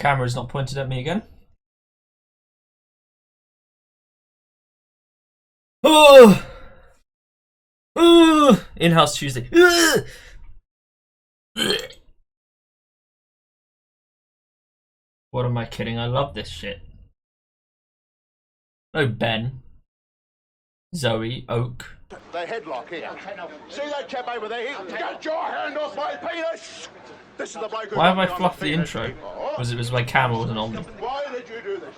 camera is not pointed at me again. Oh! Inhouse Tuesday. What am I kidding? I love this shit. Oh, Ben. Zoe, Oak. They headlock here. See that chap over there? Get your hand off my penis! This is the bloke who Why have I got me on fluffed the penis. intro? Was it my camera wasn't on me? Why did you do this?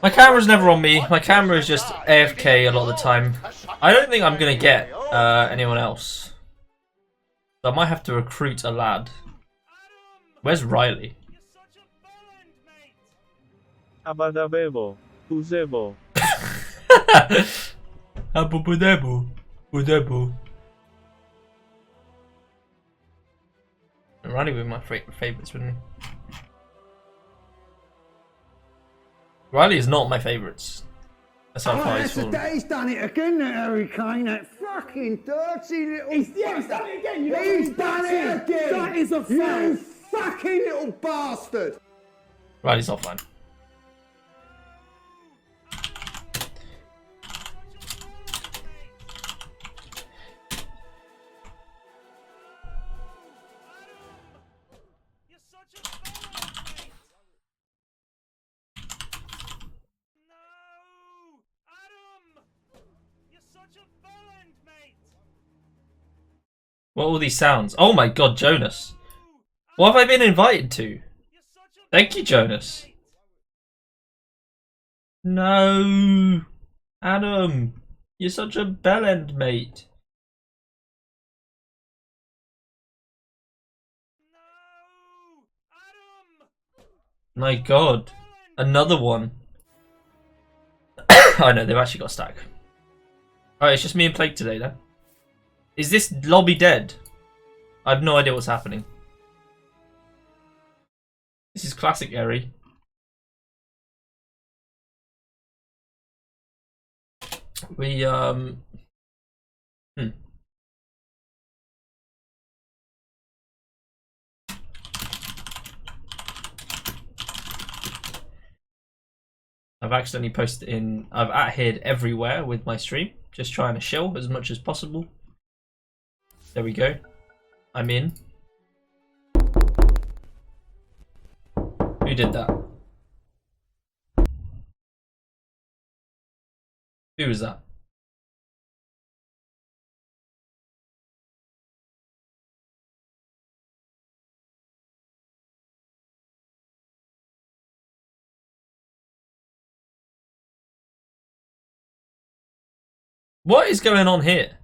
My camera's never on me. My camera is just AFK a lot of the time. I don't think I'm gonna get anyone else. So I might have to recruit a lad. Where's Riley? Abadabebo, Uzebo. Abubudebu, Budebu. Riley with my favourites, wouldn't he? Riley is not my favourites. That's how far he's fallen. He's done it again, that Harry Kane, that fucking dirty little... He's done it again! He's done it again! That is a fact! You fucking little bastard! Riley's offline. What are all these sounds? Oh my god, Jonas. What have I been invited to? Thank you, Jonas. No. Adam. You're such a bellend, mate. My god. Another one. I know, they've actually got a stack. Alright, it's just me and Plague today then. Is this lobby dead? I have no idea what's happening. This is classic Eri. We I've accidentally posted in. I've at-hid everywhere with my stream, just trying to chill as much as possible. There we go. I'm in. Who did that? Who was that? What is going on here?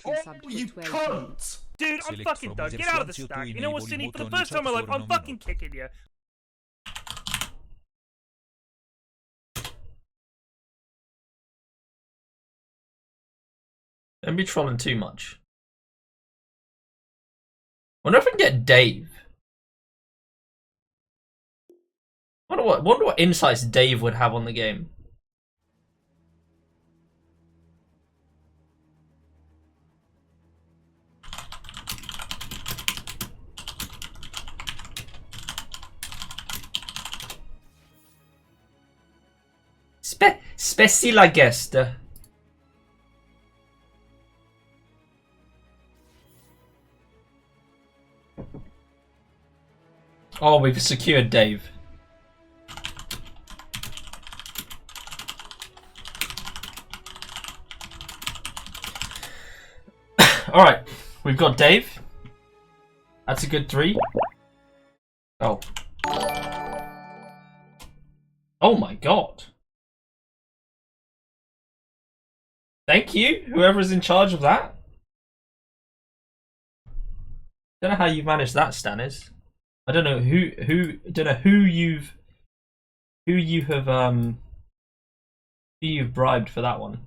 Oh, you cunt! Dude, I'm fucking done. Get out of the stack. You know what, Cindy? For the first time in my life, I'm fucking kicking you. Don't be trolling too much. Wonder if I can get Dave. Wonder what insights Dave would have on the game. Specila guest. Oh, we've secured Dave. Alright, we've got Dave. That's a good 3. Oh. Oh my god. Thank you, whoever's in charge of that. Don't know how you've managed that, Stanis. I don't know who you've bribed for that one.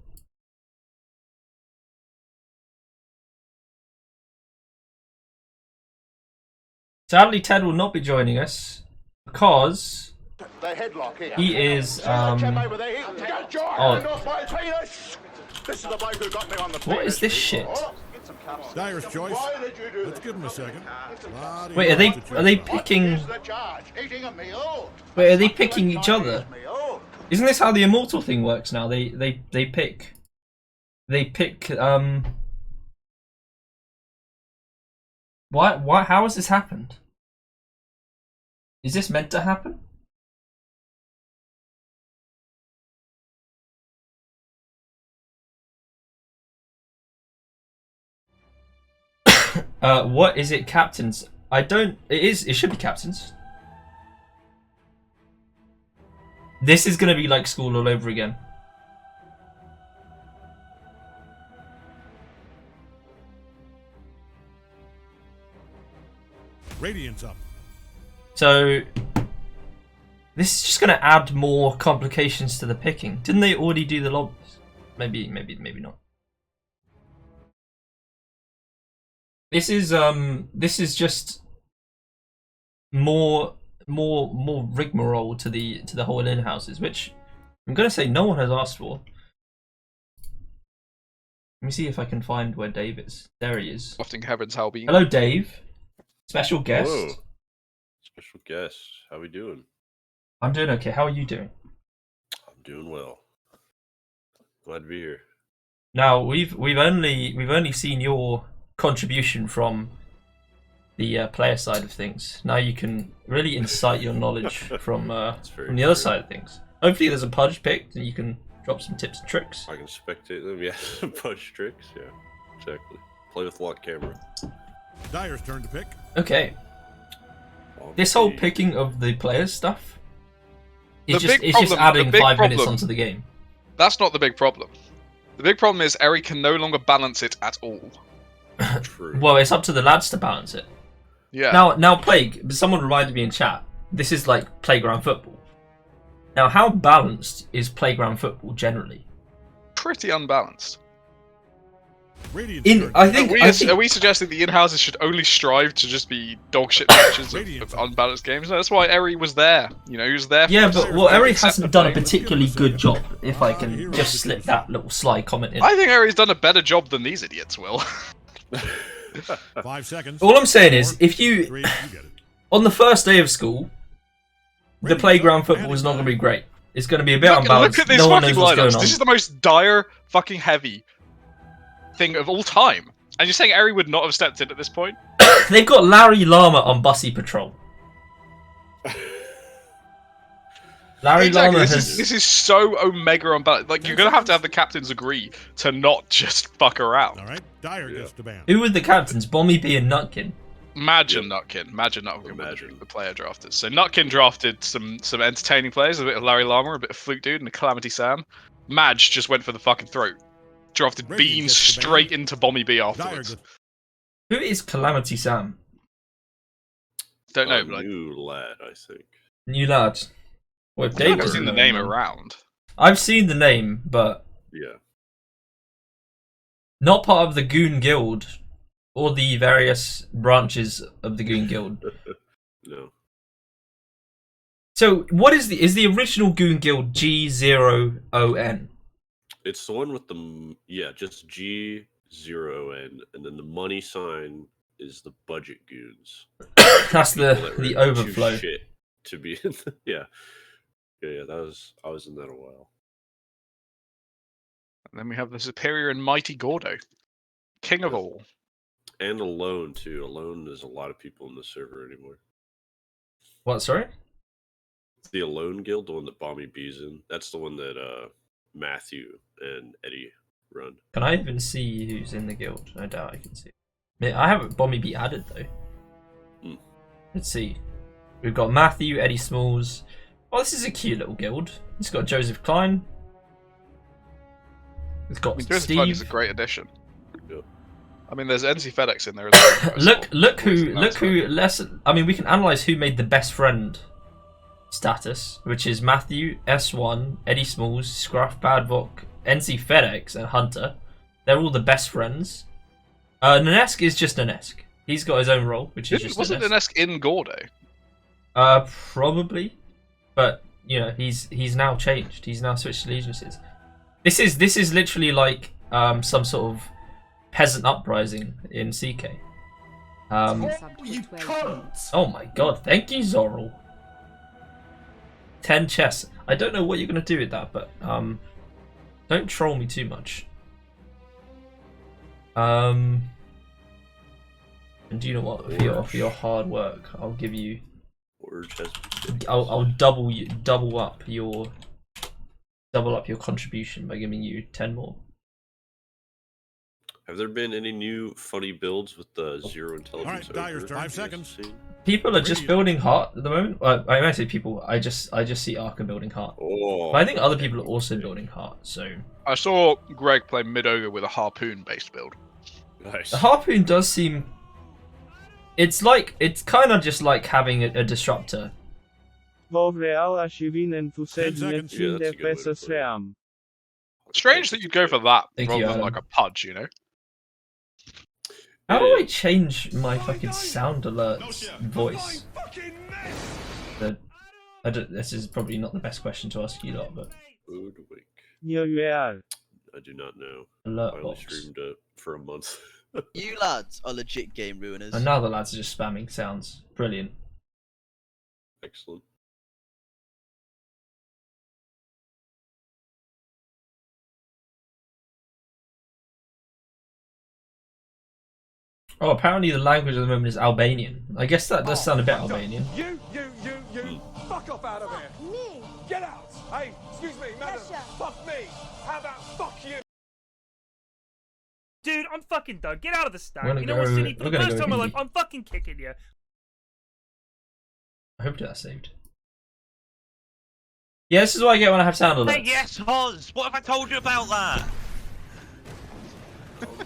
Sadly, Ted will not be joining us because he is What is this shit? Dyer's choice. Why did you do Let's that? give him a second. Wait, are they picking? What is the charge? Eating a meal? Wait, are they picking each other? Meal? Isn't this how the immortal thing works now? They pick. They pick. Why? How has this happened? Is this meant to happen? What is it, captains? I don't. It is. It should be captains. This is gonna be like school all over again. Radiant's up. So this is just gonna add more complications to the picking. Didn't they already do the lobbies? Maybe not. This is just more rigmarole to the whole Inhouses, which I'm gonna say no one has asked for. Let me see if I can find where Dave is. There he is. Lofting heavens, how be? Hello, Dave. Special guest. Hello. Special guest. How we doing? I'm doing okay. How are you doing? I'm doing well. Glad to be here. Now we've only seen your contribution from the player side of things. Now you can really incite your knowledge from the other side of things. Hopefully there's a pudge picked and you can drop some tips and tricks. I can spectate them, yeah. Punch tricks, yeah. Exactly. Play with lock camera. Dyer's turn to pick. Okay. This whole picking of the players stuff is just adding 5 minutes onto the game. That's not the big problem. The big problem is Eri can no longer balance it at all. True. Well, it's up to the lads to balance it. Yeah. Now, Plague, someone reminded me in chat, this is like playground football. Now, how balanced is playground football generally? Pretty unbalanced. I think. Are we suggesting the in-houses should only strive to just be dog shit matches of unbalanced games? That's why Eri was there. You know, he was there. Yeah, but Eri hasn't done a particularly good job. If I can just slip that little sly comment in. I think Eri's done a better job than these idiots will. 5 seconds. All I'm saying is, if you on the first day of school, the playground football is not going to be great. It's going to be a bit unbalanced. Look at this no one fucking knows what's going lineups. on. This is the most dire, fucking heavy thing of all time. And you're saying Eri would not have stepped in at this point? They've got Larry Llama on Bussy Batrol. Larry Llama has... This is so omega unbalanced. Like, you're going to have the captains agree to not just fuck around. Alright, Dyer gets the ban. Who were the captains? Bommy B and Nutkin. Maj and Nutkin. Maj and Nutkin were the player drafters. So Nutkin drafted some entertaining players, a bit of Larry Llama, a bit of Fluke Dude, and a Calamity Sam. Maj just went for the fucking throat. Drafted Beans straight into Bommy B afterwards. Who is Calamity Sam? Don't know, but new lad, I think. New lad. Well, Dave I've seen the name around. I've seen the name, but yeah, not part of the Goon Guild or the various branches of the Goon Guild. No. So, what is the original Goon Guild G0ON? It's the one with the just G0N, and then the money sign is the budget goons. That's the overflow. Shit to be in yeah. I was in that a while. And then we have the superior and mighty Gordo, king of all. And Alone too. Alone, there's a lot of people in the server anymore. What? Sorry. The Alone Guild, the one that Bommy B's in. That's the one that Matthew and Eddie run. Can I even see who's in the guild? I doubt I can see. I haven't Bommy B added though. Let's see. We've got Matthew, Eddie Smalls. Oh, this is a cute little guild. It's got Joseph Klein. It's got Joseph Klein is a Steve. great addition. Yep. I mean, there's NC FedEx in there as well. look who. I mean, we can analyze who made the best friend status, which is Matthew, S1, Eddie Smalls, Scruff, Badvok, NC FedEx, and Hunter. They're all the best friends. Nanesk is just Nanesk. He's got his own role, which is just wasn't Nanesk in Gordo? Probably, but you know he's now changed. He's now switched allegiances. This is literally like some sort of peasant uprising in CK. You cunt! Oh my god, thank you, Zorral. 10 chess. I don't know what you're gonna do with that, but don't troll me too much. And do you know what? For your hard work, I'll give you. I'll double up your contribution by giving you 10 more. Have there been any new funny builds with the zero intelligence? Alright, Dyer's turn. 5 seconds. People are just building heart at the moment. I might say people. I just see Arca building heart. Oh, But I think other people are also building heart. So I saw Greg play mid ogre with a harpoon based build. nice. the harpoon does seem. It's kind of just like having a disruptor. Enthused 10 seconds. Yeah, that's a good way to put it. FSSRAM. Strange that you'd go for that Thank rather you, than Adam. like a pudge, you know? How do I change my fucking sound alerts voice? This is probably not the best question to ask you lot, but Nyewear. I do not know. alert I only box. streamed it for a month. You lads are legit game ruiners. And now the lads are just spamming sounds. Brilliant. Excellent. Oh, apparently the language at the moment is Albanian. I guess that does sound a bit Albanian. You, fuck off out of here. Me? Get out. Hey, excuse me, madam. Russia. Fuck me. How about fuck you? Dude, I'm fucking done. Get out of the stack. We're gonna You know what's go- silly? For we're the gonna first go time in my life, Hindi. I'm fucking kicking you. I hope that's saved. Yeah, this is what I get when I have sound alerts. Hey, yes, Hoz! What have I told you about that?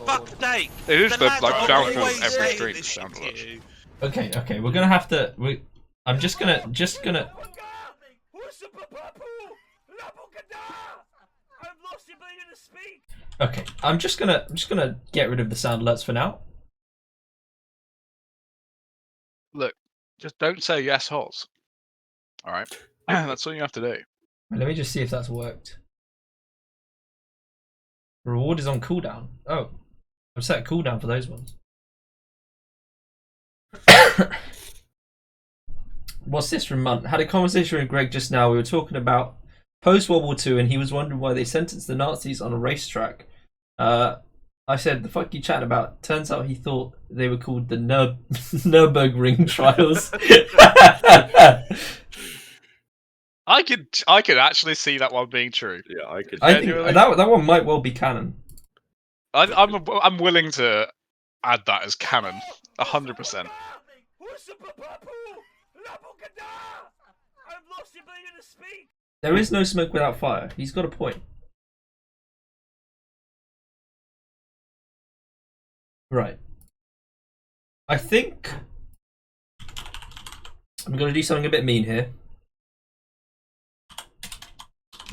Fuck's sake! It is the lads like are downfall of always every saying stream this sound shit to alerts. you. Okay, we're gonna have to. I'm just gonna. I've lost the ability to speak. Okay, I'm just gonna get rid of the sound alerts for now. Look, just don't say yes, Hoz. Alright? That's all you have to do. Let me just see if that's worked. Reward is on cooldown. Oh, I've set a cooldown for those ones. What's this from Munt? Had a conversation with Greg just now. We were talking about post-World War II, and he was wondering why they sentenced the Nazis on a racetrack. I said, the fuck you chatting about? Turns out he thought they were called the Nürburgring trials. I could actually see that one being true. Yeah, I could. I think that one might well be canon. I'm willing to add that as canon, 100%. I've lost the ability to speak. There is no smoke without fire. He's got a point. Right. I think I'm gonna do something a bit mean here.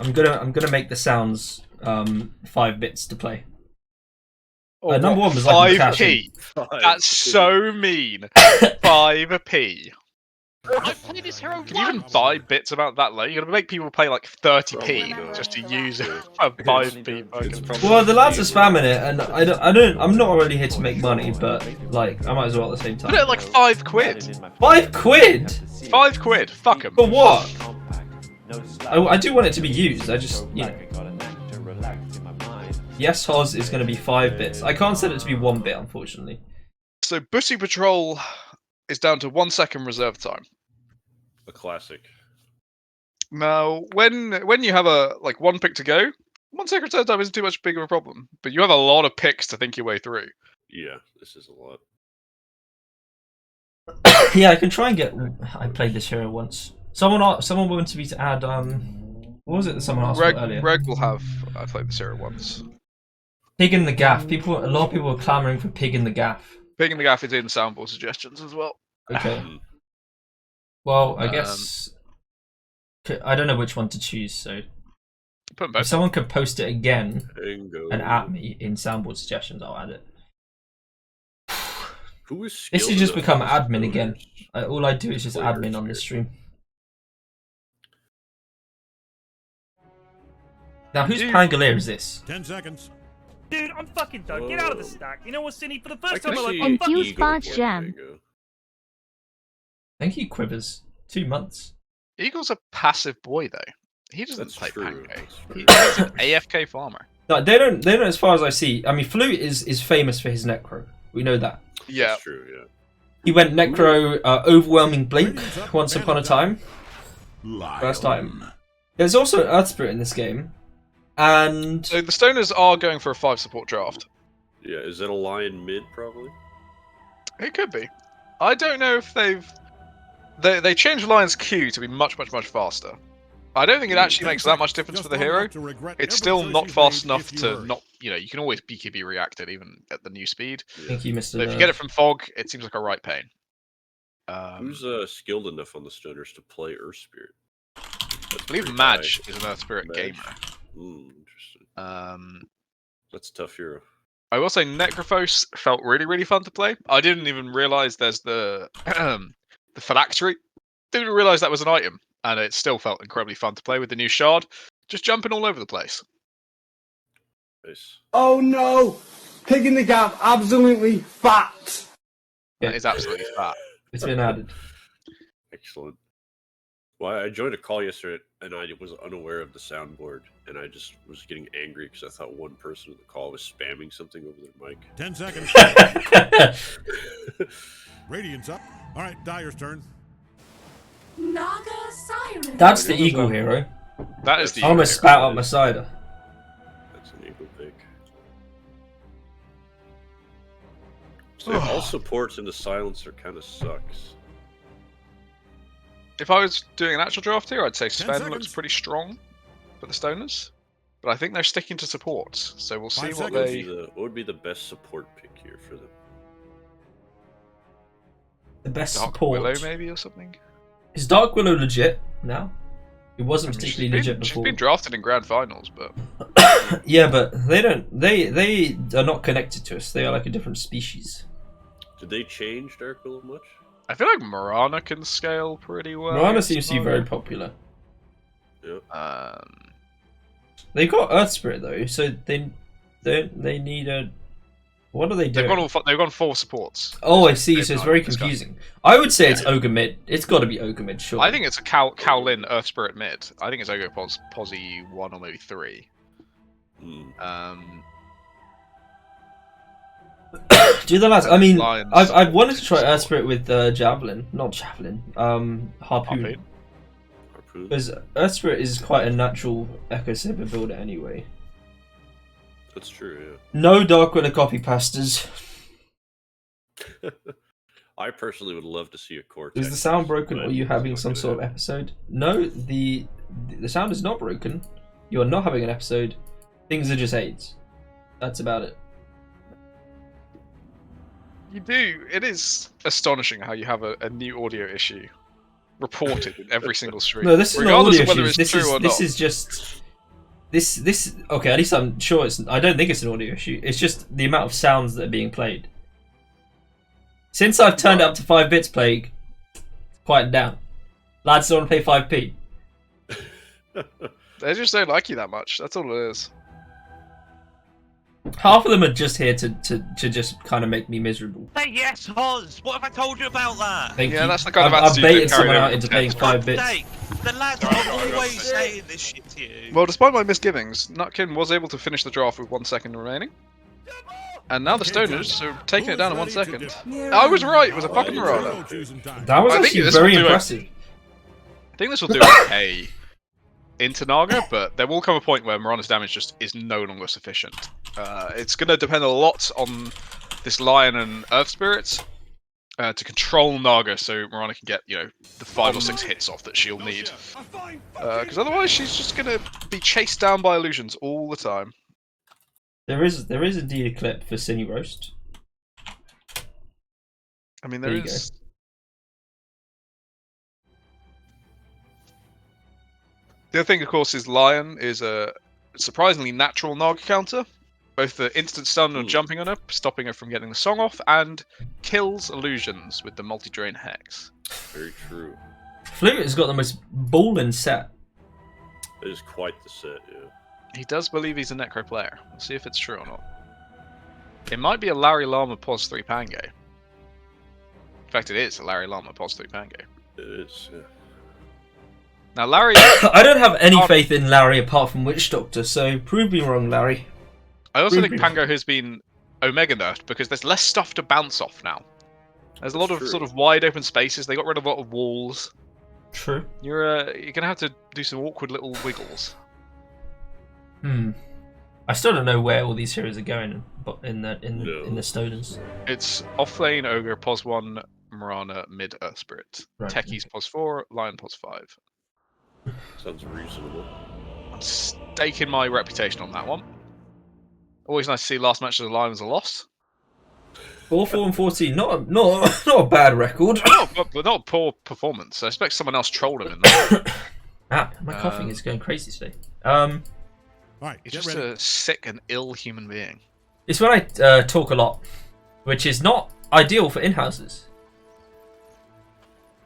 I'm gonna make the sounds 5 bits to play. Number one was like 5p. That's so mean. 5p. I've played this hero Can you even buy bits about that low? You're gonna make people pay like 30p just to use a 5p fucking. Well, the lads are spamming it, and I'm not really here to make money, but like I might as well at the same time. Put it at like 5 quid. 5 quid? 5 quid. Fuck 'em. For what? I do want it to be used. I just, you know. Yes, Hoz is going to be 5 bits. I can't set it to be 1 bit, unfortunately. So Bussy Batrol is down to 1 second reserve time. A classic. Now, when you have a like 1 pick to go, 1 second reserve time isn't too much big of a problem. But you have a lot of picks to think your way through. Yeah, this is a lot. Yeah, I can try and get. I played this hero once. Someone wanted me to add. What was it that someone asked for earlier? Greg will have. I played this hero once. Pig in the gaff. A lot of people are clamoring for pig in the gaff. Pig in the gaff is in soundboard suggestions as well. Okay. Well, I guess I don't know which one to choose. So if someone could post it again and at me in soundboard suggestions, I'll add it. This has just become admin again. All I do is just admin on this stream. Now, whose Pangolier is this? 10 seconds. Dude, I'm fucking done. Get out of the stack. You know what, Cindy? For the first I time in my see life, I'm fucking... Enthused Eagle Barge play. Jam. There you go. Thank you, Quivers. 2 months. Eagle's a passive boy though. He doesn't That's play true. pancake. That's He's true. an AFK farmer. No, they don't. They don't. As far as I see, I mean, Flute is famous for his necro. We know that. Yeah. That's true, yeah. He went necro, overwhelming blink once upon a time. First time. There's also an Earth Spirit in this game, and So the Stoners are going for a 5 support draft. Yeah, is that a lion mid, probably? It could be. I don't know if they changed Lion's Q to be much faster. I don't think it actually makes that much difference for the hero. It's still not fast enough to not, you know, you can always BKB reacted even at the new speed. thank you, Mr. So if you get it from Fog, it seems like a right pain. Who's skilled enough on the Stoners to play Earth Spirit? I believe Maj is an Earth Spirit gamer. Interesting. That's a tough hero. I will say Necrophos felt really fun to play. I didn't even realize there's the the phylactery. Didn't even realize that was an item, and it still felt incredibly fun to play with the new shard. Just jumping all over the place. Nice. Oh no! Pig in the gap, absolutely fat! That is absolutely fat. It's been added. Excellent. Well, I joined a call yesterday, and I was unaware of the soundboard, and I just was getting angry because I thought one person in the call was spamming something over their mic. 10 seconds. Radiant's up. All right, Dyer's turn. Naga Siren. That's the eagle hero. That is the. I almost spat out my cider. That's an eagle pick. So all supports in the silencer kind of sucks. If I was doing an actual draft here, I'd say Sven looks seconds. pretty strong for the Stoners. But I think they're sticking to supports, so we'll see 5 what seconds. they... What would be the best support pick here for them? The best Dark support. Willow maybe or something? Is Dark Willow legit now? It wasn't I mean, particularly legit she's before. been drafted in grand finals, but Yeah, but they don't. They are not connected to us. They are like a different species. Did they change Dark Willow much? I feel like Morana can scale pretty well. Morana seems to be very popular. Yep. They got Earth Spirit though, so they need a. What are they doing? They've gone 4 supports. Oh, I see. So it's very confusing. I would say it's Ogre mid. It's got to be Ogre mid, sure. I think it's a Kowlin Earth Spirit mid. I think it's Ogo Posy 1 or maybe 3. Do the lads? I mean, Lions. I've wanted to try Earth Spirit with Javelin, not Javelin. Harpoon. Because Earth Spirit is quite a natural Echo Saber builder anyway. That's true, yeah. No Dark Willow copy pastas. I personally would love to see a Cortex. Is the sound broken, or are you having It's some not sort of gonna episode? No, the sound is not broken. You are not having an episode. Things are just AIDS. That's about it. You do. It is astonishing how you have a new audio issue reported in every single stream. No, this is not regardless audio of whether issues. it's true or This not. is just this. Okay, at least I'm sure it's. I don't think it's an audio issue. It's just the amount of sounds that are being played. Since I've turned it up to 5 bits, Plague, quiet down. Lads don't want to pay 5p. They just don't like you that much. That's all it is. Half of them are just here to just kind of make me miserable. Say yes, Hoz! What have I told you about that? Thank Yeah, you. that's the kind of I've attitude baited that carried someone over out into from paying 10th 5 bits. Sake, the lads are always saying this shit to you. Well, despite my misgivings, Nutkin was able to finish the draft with 1 second remaining. And now the Stoners are taking it down in 1 second. I was right, it was a fucking Marauder. That was I think actually this very will do impressive. I think this will do okay into Naga, but there will come a point where Morana's damage just is no longer sufficient. It's going to depend a lot on this Lion and Earth Spirits to control Naga, so Morana can get, you know, the 5 or 6 hits off that she'll need. Because otherwise, she's just going to be chased down by illusions all the time. There is indeed a clip for Cine Roast. I mean, There there you is. The other thing, of course, is Lion is a surprisingly natural Naga counter. Both the instant stun and jumping on her, stopping her from getting the song off, and kills illusions with the multi-drain hex. Very true. Flute has got the most ballin' set. It is quite the set, yeah. He does believe he's a Necro player. We'll see if it's true or not. It might be a Larry Llama pos 3 Pango. In fact, it is a Larry Llama pos 3 Pango. It is, yeah. Now, Larry... I don't have any faith in Larry apart from Witch Doctor, so prove me wrong, Larry. I also think Pango has been Omega nerfed because there's less stuff to bounce off now. There's a lot of sort of wide open spaces. They got rid of a lot of walls. True. You're gonna have to do some awkward little wiggles. I still don't know where all these heroes are going, but in the Stoners. It's offlane Ogre pos 1 Marana mid Earth Spirit. Right. Techies pos 4 Lion pos 5. Sounds reasonable. I'm staking my reputation on that one. Always nice to see last match of the Lion was a loss. 4-4-14, not a bad record. but not a poor performance. I expect someone else trolled him in that. Ah, my coughing is going crazy today. Alright, He's just a sick and ill human being. It's when I talk a lot, which is not ideal for in-houses.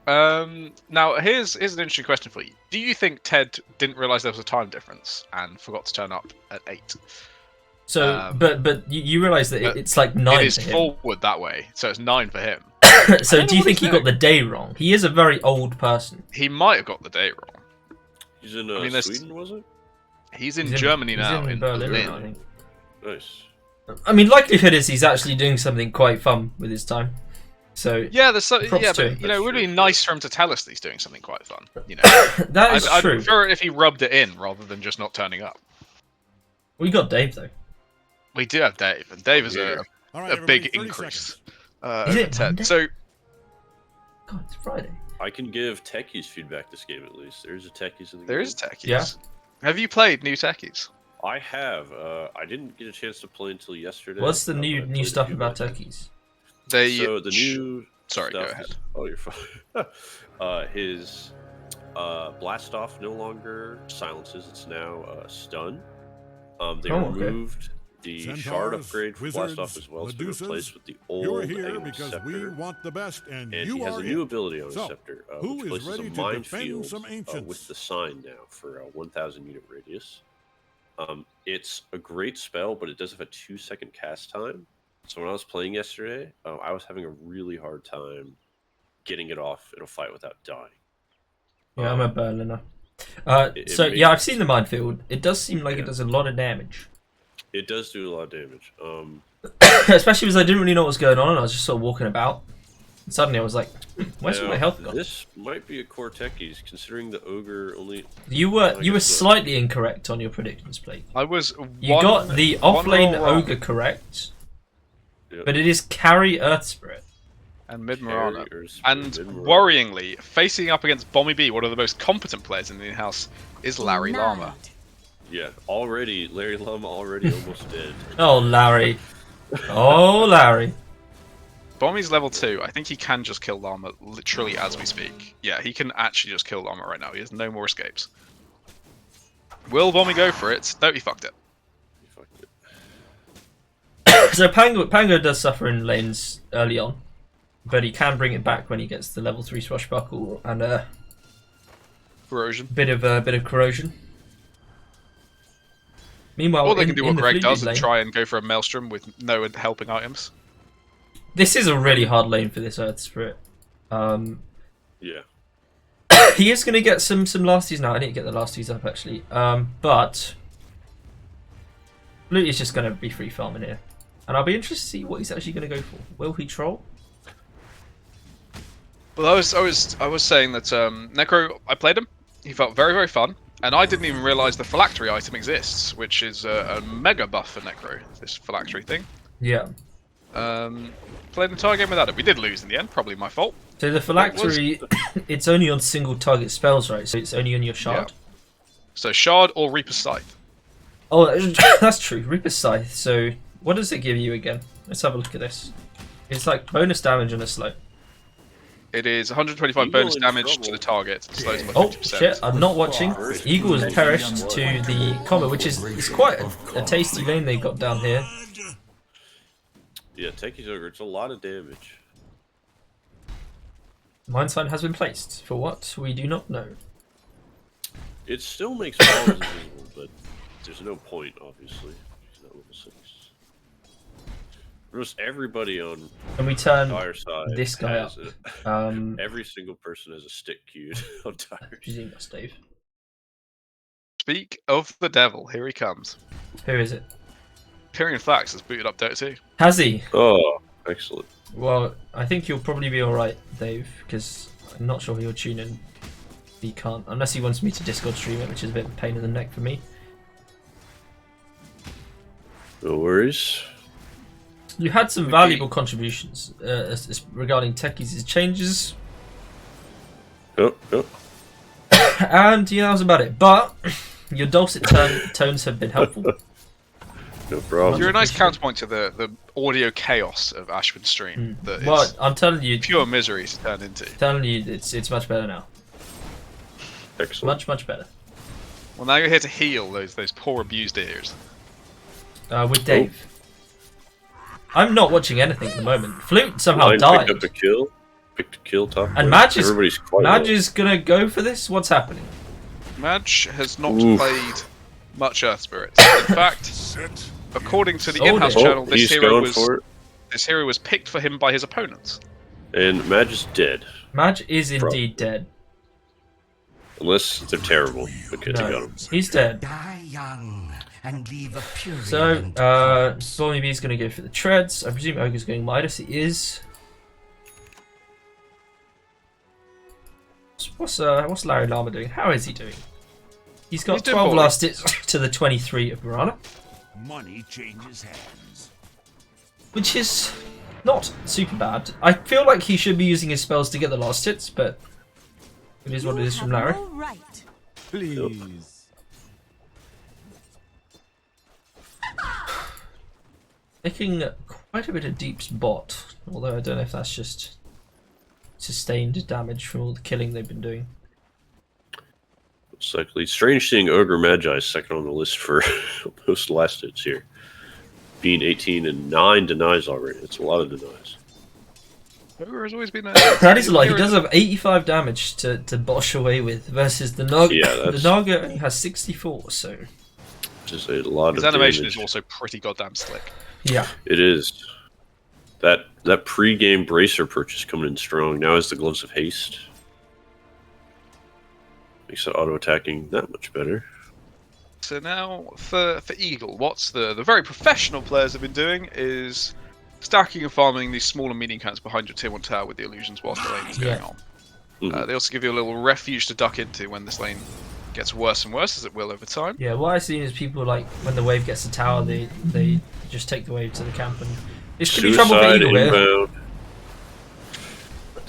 Now, here's an interesting question for you. Do you think Ted didn't realise there was a time difference and forgot to turn up at 8? So, but you realise that it's like 9 It is for him. forward that way, so it's 9 for him. So do you think he got the day wrong? He is a very old person. He might have got the day wrong. He's in Sweden, was it? He's in Germany now, in Berlin. I think. Nice. I mean, likelihood is he's actually doing something quite fun with his time. So yeah, but it would be nice for him to tell us that he's doing something quite fun. You know, that is true. I'd prefer it if he rubbed it in rather than just not turning up. We got Dave though. We do have Dave, and Dave is a big increase. Ted. So, God, it's Friday. I can give techies feedback this game at least. There's a techies in the game. There is techies. Yeah. Have you played new techies? I have. I didn't get a chance to play until yesterday. What's the new stuff about techies? So the new Sorry, stuff go ahead. Oh, you're fine. His blast off no longer silences. It's now stun. They removed the Centaurs, shard upgrade for wizards, blast off as well. It's been Medusas, replaced with the You're old here item because scepter. we want the best, and And you he has are a new it. ability on his So, scepter, who which is places ready a to defend minefield some ancients? with the sign now for a 1,000 unit radius. It's a great spell, but it does have a 2-second cast time. So when I was playing yesterday, I was having a really hard time getting it off in a fight without dying. Yeah, I'm a Berliner. I've seen the minefield. It does seem like it does a lot of damage. It does do a lot of damage. Especially because I didn't really know what was going on, and I was just sort of walking about. And suddenly I was like, where's all my health gone? This might be a core techies, considering the ogre only... You were slightly incorrect on your predictions, Blake. I was. You got the offlane ogre correct, but it is carry Earth Spirit. And mid Marana. And worryingly, facing up against Bommy B, one of the most competent players in the in-house, is Larry Llama. Yeah, Larry Llama almost dead. Oh, Larry. Oh, Larry. Bommy's level 2. I think he can just kill Llama literally as we speak. Yeah, he can actually just kill Llama right now. He has no more escapes. Will Bommy go for it? No, he fucked it. So Pango does suffer in lanes early on, but he can bring it back when he gets the level 3 swashbuckle and corrosion. Bit of corrosion. Meanwhile, or they can do what Greg does lane, and try and go for a maelstrom with no helping items. This is a really hard lane for this Earth Spirit. Yeah. He is going to get some lasties now. I need to get the lasties up actually. But Blue is just going to be free farming here, and I'll be interested to see what he's actually going to go for. Will he troll? Well, I was saying that Necro. I played him. He felt very, very fun. And I didn't even realise the phylactery item exists, which is a mega buff for Necro, this phylactery thing. Yeah. Played the entire game without it. We did lose in the end, probably my fault. So the phylactery, it's only on single target spells, right? So it's only on your shard? Yeah. So shard or Reaper's Scythe. Oh, that's true. Reaper's Scythe. So what does it give you again? Let's have a look at this. It's like bonus damage on a slow. It is 125 bonus damage to the target. Slows by 50%. Oh shit! I'm not watching. Eagle has perished to the combat, which is quite a tasty lane they got down here. Yeah, Techies Ogre. It's a lot of damage. Mine sign has been placed for what we do not know. It still makes powers invisible, but there's no point, obviously. He's not level 6. Almost everybody on Can we turn Dire side this guy up? has every single person has a stick queued on Dire. I presume that's Dave. Speak of the devil, here he comes. Who is it? Pyrion Flax has booted up Dota 2. Has he? Oh, excellent. Well, I think you'll probably be alright, Dave, because I'm not sure he'll tune in. He can't, unless he wants me to Discord stream it, which is a bit of a pain in the neck for me. No worries. You had some valuable contributions regarding Techies' changes. Oh. And yeah, that was about it. But your dulcet tones have been helpful. No problem. You're a nice counterpoint to the audio chaos of Ashwin's stream. That Well, is I'm telling you, pure misery to turn into. Telling you, it's much better now. Excellent. Much better. Well, now you're here to heal those poor abused ears. With Dave. I'm not watching anything at the moment. Flute somehow Mine died. picked up a kill. Picked a kill top. And Maj Maj is gonna go for this? What's happening? Maj has not played much Earth Spirits. In fact, according to the Inhouse channel, this hero was picked for him by his opponents. And Maj is dead. Maj is indeed dead. Unless they're terrible, because he got him. He's dead. Die young and leave a Pyrion. So, Bommy B is going to go for the treads. I presume Ogre's going Midas. He is. What's Larry Llama doing? How is he doing? He's got 12 last hits to the 23 of Mirana. Money changes hands. Which is not super bad. I feel like he should be using his spells to get the last hits, but it is what it is from Larry. Right. Please. Making quite a bit of deep bot, although I don't know if that's just sustained damage from all the killing they've been doing. It's likely strange seeing Ogre Magi second on the list for most last hits here. Being 18 and 9 denies already. It's a lot of denies. Ogre has always been a... That is a lot. He does have 85 damage to bosh away with versus the Naga. Yeah, the Naga only has 64, so... Just a lot His of animation damage. is also pretty goddamn slick. Yeah. It is. That pre-game bracer purchase coming in strong. Now has the Gloves of Haste. Makes that auto-attacking that much better. So now, for Eagle, what's the very professional players have been doing is stacking and farming these small and medium counts behind your tier 1 tower with the illusions whilst the lane is going on. They also give you a little refuge to duck into when this lane gets worse and worse, as it will over time. Yeah, what I've seen is people, like, when the wave gets a tower, they just take the wave to the camp, and this could be trouble for Eagle here.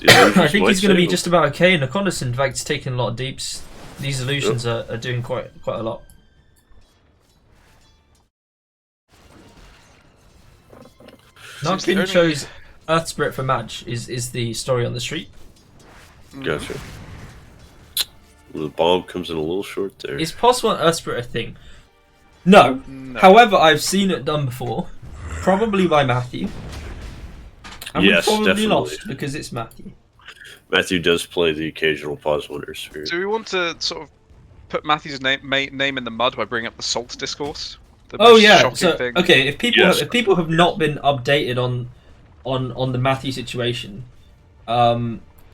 I think he's going to be just about okay. Nakondas, in fact, is taking a lot of deeps. These illusions are doing quite a lot. Nutkin chose Earth Spirit for Maj, is the story on the street. Gotcha. The bomb comes in a little short there. Is possible an Earth Spirit a thing? No. However, I've seen it done before. Probably by Matthew. And yes, we probably definitely. lost because it's Matthew. Matthew does play the occasional pause winner spirit. Do we want to sort of put Matthew's name in the mud by bringing up the salt discourse? Oh yeah. So okay, if people have not been updated on the Matthew situation,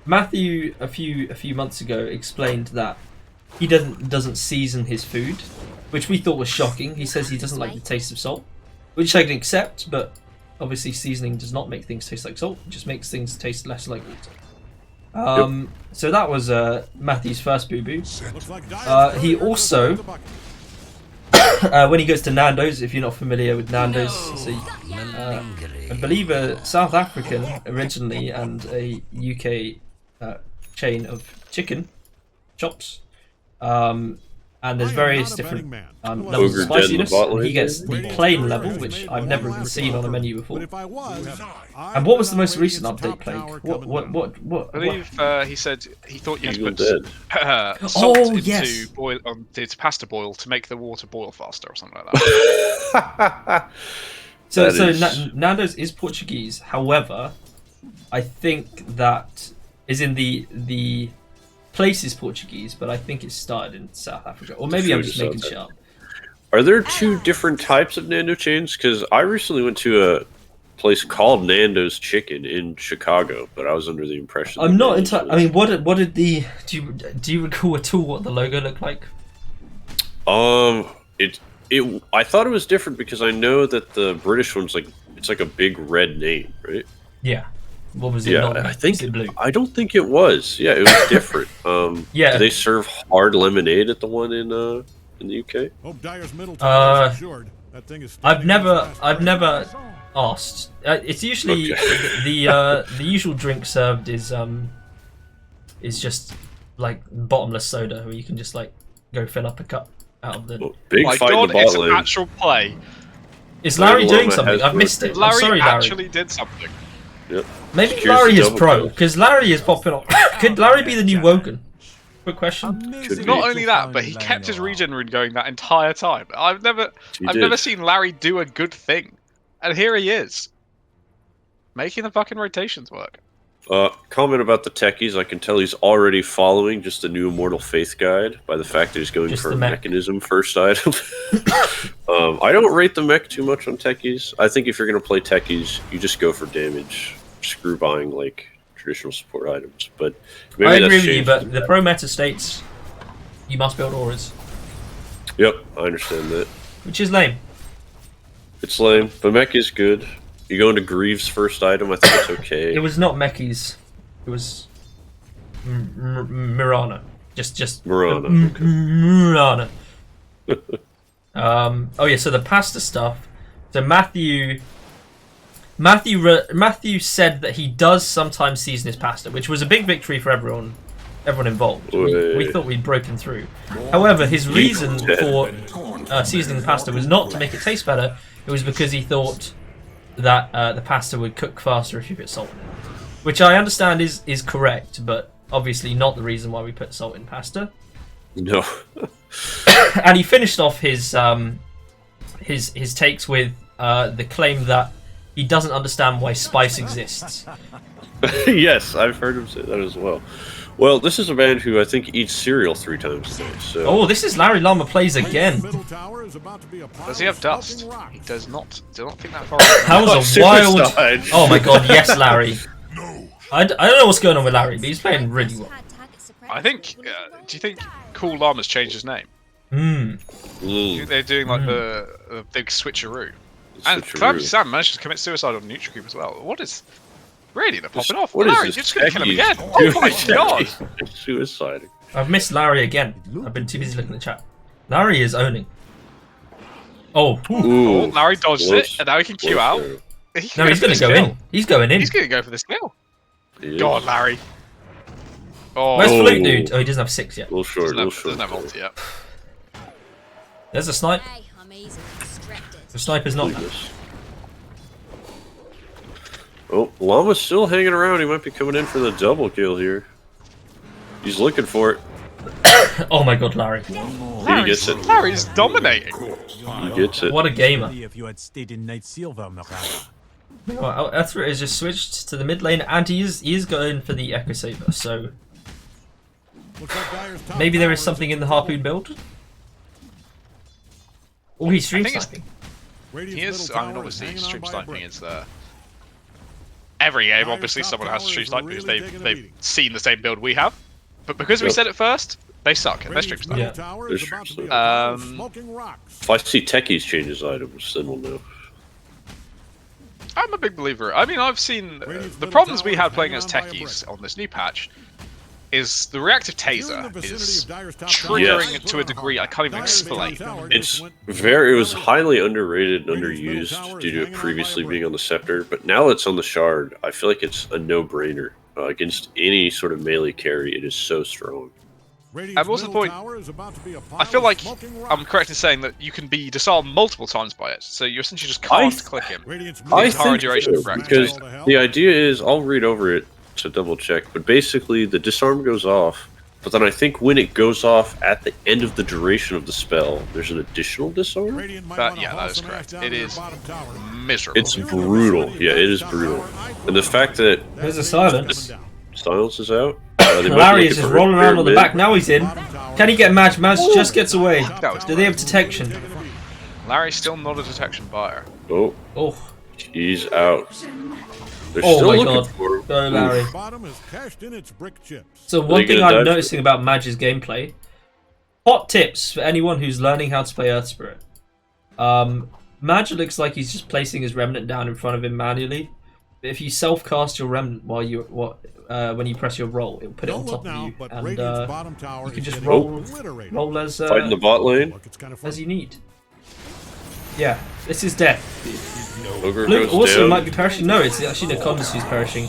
Matthew a few months ago explained that he doesn't season his food, which we thought was shocking. He says he doesn't like the taste of salt, which I can accept, but obviously seasoning does not make things taste like salt; it just makes things taste less like water. So that was Matthew's first boo-boo. He also, when he goes to Nando's, if you're not familiar with Nando's, I believe a South African originally and a UK chain of chicken shops. And there's various different levels of spiciness. And he gets the plain level, which I've never even seen on a menu before. And what was the most recent update, Plague? What? I believe he said he thought you had to put salt into pasta boil to make the water boil faster or something like that. So Nando's is Portuguese. However, I think that is in the place is Portuguese, but I think it started in South Africa, or maybe I'm just making shit up. Are there two different types of Nando chains? Because I recently went to place called Nando's Chicken in Chicago, but I was under the impression. I'm not entirely. I mean, what did the do you recall at all what the logo looked like? I thought it was different because I know that the British one's like it's like a big red name, right? Yeah. What was it? Yeah, not? I think was it blue? I don't think it was. Yeah, it was different. Yeah. Do they serve hard lemonade at the one in the UK? Hope Dyer's middle tower is assured. That thing is I've never asked. It's usually the usual drink served is just like bottomless soda where you can just like go fill up a cup out of the. Big My fight God, in the it's bot an lane. actual play. Is Larry doing Llama something? has I've missed it. Larry I'm sorry, Larry. actually did something. Yep. Maybe Secures Larry the is double pro kill. because Larry is popping off. Could Larry be the new Wogan? Quick question. Could Not be. only that, but he kept his regen rune going that entire time. I've never did. seen Larry do a good thing, and here he is, making the fucking rotations work. Comment about the techies. I can tell he's already following just the new Immortal Faith guide by the fact that he's going Just for the a mech. mechanism first item. I don't rate the mech too much on techies. I think if you're going to play techies, you just go for damage. Screw buying like traditional support items. But maybe I agree that's with you, changed. but the pro meta states you must build auras, Yep, I understand that. which is lame. It's lame, but mech is good. You go into Greaves' first item, I think it's okay. It was not Mechi's. It was Mirana. Just Mirana, okay. Mirana. Oh yeah, so the pasta stuff. So Matthew said that he does sometimes season his pasta, which was a big victory for everyone involved. We thought we'd broken through. However, his reason for seasoning the pasta was not to make it taste better. It was because he thought that the pasta would cook faster if you put salt in it, which I understand is correct, but obviously not the reason why we put salt in pasta. No. And he finished off his takes with the claim that he doesn't understand why spice exists. Yes, I've heard him say that as well. Well, this is a man who I think eats cereal 3 times a day. So. Oh, this is Larry Llama plays again. Does he have dust? He does not. Do not think that far. That was a wild. Oh my god, yes, Larry. I don't know what's going on with Larry, but he's playing really well. I think. Do you think Cool Llama's changed his name? They're doing like the big switcheroo. And Calamity Sam managed to commit suicide on Neutral Cube as well. What is. Really, they're popping off. What Larry, is you're this just going to kill him techies again. Oh my god! Suiciding. I've missed Larry again. I've been too busy looking at the chat. Larry is owning. Oh, oh Larry dodged it, and now he can queue out. No, he's going to go in. He's going in. He's going to go for this kill. Go on, Larry. Oh, where's Flute, dude? Oh, he doesn't have 6 yet. A little short, doesn't have ulti yet. There's a snipe. The sniper's not. Oh, Llama's still hanging around. He might be coming in for the double kill here. He's looking for it. Oh my god, Larry. He gets it. Larry's dominating. He gets it. What a gamer. If you had stayed in Night Silver, Miranda. Well, Ethra has just switched to the mid lane, and he is going for the Echo Saber, so maybe there is something in the Harpoon build. Oh, he's stream sniping. He is. I mean, obviously, stream sniping is every game. Obviously, someone has to stream snipe because they've seen the same build we have. But because we said it first, they suck and they're stream sniping. Yeah. If I see techies change his items, then we'll know. I'm a big believer. I mean, I've seen the problems we had playing as techies on this new patch is the reactive taser is triggering to a degree I can't even explain. It was highly underrated and underused due to it previously being on the Scepter, but now it's on the Shard. I feel like it's a no-brainer. Against any sort of melee carry, it is so strong. And what's the point? I feel like I'm correct in saying that you can be disarmed multiple times by it, so you essentially just can't click him. I think so, because the idea is, I'll read over it to double check, but basically the disarm goes off, but then I think when it goes off at the end of the duration of the spell, there's an additional disarm? Yeah, that is correct. It is miserable. It's brutal. Yeah, it is brutal. And the fact that... There's a silence. Silence is out. Larry is just rolling around on the back. Now he's in. Can he get Maj? Maj just gets away. Do they have detection? Larry's still not a detection buyer. Oh. Oh. He's out. They're Oh still my looking god. for him. Go, Larry. Bottom is cashed in its brick chips. So one thing I'm noticing about Maj's gameplay, hot tips for anyone who's learning how to play Earth Spirit. Maj looks like he's just placing his remnant down in front of him manually. But if you self-cast your remnant while when you press your roll, it'll put it on top of you, and you can just roll as fight in the bot lane as you need. Yeah, this is death. Ogre Luke goes also down. might be perishing. No, it's actually Nutkin who's perishing.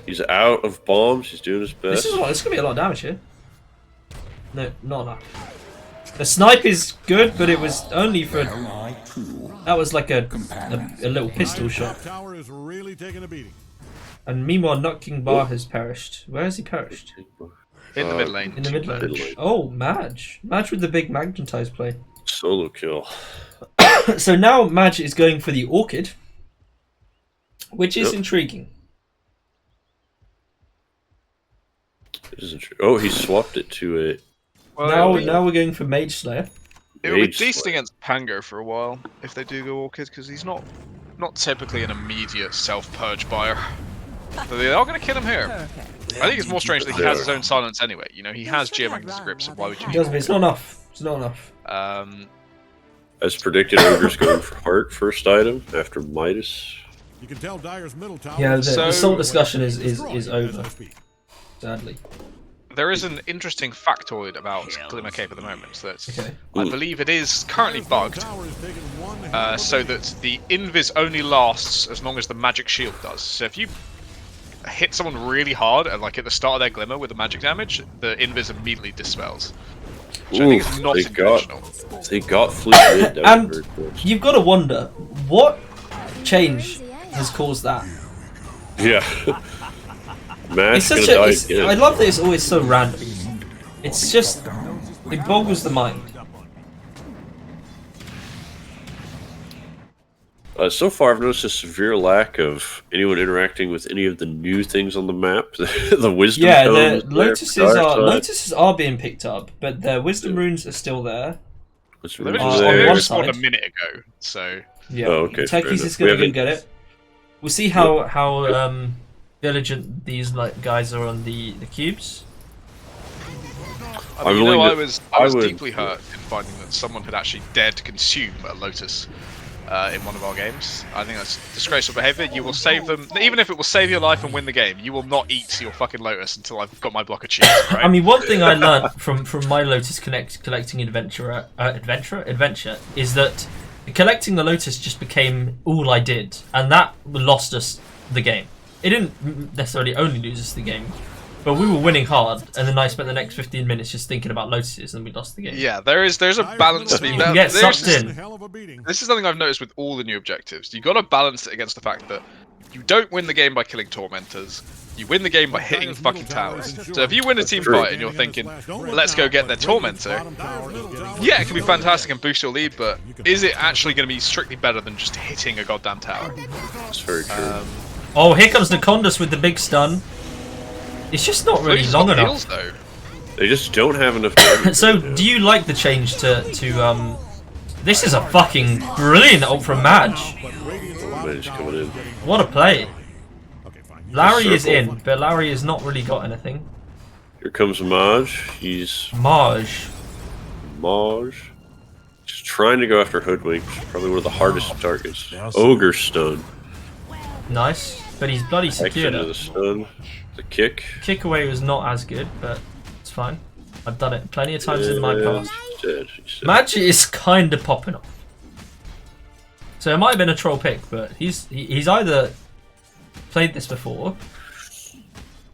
He's out of bombs. He's doing his best. This could be a lot of damage here. No, not enough. The snipe is good, but it was only for. That was like a little pistol shot. Tower is really taking a beating. And meanwhile, Nutkin Bar has perished. Where has he perished? In the mid lane. In the mid lane. Oh, Maj. Maj with the big magnetized play. Solo kill. So now Maj is going for the Orchid, which is intriguing. Isn't true. Oh, he swapped it to a. Well, now we're going for Mage Slayer. It will be decent against Pango for a while if they do go Orchid, because he's not typically an immediate self-purge buyer. So they are going to kill him here. I think it's more strange that he has his own silence anyway. You know, he has Geomagnet scripts, so why would you? He does, but it's not enough. It's not enough. As predicted, Ogre's going for Heart first item after Midas. You can tell Dyer's middle tower. Yeah, the salt discussion is over. Sadly. There is an interesting factoid about Glimmer Cape at the moment. That I believe it is currently bugged, so that the invis only lasts as long as the magic shield does. So if you hit someone really hard and like at the start of their Glimmer with the magic damage, the invis immediately dispels. Which I think is not intentional. They got fleet mid down. And you've got to wonder what change has caused that. Yeah. It's such I love that it's always so random. It's just it boggles the mind. So far, I've noticed a severe lack of anyone interacting with any of the new things on the map. The wisdom the tomes lotuses are being picked up, but the wisdom runes are still there. They just spawned a minute ago, so yeah. Turkeys is going to go get it. We'll see how diligent these guys are on the cubes. I was deeply hurt in finding that someone had actually dared to consume a lotus in one of our games. I think that's disgraceful behaviour. You will save them, even if it will save your life and win the game. You will not eat your fucking lotus until I've got my block of cheese. Right? I mean, one thing I learned from my lotus collecting adventure is that collecting the lotus just became all I did, and that lost us the game. It didn't necessarily only lose us the game, but we were winning hard, and then I spent the next 15 minutes just thinking about lotuses, and we lost the game. Yeah, there's a balance to be. You can get sucked in. This is something I've noticed with all the new objectives. You got to balance it against the fact that you don't win the game by killing tormentors. You win the game by hitting fucking towers. So if you win a team fight and you're thinking, let's go get their tormentor, yeah, it can be fantastic and boost your lead, but is it actually going to be strictly better than just hitting a goddamn tower? That's very true. Oh, here comes Nacondas with the big stun. It's just not really long enough. Though. They just don't have enough damage. So, do you like the change to this is a fucking brilliant ult from Maj. Coming in. What a play. Larry is in, but Larry has not really got anything. Here comes Maj. He's Maj. Just trying to go after Hoodwink. Probably one of the hardest targets. Ogre stun. Nice, but he's bloody secured it. The stun. The kick. Kick away was not as good, but it's fine. I've done it plenty of times in my past. Maj is kind of popping off. So it might have been a troll pick, but he's either played this before,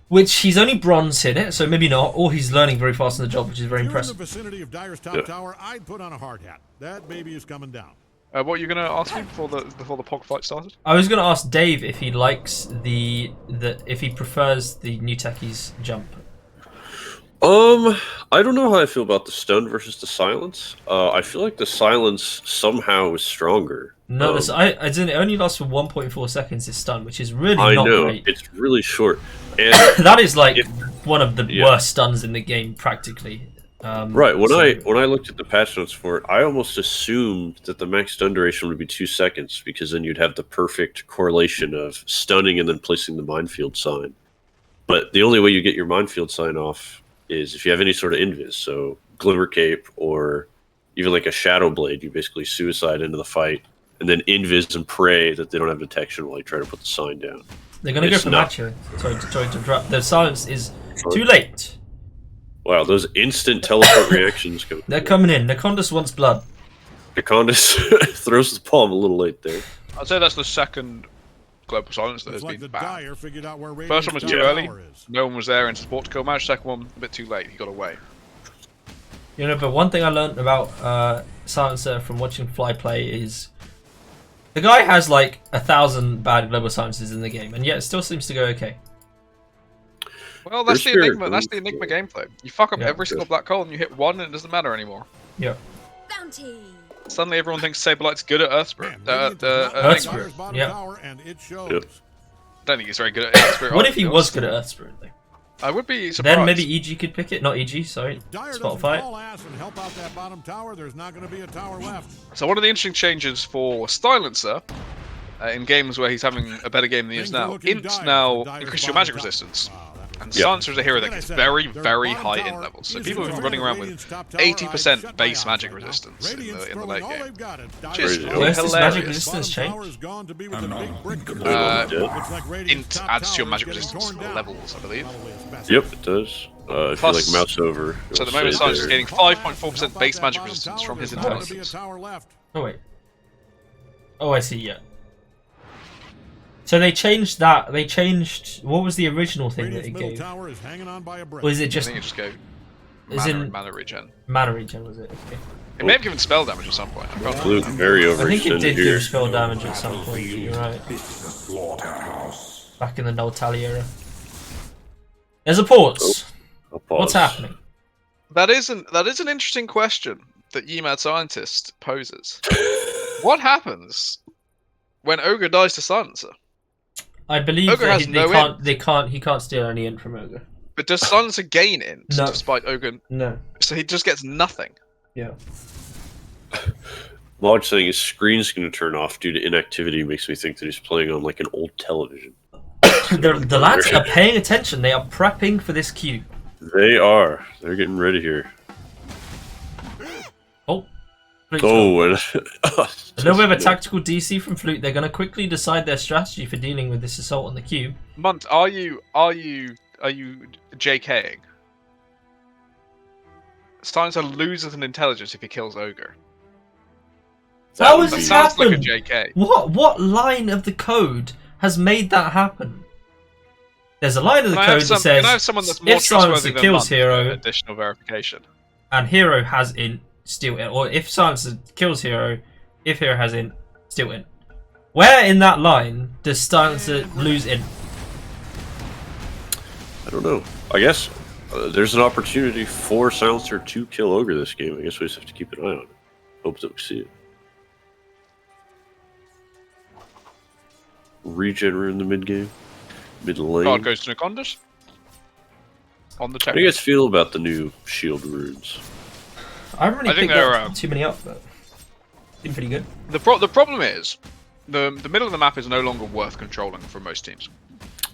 which he's only bronze in it, so maybe not, or he's learning very fast on the job, which is very impressive. In the vicinity of Dyer's top tower, I'd put on a hard hat. That baby is coming down. What are you going to ask me before the POG fight started? I was going to ask Dave if he likes if he prefers the new techies jump. I don't know how I feel about the stun versus the silence. I feel like the silence somehow is stronger. No, I didn't. It only lasts for 1.4 seconds. This stun, which is really I not know great. it's really short, and that is like one of the worst stuns in the game, practically. Right. When I looked at the patch notes for it, I almost assumed that the max stun duration would be 2 seconds because then you'd have the perfect correlation of stunning and then placing the minefield sign. But the only way you get your minefield sign off is if you have any sort of invis. So Glimmer Cape or even like a Shadow Blade, you basically suicide into the fight and then invis and pray that they don't have detection while you try to put the sign down. They're going to go for match here. Sorry to interrupt. The silence is too late. Wow, those instant teleport reactions go. They're coming in. Necondus wants blood. Necondus throws the palm a little late there. I'd say that's the second global silence that has been banned. First one was too early. No one was there in support to kill match. Second one, a bit too late. He got away. You know, but one thing I learned about Silencer from watching Fly play is the guy has like 1,000 bad global silences in the game, and yet it still seems to go okay. Well, that's the enigma. That's the enigma gameplay. You fuck up every single black hole and you hit one, and it doesn't matter anymore. Yeah. Bounty. Suddenly, everyone thinks Saberlight's good at Earth Spirit. Earth Spirit. Yeah. I don't think he's very good at Earth Spirit. What if he was good at Earth Spirit? Though? I would be surprised. Then maybe EG could pick it. Not EG, sorry. Spotify. So one of the interesting changes for Silencer in games where he's having a better game than he is now, Int now increases your magic resistance. And Silencer is a hero that gets very, very high int levels. So people have been running around with 80% base magic resistance in the late game. Which is Where's this magic resistance change? Int adds to your magic resistance levels, I believe. Yep, it does. If you like mouse over. So at the moment, Silencer is gaining 5.4% base magic resistance from his intelligence. Oh wait. Oh, I see. Yeah. So they changed that. They changed. What was the original thing that it gave? Or is it just? I think it just gave mana regen. Mana regen was it? Okay. It may have given spell damage at some point. Very overextended. I think it did give spell damage at some point. You're right. Back in the No Tally era. There's a pause. What's happening? That is an interesting question that Yimad Scientist poses. What when Ogre dies to Silencer? I believe Ogre that has no he can't steal any int from Ogre. But does Silencer gain int No. despite Ogre? No. So he just gets nothing. Yeah. Lodge saying his screen's going to turn off due to inactivity makes me think that he's playing on like an old television. the lads are paying attention. They are prepping for this queue. They are. They're getting ready here. Oh. Oh, and a little bit of a tactical DC from Flute. They're going to quickly decide their strategy for dealing with this assault on the cube. Munt, are you JKing? Silencer loses an intelligence if he kills Ogre. How has this sounds happened? like a JK. What line of the code has made that happen? There's a line of the code that says if Silencer kills Hero, additional verification, and Hero has int, steal int, or if Silencer kills Hero, if Hero has int, steal int. Where in that line does Silencer lose int? I don't know. I guess there's an opportunity for Silencer to kill Ogre this game. I guess we just have to keep an eye on it. Hope that we see it. Regen rune in the mid game. Mid lane. Card goes to Necondus. On the How do you guys feel about the new shield runes? I haven't really picked up too many up, but seem pretty good. The problem is the middle of the map is no longer worth controlling for most teams.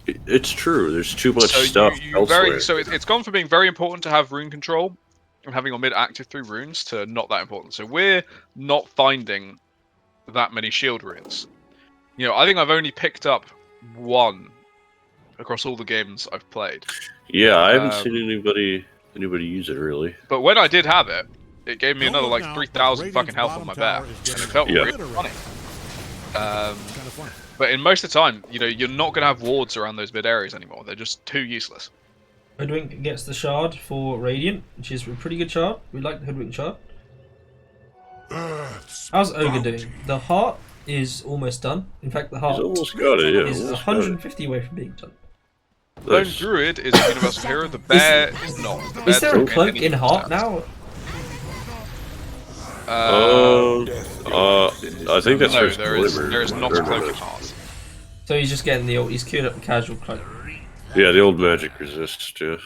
It's true. There's too much stuff elsewhere. It's gone from being very important to have rune control and having your mid active through runes to not that important. So we're not finding that many shield runes. You know, I think I've only picked up one across all the games I've played. Yeah, I haven't seen anybody use it really. But when I did have it, it gave me another like 3,000 fucking health on my back, and it felt really funny. But in most of the time, you know, you're not going to have wards around those mid areas anymore. They're just too useless. Hoodwink gets the shard for Radiant, which is a pretty good shard. We like the Hoodwink shard. How's Ogre doing? The heart is almost done. In fact, the heart is 150 away from being done. Lone Druid is a universal hero. The bear is not. Is there a cloak in heart now? I think that's no. There is not a cloak in heart. So he's just getting the old. He's queued up the casual cloak. Yeah, the old magic resist. Yeah.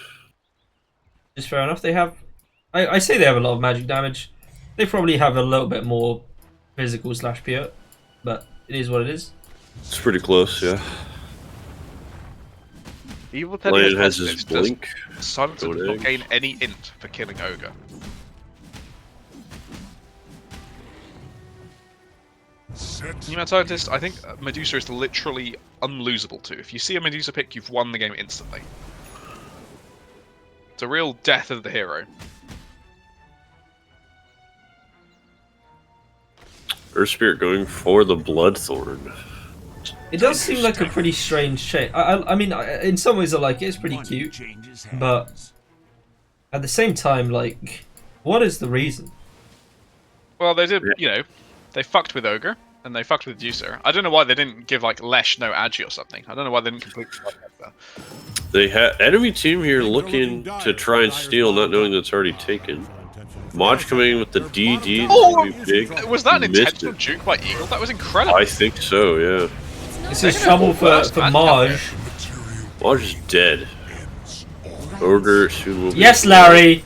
Just fair enough. They have. I say they have a lot of magic damage. They probably have a little bit more physical / pure, but it is what it is. It's pretty close, yeah. Evil Lion has his blink. Silencer does not gain any int for killing Ogre. Human Scientist, I think Medusa is literally unlosable too. If you see a Medusa pick, you've won the game instantly. It's a real death of the hero. Earth Spirit going for the Bloodthorn. It does seem like a pretty strange shape. I mean, in some ways I like it. It's pretty cute, but at the same time, like, what is the reason? Well, they did, you know, they fucked with Ogre and they fucked with Juicer. I don't know why they didn't give like Lesh no Agi or something. I don't know why they didn't completely fuck that. They had enemy team here looking to try and steal, not knowing that it's already taken. Maj coming in with the DD. Oh, big. Was that an intentional juke by Eagle? That was incredible. I think so, yeah. This is trouble for Maj. Maj is dead. Ogre soon will be. Yes, Larry!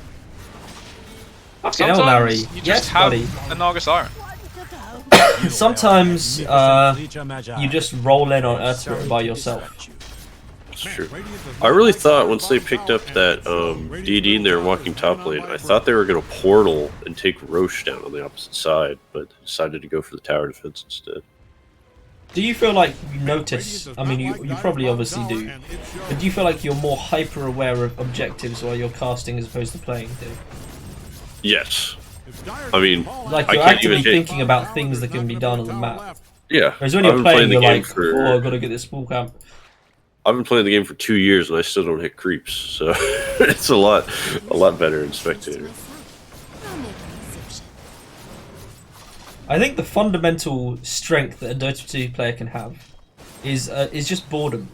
Fucking hell, Sometimes Larry. you just Yes, have buddy. a Naga Siren. Sometimes you just roll in on Earth Spirit by yourself. It's true. I really thought once they picked up that DD in there walking top lane, I thought they were going to portal and take Roche down on the opposite side, but decided to go for the tower defense instead. Do you feel like you notice, I mean you probably obviously do, but do you feel like you're more hyper aware of objectives while you're casting as opposed to playing, dude? Yes. I mean, like I you're can't actively even thinking about things that can be done on the map. Yeah. Whereas when you're playing, you're like, oh, I've got to get this full camp. I've been playing the game for 2 years and I still don't hit creeps, so it's a lot better in spectator. I think the fundamental strength that a Dota 2 player can have is just boredom.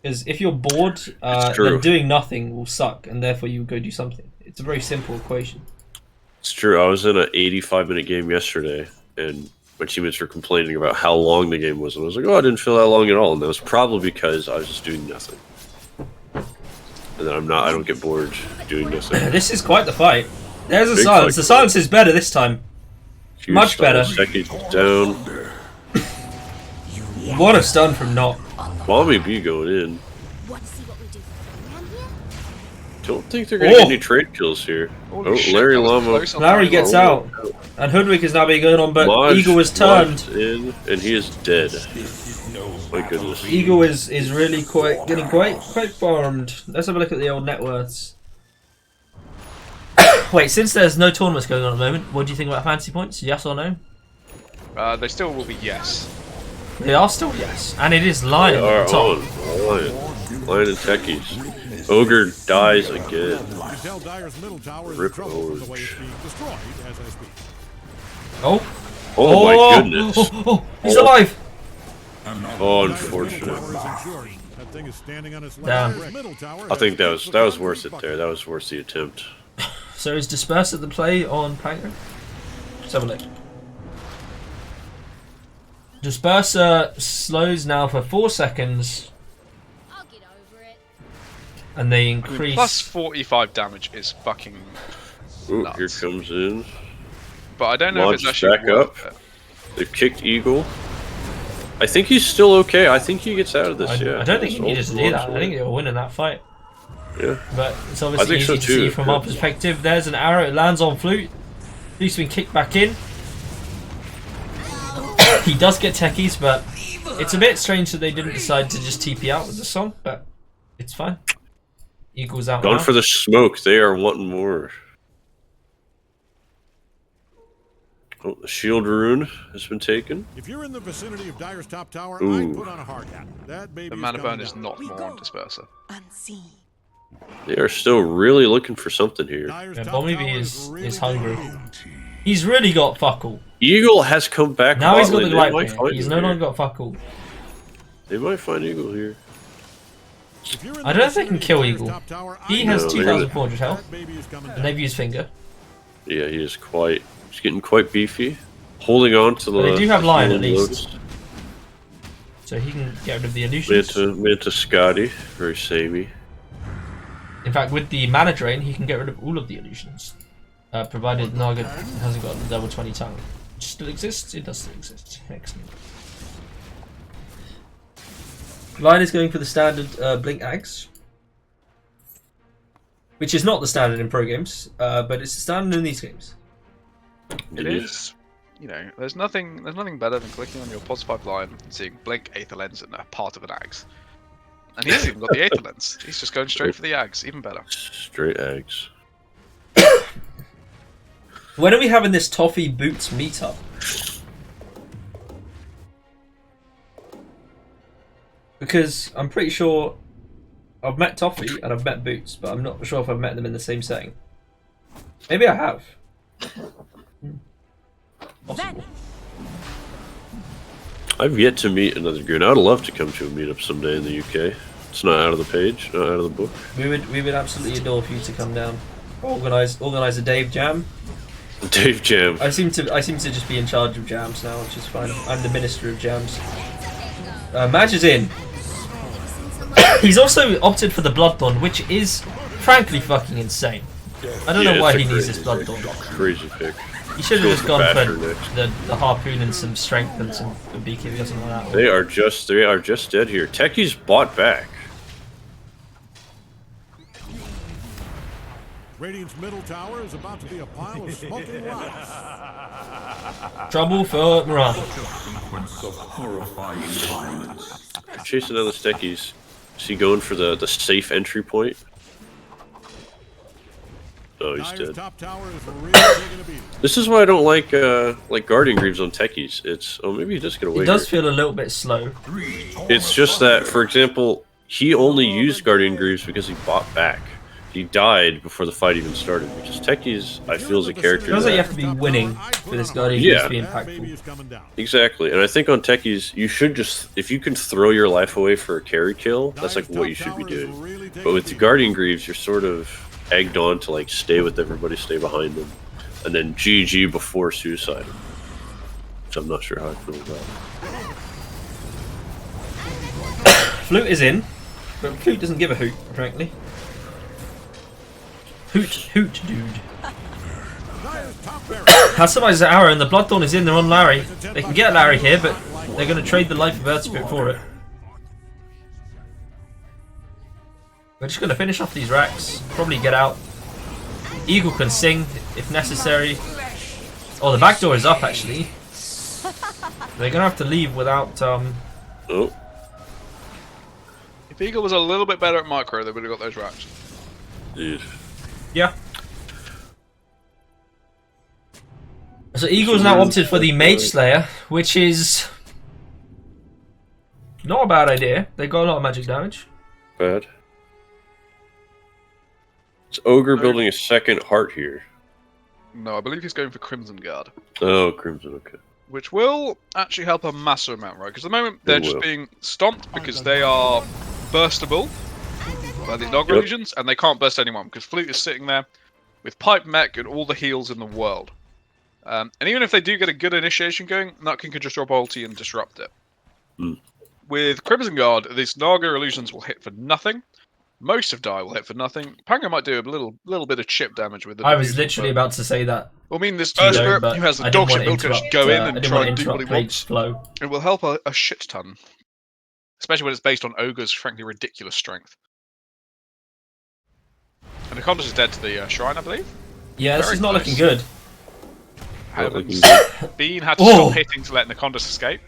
Because if you're bored, then doing nothing will suck, and therefore you go do something. It's a very simple equation. It's true. I was in an 85-minute game yesterday, and my teammates were complaining about how long the game was, and I was like, "Oh, I didn't feel that long at all," and that was probably because I was just doing nothing. And then I don't get bored doing nothing. This is quite the fight. There's a Big silence. fight. The silence is better this time. Much better. Seconds down. What a stun from Not. Bommy B going in. Don't think they're going to get any trade kills here. Holy Oh, shit, Larry that was Llama. close on Larry the gets roll. out. And Hoodwink is now being going on, but Maj- Eagle was turned. Maj in, and he is dead. My goodness. Eagle is really getting quite farmed. Let's have a look at the old net worths. Wait, since there's no tournaments going on at the moment, what do you think about fantasy points? Yes or no? They still will be yes. They are still yes, and it is Lion They are at the top. on. Lion and Techies. Ogre dies again. Rip Orange. Oh. Oh my goodness. Oh, he's alive. Oh, unfortunate. Damn. I think that was worth it there. That was worth the attempt. So is Disperse at the play on Pango? Let's have a look. Disperser slows now for 4 seconds. And they increase. Plus 45 damage is fucking Ooh, nuts. here comes in. But I don't know if it's Maj actually back up. worth it. They've kicked Eagle. I think he's still okay. I think he gets out of this. I don't think he needed to do that. I think they were winning that fight. Yeah. But it's obviously I think easy so to too. see from our perspective. There's an arrow. It lands on Flute. Flute's been kicked back in. He does get techies, but it's a bit strange that they didn't decide to just TP out with the song. But it's fine. Eagles out. Going now. for the smoke. They are wanting more. Oh, the shield rune has been taken. If you're in the vicinity of Dyer's top tower, Ooh. I'd put on a hard hat. That baby The is mana coming burn is down. not more on Disperser. They are still really looking for something here. Yeah, Bommy B is hungry. He's really got fuck all. Eagle has come back. Now he's got the They light might ring. find He's him no here. longer got fuck all. They might find Eagle here. I don't know if they can kill Eagle. He has No, 2,400 health, and they've used Finger. Yeah, he is quite. He's getting quite beefy. Holding on to the. But they do have Lion at healing least. loads. So he can get rid of the illusions. Manta Scotty, very samey. In fact, with the mana drain, he can get rid of all of the illusions. Provided Naga hasn't got the level 20 tongue. Which still exists? It does still exist. Excellent. Line is going for the standard Blink Axe. Which is not the standard in pro games, but it's the standard in these games. It is. You know, there's nothing better than clicking on your pos pipeline and seeing Blink, Aether Lens, and a part of an Axe. And he hasn't even got the Aether Lens. He's just going straight for the Axe. Even better. Straight eggs. When are we having this Tofeh Boots meetup? Because I'm pretty sure I've met Tofeh and I've met Boots, but I'm not sure if I've met them in the same setting. Maybe I have. Possible. I've yet to meet another Goon. I would love to come to a meetup someday in the UK. It's not out of the page, not out of the book. We would absolutely adore for you to come down. Organize a Dave Jam. Dave Jam. I seem to just be in charge of jams now, which is fine. I'm the minister of jams. Maj is in. He's also opted for the Bloodthorn, which is frankly fucking insane. I don't know why he needs this Bloodthorn. Crazy pick. He should have just gone for the harpoon and some strength and some beekeeping or something like that. They are just dead here. Techie's bought back. Radiant's middle tower is about to be a pile of smoking rocks. Trouble for Moran. Chasing down the Steckies. Is he going for the safe entry point? Oh, he's dead. This is why I don't like Guardian Greaves on Techies. It's maybe he does get away. It does feel a little bit slow. It's just that, for example, he only used Guardian Greaves because he bought back. He died before the fight even started, which is Techies, I feel, is a character. It feels like you have to be winning for this Guardian Greaves to be impactful. Exactly, and I think on Techies, you should just, if you can throw your life away for a carry kill, that's like what you should be doing. But with the Guardian Greaves, you're sort of egged on to like stay with everybody, stay behind them, and then GG before suicide. Which I'm not sure how I feel about. Flute is in, but Flute doesn't give a hoot, frankly. Hoot, dude. Customize the arrow and the Bloodthorn is in, they're on Larry. They can get Larry here, but they're going to trade the Life of Earth Spirit for it. We're just going to finish off these racks, probably get out. Eagle can sing if necessary. Oh, the back door is up actually. They're going to have to leave without... Oh. If Eagle was a little bit better at micro, they would have got those racks. Dude. Yeah. So Eagle's now opted for the Mage Slayer, which is not a bad idea. They got a lot of magic damage. Bad. Is Ogre building a second heart here? No, I believe he's going for Crimson Guard. Oh, Crimson, okay. Which will actually help a massive amount, right? Because at the moment they're just being stomped because they are burstable by these Nog Illusions, and they can't burst anyone because Flute is sitting there with Pipe Mech and all the heals in the world. And even if they do get a good initiation going, Nutkin can just drop ulti and disrupt it. With Crimson Guard, these Naga Illusions will hit for nothing. Most of Die will hit for nothing. Pango might do a little bit of chip damage with it. I was literally about to say that. Well, I mean, this Earth Spirit who has the dog shit build can just go in and try and do what he wants. Flow. It will help a shit ton. Especially when it's based on Ogre's frankly ridiculous strength. And Acondas is dead to the Shrine, I believe. Yeah, this is not looking good. Bean had to stop hitting to let Nacondas escape.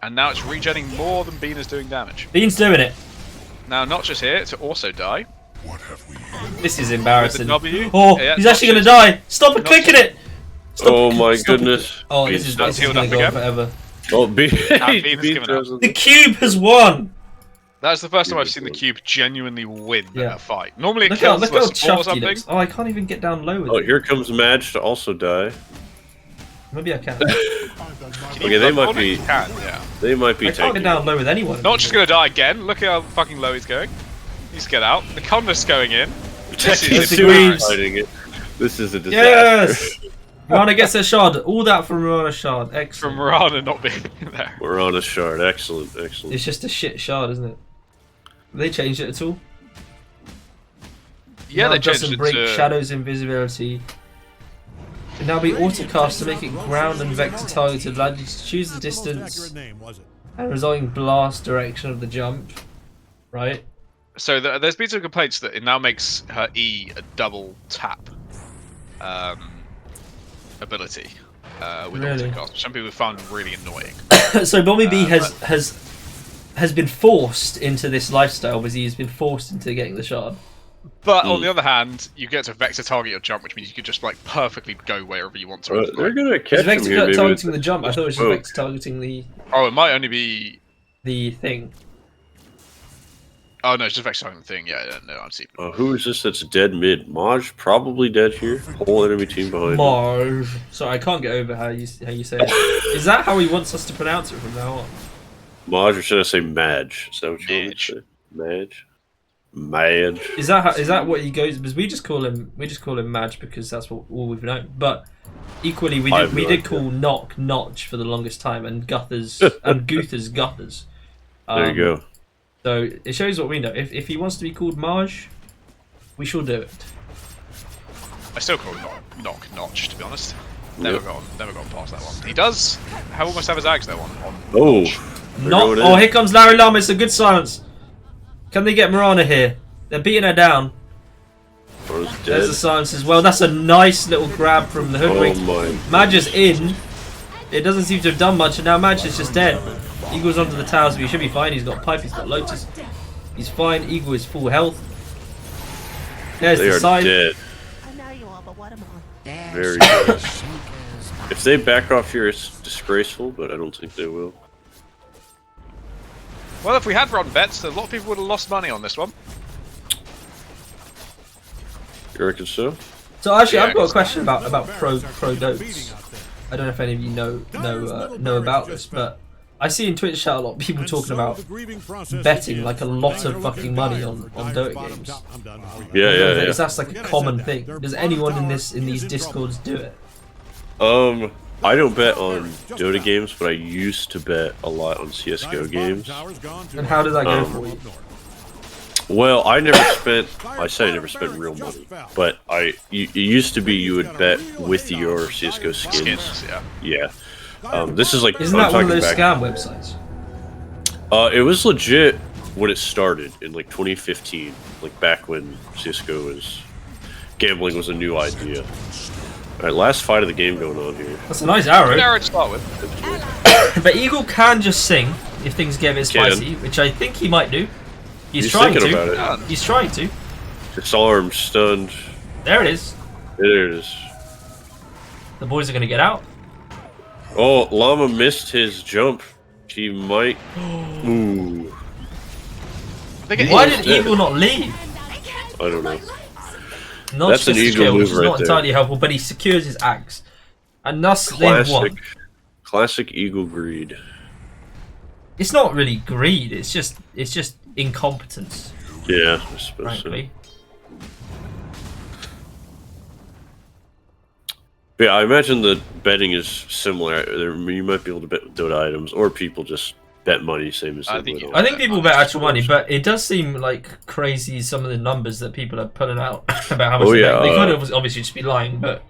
And now it's regenning more than Bean is doing damage. Bean's doing it. Now, not just here, to also die. This is embarrassing. W. Oh, Yeah, he's actually going to die. Stop clicking it. Oh my goodness. Oh, this is going to go on forever. Oh, Bean The cube has won. That's the first time I've seen the cube genuinely win a fight. Normally it kills look the how support or chuffed he something. looks. Oh, I can't even get down low with Oh, it. here comes Madge to also die. Maybe I can. Okay, they might be. They might be. I can't get down low with anyone. Not just gonna die again. Look at how fucking low he's going. He's get out. The Condas going in. This is fighting it. This is a disaster. Yes. Rana gets a shard. All that from Rana shard. Excellent. From Rana not being there. We're on a shard. Excellent, excellent. It's just a shit shard, isn't it? Have they changed it at all? Yeah, they changed doesn't it break to... Shadow's invisibility. It now be autocast to make it ground and vector targeted. Lad, you choose the distance and resulting blast direction of the jump. Right. So there's been some complaints that it now makes her E a double tap ability with autocast, which some people found really annoying. So Bommy B has been forced into this lifestyle because he's been forced into getting the shard. But on the other hand, you get to vector target your jump, which means you could just like perfectly go wherever you want to. They're gonna catch him vector here, targeting the jump. I thought it was just vector targeting the. Oh, it might only be the thing. Oh no, it's just vector targeting the thing. Yeah, no, I'm seeing. Who is this that's dead mid? Maj probably dead here. Whole enemy team behind. Maj. Sorry, I can't get over how you say it. Is that how he wants us to pronounce it from now on? Maj, or should I say Maj? Is that what you want to say? Maj. Maj. Is that what he goes? Because we just call him Maj because that's what all we've known. But equally, we did call Knock Notch for the longest time, and Guthers and Guthers Guthers. There you go. So it shows what we know. If he wants to be called Maj, we shall do it. I still call him Knock Notch, to be honest. Never gone past that one. He does almost have his axe though on Not. Oh, here comes Larry Lama. It's a good silence. Can they get Marana here? They're beating her down. There's the silence as well. That's a nice little grab from the hoodwink. Maj is in. It doesn't seem to have done much, and now Maj is just dead. Eagle's onto the towers, but he should be fine. He's got Pipe, he's got Lotus. He's fine. Eagle is full health. There's the side. Dead. Very good. If they back off here, it's disgraceful, but I don't think they will. Well, if we had run bets, a lot of people would have lost money on this one. You reckon so? So actually, I've got a question about pro dotes. I don't know if any of you know about this, but I see in Twitch chat a lot of people talking about betting like a lot of fucking money on Dota games. Yeah. That's like a common thing. Does anyone in these discords do it? I don't bet on Dota games, but I used to bet a lot on CS:GO games. And how did that go for you? Well, I never spent real money, but it used to be you would bet with your CS:GO skins. Yeah. This is like isn't that one of those scam websites? It was legit when it started in like 2015, like back when CS:GO gambling was a new idea. Alright, last fight of the game going on here. That's a nice arrow. Good arrow to start with. But Eagle can just sing if things get a bit spicy, which I think he might do. He's trying to. About it. He's trying to. Disarmed, stunned. There it is. There it is. The boys are going to get out. Oh, Llama missed his jump. He might. Ooh. Why did Eagle not leave? I don't know. That's an Eagle move, which is not entirely helpful, but he secures his axe. And thus they've won. Classic Eagle greed. It's not really greed, it's just incompetence. Yeah, I suppose frankly. So. Yeah, I imagine the betting is similar. You might be able to bet with Dota items, or people just bet money, same as I think people bet actual money, but it does seem like crazy some of the numbers that people are putting out about how much they could obviously just be lying, but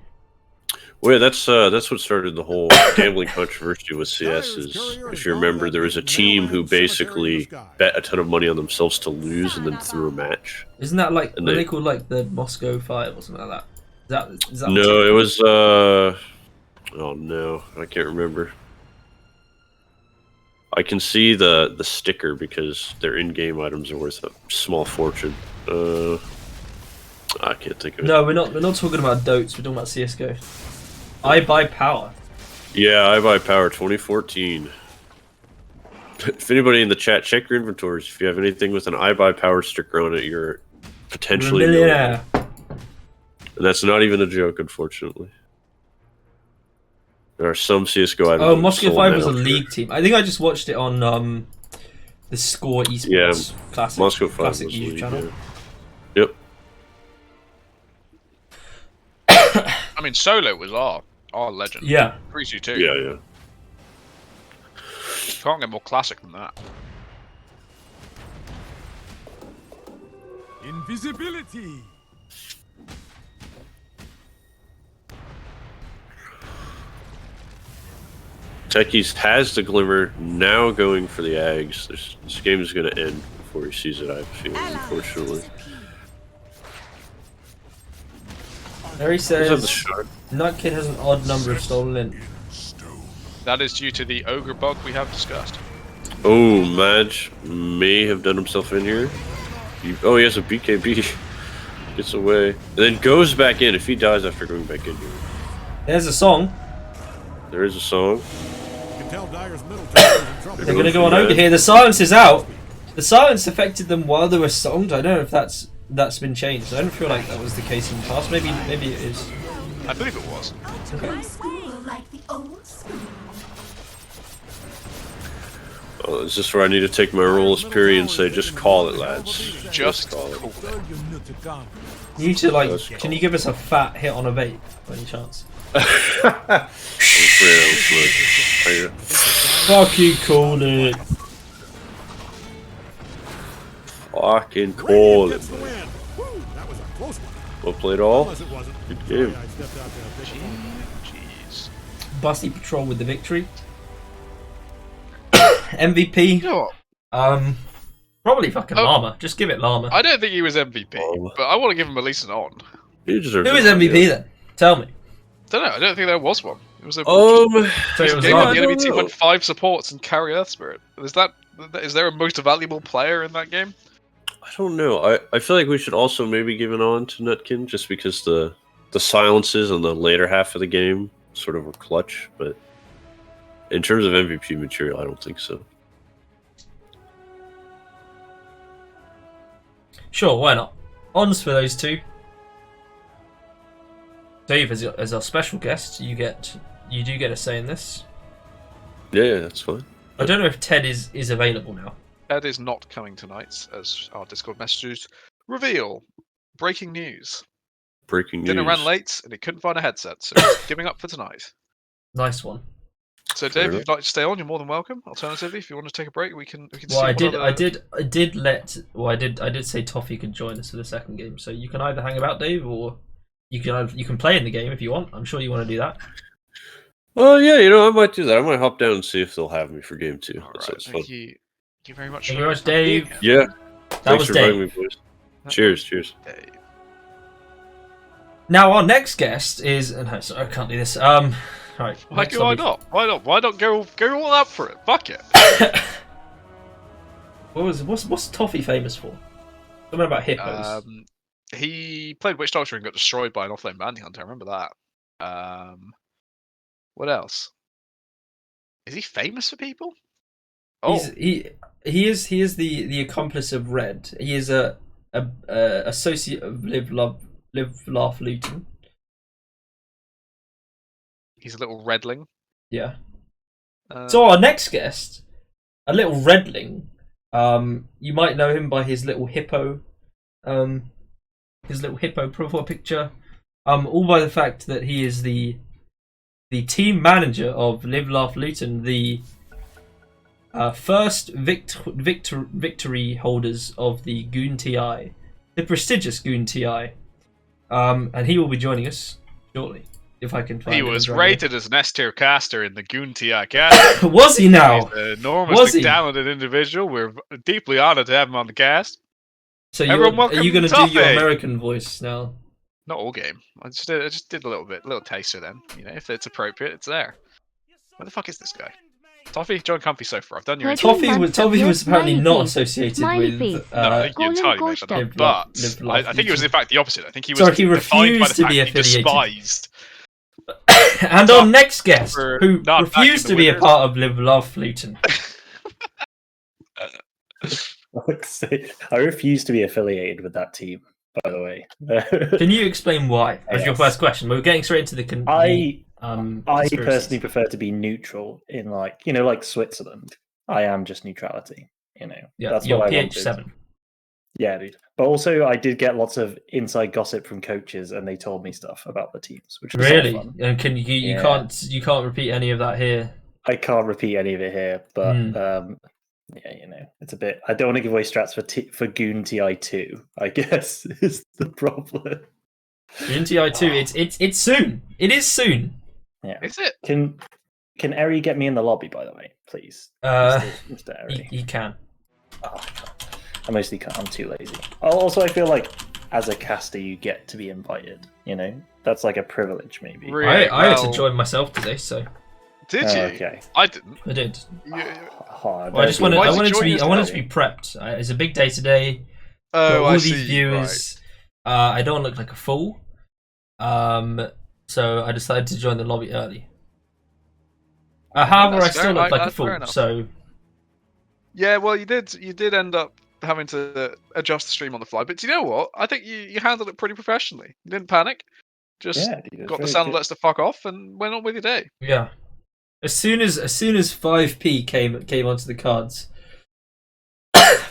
well, yeah, that's what started the whole gambling controversy with CS. Is if you remember, there was a team who basically bet a ton of money on themselves to lose and then threw a match. Isn't that like what they called like the Moscow 5 or something like that? Is that no, it was oh no, I can't remember. I can see the sticker because their in-game items are worth a small fortune. I can't think of it. No, we're not talking about Dotes. We're talking about CS:GO. I buy power. Yeah, I buy power 2014. If anybody in the chat, check your inventories. If you have anything with an I buy power sticker on it, you're potentially a millionaire. And that's not even a joke, unfortunately. There are some CS:GO items. Oh, Moscow 5 was a league team. I think I just watched it on the Score Esports classic. Moscow 5 classic was YouTube league, channel. Yeah. Yep. I mean, Solo was our legend. Yeah. 3-2. Yeah. Can't get more classic than that. Invisibility. Techies has the glimmer, now going for the Ags. This game is going to end before he sees it, I have a feeling, unfortunately. Harry Does have the says shard. Nutkin has an odd number of stolen in. That is due to the ogre bug we have discussed. Oh, Maj may have done himself in here. Oh, he has a BKB. Gets away. And then goes back in if he dies after going back in here. There's a song. There is a song. You can tell Dyer's middle tower is in trouble. They're going to go on over here. The silence is out. The silence affected them while they were songed. I don't know if that's been changed. I don't feel like that was the case in the past. Maybe it is. I believe it was. Okay. Oh, is this where I need to take my role as Pyrion and say, just call it, lads. Just call it. You need to, like, can you give us a fat hit on a vape, by any chance? Fucking call it. Fucking call it. That was a close one. Well played all. Unless it wasn't. Good game. I stepped out there. Jeez. Bussy Batrol with the victory. MVP. You know what? Probably fucking Llama. Just give it Llama. I don't think he was MVP, but I want to give him at least an on. He deserves Who is it, MVP yeah. then? Tell me. Don't know. I don't think there was one. It was a So it was game Llama. where the enemy team went 5 supports and carry Earth Spirit. Is there a most valuable player in that game? I don't know. I feel like we should also maybe give an on to Nutkin just because the silences on the later half of the game sort of were clutch, but in terms of MVP material, I don't think so. Sure, why not? Ons for those two. Dave, as our special guest, you do get a say in this. Yeah, that's fine. I don't know if Ted is available now. Ed is not coming tonight, as our Discord messages reveal. Breaking news. Breaking news. Dinner ran late, and he couldn't find a headset, so he's giving up for tonight. Nice one. So, Dave, if you'd like to stay on, you're more than welcome. Alternatively, if you want to take a break, we can. Well, see I did say Tofeh could join us for the second game, so you can either hang about, Dave, or you can play in the game if you want. I'm sure you want to do that. Well, yeah, I might do that. I might hop down and see if they'll have me for game 2. That sounds fun. Thank you very much. Thank you very much, Dave. Yeah. That Thanks was for inviting Dave. me, boys. Cheers. Dave. Now our next guest is. No, sorry, I can't do this. Right. Why not? Why not go all out for it? Fuck it. What's Tofeh famous for? Something about hippos. He played Witch Doctor and got destroyed by an offlane bounty hunter. I remember that. What else? Is he famous for people? Oh, He is the accomplice of Red. He is a associate of Live Laugh Luton. he's a little redling. Yeah. So our next guest, a little redling. You might know him by his little hippo profile picture. All by the fact that he is the team manager of Live Laugh Luton, the first victory holders of the Goon TI, the prestigious Goon TI, and he will be joining us shortly. If I can find he him was right rated as an S tier caster in the Goon TI cast. Was he now? He's an enormously he? talented individual. We're deeply honoured to have him on the cast. So Everyone are you welcome going to do your Tofeh. American voice now? Not all game. I just did a little taster then. You know, if it's appropriate, it's there. Where the fuck is this guy? Tofeh, join Comfy Sofa. I've done your intro. Toffee was apparently not associated with. No, I think you entirely made that up. But I think it was in fact the opposite. I think he was Sorry, he defined by the refused to fact be he affiliated. despised. And our next guest, for who not refused to backing the be a winners. part of Live Laugh Luton. I refuse to be affiliated with that team, by the way. Can you explain why? That's your first question. We're getting straight into the I conspiracies. personally prefer to be neutral in like Switzerland. I am just neutrality. Yeah, that's you're what I PH7. wanted. Yeah, dude. But also, I did get lots of inside gossip from coaches, and they told me stuff about the teams, which was Really? fun. And can you can't repeat any of that here? I can't repeat any of it here, but yeah, it's a bit. I don't want to give away strats for Goon TI2. I guess is the problem. Goon TI2, it's soon. It is soon. Yeah. Is it? Can Eri get me in the lobby, by the way, please? Mr. Eri. He can. Oh, I can't. I mostly can't. I'm too lazy. Also, I feel like as a caster, you get to be invited. You know, that's like a privilege, maybe. Really? I had to join myself today, so. Did you? Okay. I didn't. I did. Well, I just wanted. I wanted join to be prepped. It's a big day today. Oh, all I these see. viewers. I don't look like a fool. So I decided to join the lobby early. However, I still look like a fool. So. Yeah, well, you did end up having to adjust the stream on the fly, but do you know what? I think you handled it pretty professionally. You didn't panic. Just got the sound alerts to fuck off and went on with your day. Yeah. As soon as 5p came onto the cards,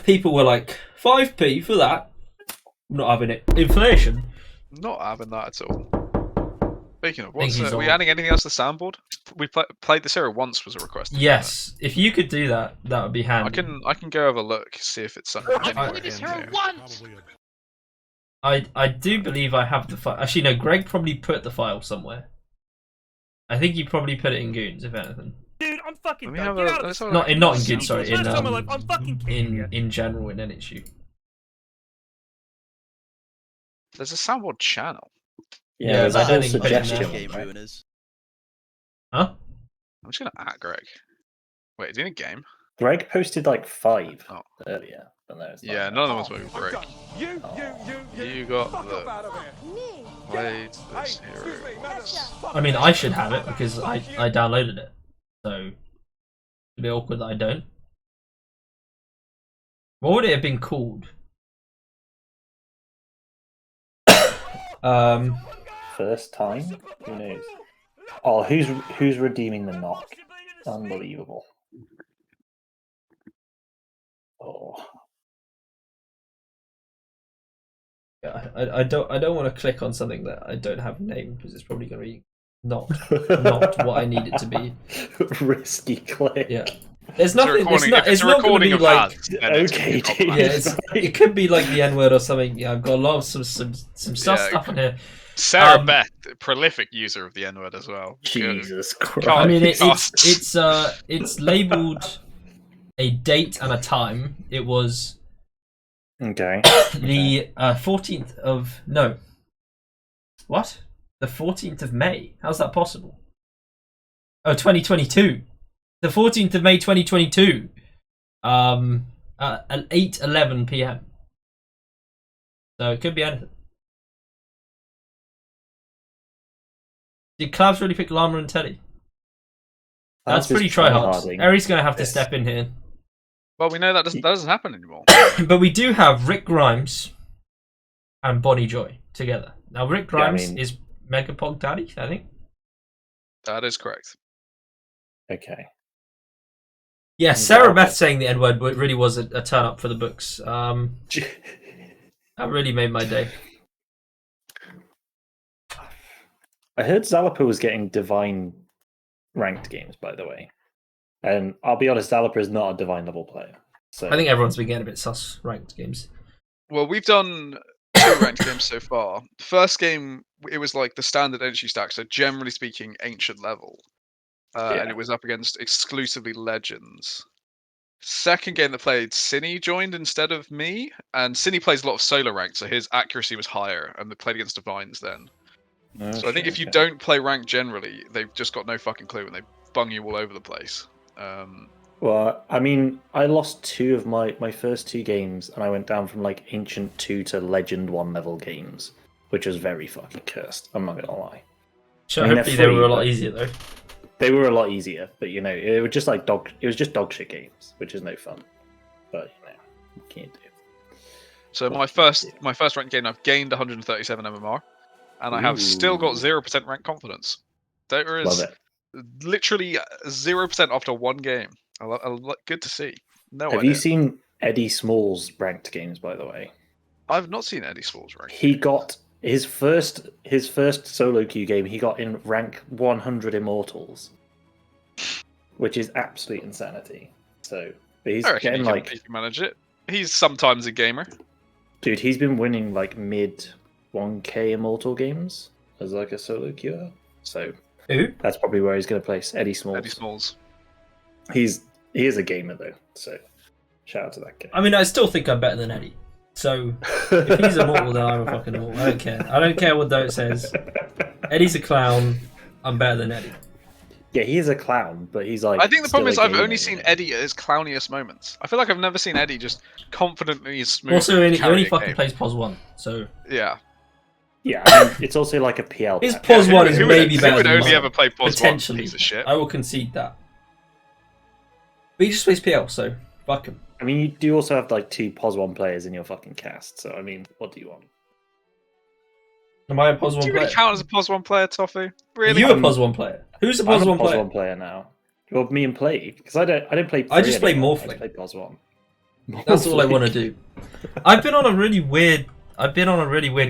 people were like, 5p for that? I'm not having it. Inflation. Not having that at all. Speaking of, are we on. adding anything else to the soundboard? We played this era once was a request. Yes, if you could do that, that would be handy. I can go have a look, see if it's something. I do believe I have the file. Actually, no, Greg probably put the file somewhere. I think you probably put it in Goons, if anything. Dude, I'm fucking done. Not in Goons, sorry. I'm fucking in general in an issue. There's a soundboard channel. Yeah, there's a whole Game suggestion. ruiners. Huh? I'm just gonna at Greg. Wait, is he in a game? Greg posted like 5 earlier. But no, it's not. Yeah, none of them was moving Greg. You got the played this hero. I mean, I should have it because I downloaded it. So it'd be awkward that I don't. What would it have been called? First time? Who knows? Oh, who's redeeming the knock? Unbelievable. Oh. Yeah, I don't want to click on something that I don't have a name because it's probably going to be not what I need it to be. Risky click. Yeah. There's nothing. It's not going to be like. Okay, yeah, it could be like the N word or something. Yeah, I've got a lot of some stuff in here. Sarah Beth, prolific user of the N word as well. Jesus Christ! I mean, it's labeled a date and a time. It was okay. The 14th of what? The 14th of May. How's that possible? Oh, 2022. The 14th of May 2022. At 8:11 p.m. So it could be anything. Did Clavs really pick Llama and Teddy? That's pretty tryhard. Eri's going to have to step in here. Well, we know that doesn't happen anymore. But we do have Rick Grimes and Bonnie Joy together. Now, Rick Grimes is Megapog Daddy, I think. That is correct. Okay. Yeah, Sarah Beth saying the N-word really was a turn up for the books. That really made my day. I heard Zalapa was getting divine ranked games, by the way. And I'll be honest, Zalapa is not a divine level player. So I think everyone's been getting a bit sus ranked games. Well, we've done 2 ranked games so far. First game, it was like the standard entry stack, so generally speaking, ancient level. And it was up against exclusively legends. Second game that played, Cine joined instead of me, and Cine plays a lot of solo ranked, so his accuracy was higher, and they played against divines then. So I think if you don't play ranked generally, they've just got no fucking clue, and they bung you all over the place. Well, I mean, I lost 2 of my first 2 games, and I went down from like Ancient 2 to Legend 1 level games, which was very fucking cursed. I'm not gonna lie. So hopefully they were a lot easier though. They were a lot easier, but you know, it was just like dog shit games, which is no fun. But you know, you can't do. So my first ranked game, I've gained 137 MMR, and I have still got 0% rank confidence. Dota is literally 0% after 1 game. Good to see. Have you seen Eddie Small's ranked games, by the way? I've not seen Eddie Small's ranked. He got his first solo queue game. He got in rank 100 Immortals, which is absolute insanity. So he's getting like he can manage it. He's sometimes a gamer. Dude, he's been winning like mid 1k Immortal games as like a solo queuer. So Who? That's probably where he's going to place Eddie Smalls. Eddie Smalls. He is a gamer though, so shout out to that guy. I mean, I still think I'm better than Eddie. So if he's immortal, then I'm a fucking immortal. I don't care. I don't care what Dota says. Eddie's a clown. I'm better than Eddie. Yeah, he is a clown, but he's like. I think the problem is still a I've gamer, only seen Eddie at his clowniest moments. I feel like I've never seen Eddie just confidently smooth. Also, he carry only a fucking game. plays POS 1, so. Yeah. Yeah, I mean, it's also like a PL. His POS 1 is maybe better Who would than only mine. ever play POS 1? Potentially. Piece of shit. I will concede that. But he just plays PL, so fuck him. I mean, you do also have like 2 POS 1 players in your fucking cast, so I mean, what do you want? Am I a POS 1 Do you player? really count as a POS 1 player, Tofeh? Are Really? you a POS 1 player? Who's a POS I'm 1 a POS player? 1 player now. Well, me and Plague, because I don't play. I just play anymore. Morphling. I just play POS 1. That's all I want to do. I've been on a really weird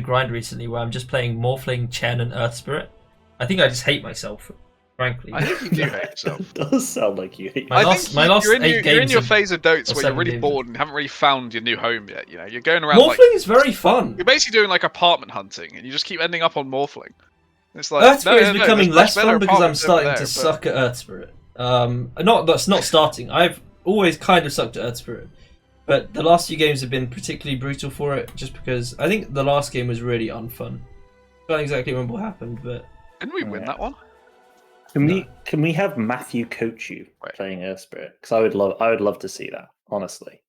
grind recently where I'm just playing Morphling, Chen, and Earth Spirit. I think I just hate myself, frankly. I think you do hate yourself. It does sound like you hate. My last you're in 8 your, games you're in your of- phase of Dotes or where you're 7 really games bored and haven't really found your new home yet. You know, you're going around Morphling like is very fun. you're basically doing like apartment hunting, and you just keep ending up on Morphling. It's like Earth Spirit is becoming there's less much better fun because I'm apartments over starting there, to but- suck at Earth Spirit. That's not starting. I've always kind of sucked at Earth Spirit, but the last few games have been particularly brutal for it, just because I think the last game was really unfun. I can't exactly remember what happened, but Didn't we win that one? Can we have Matthew coach you playing Earth Spirit? Because I would love to see that, honestly.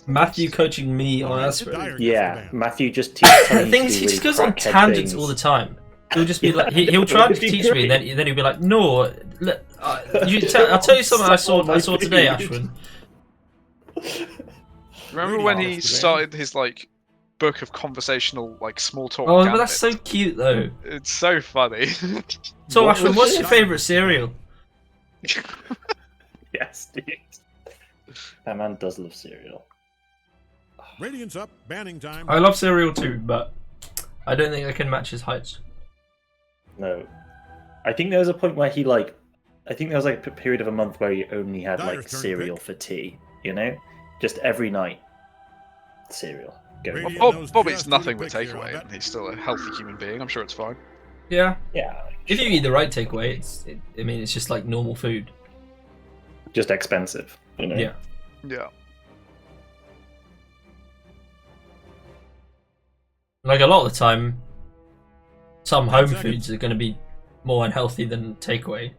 Matthew coaching me on Earth Spirit. Yeah, Matthew just The telling thing you is, to he do just really goes on crackhead tangents things. all the time. He'll just be like, he'll try to teach me, and then he'll be like, "No, I'll tell you something I saw today, Ashwin." Remember when he started his like book of conversational like small talk? Oh, but gambit? that's so cute, though. It's so funny. So, Ashwin, what's your favourite cereal? Yes, dude. That man does love cereal. Radiant's up, banning time. I love cereal too, but I don't think I can match his heights. No, I think there was a point where he like, I think there was like a period of a month where he only had like Dyer's turn to cereal for tea. You know, just every night cereal. Go. Well, Bob eats nothing but takeaway, and he's still a healthy human being. I'm sure it's fine. Yeah. Yeah. If you eat the right takeaway, it's just like normal food. Just expensive. You know? Yeah. Yeah. Like a lot of the time, some home foods are going to be more unhealthy than takeaway.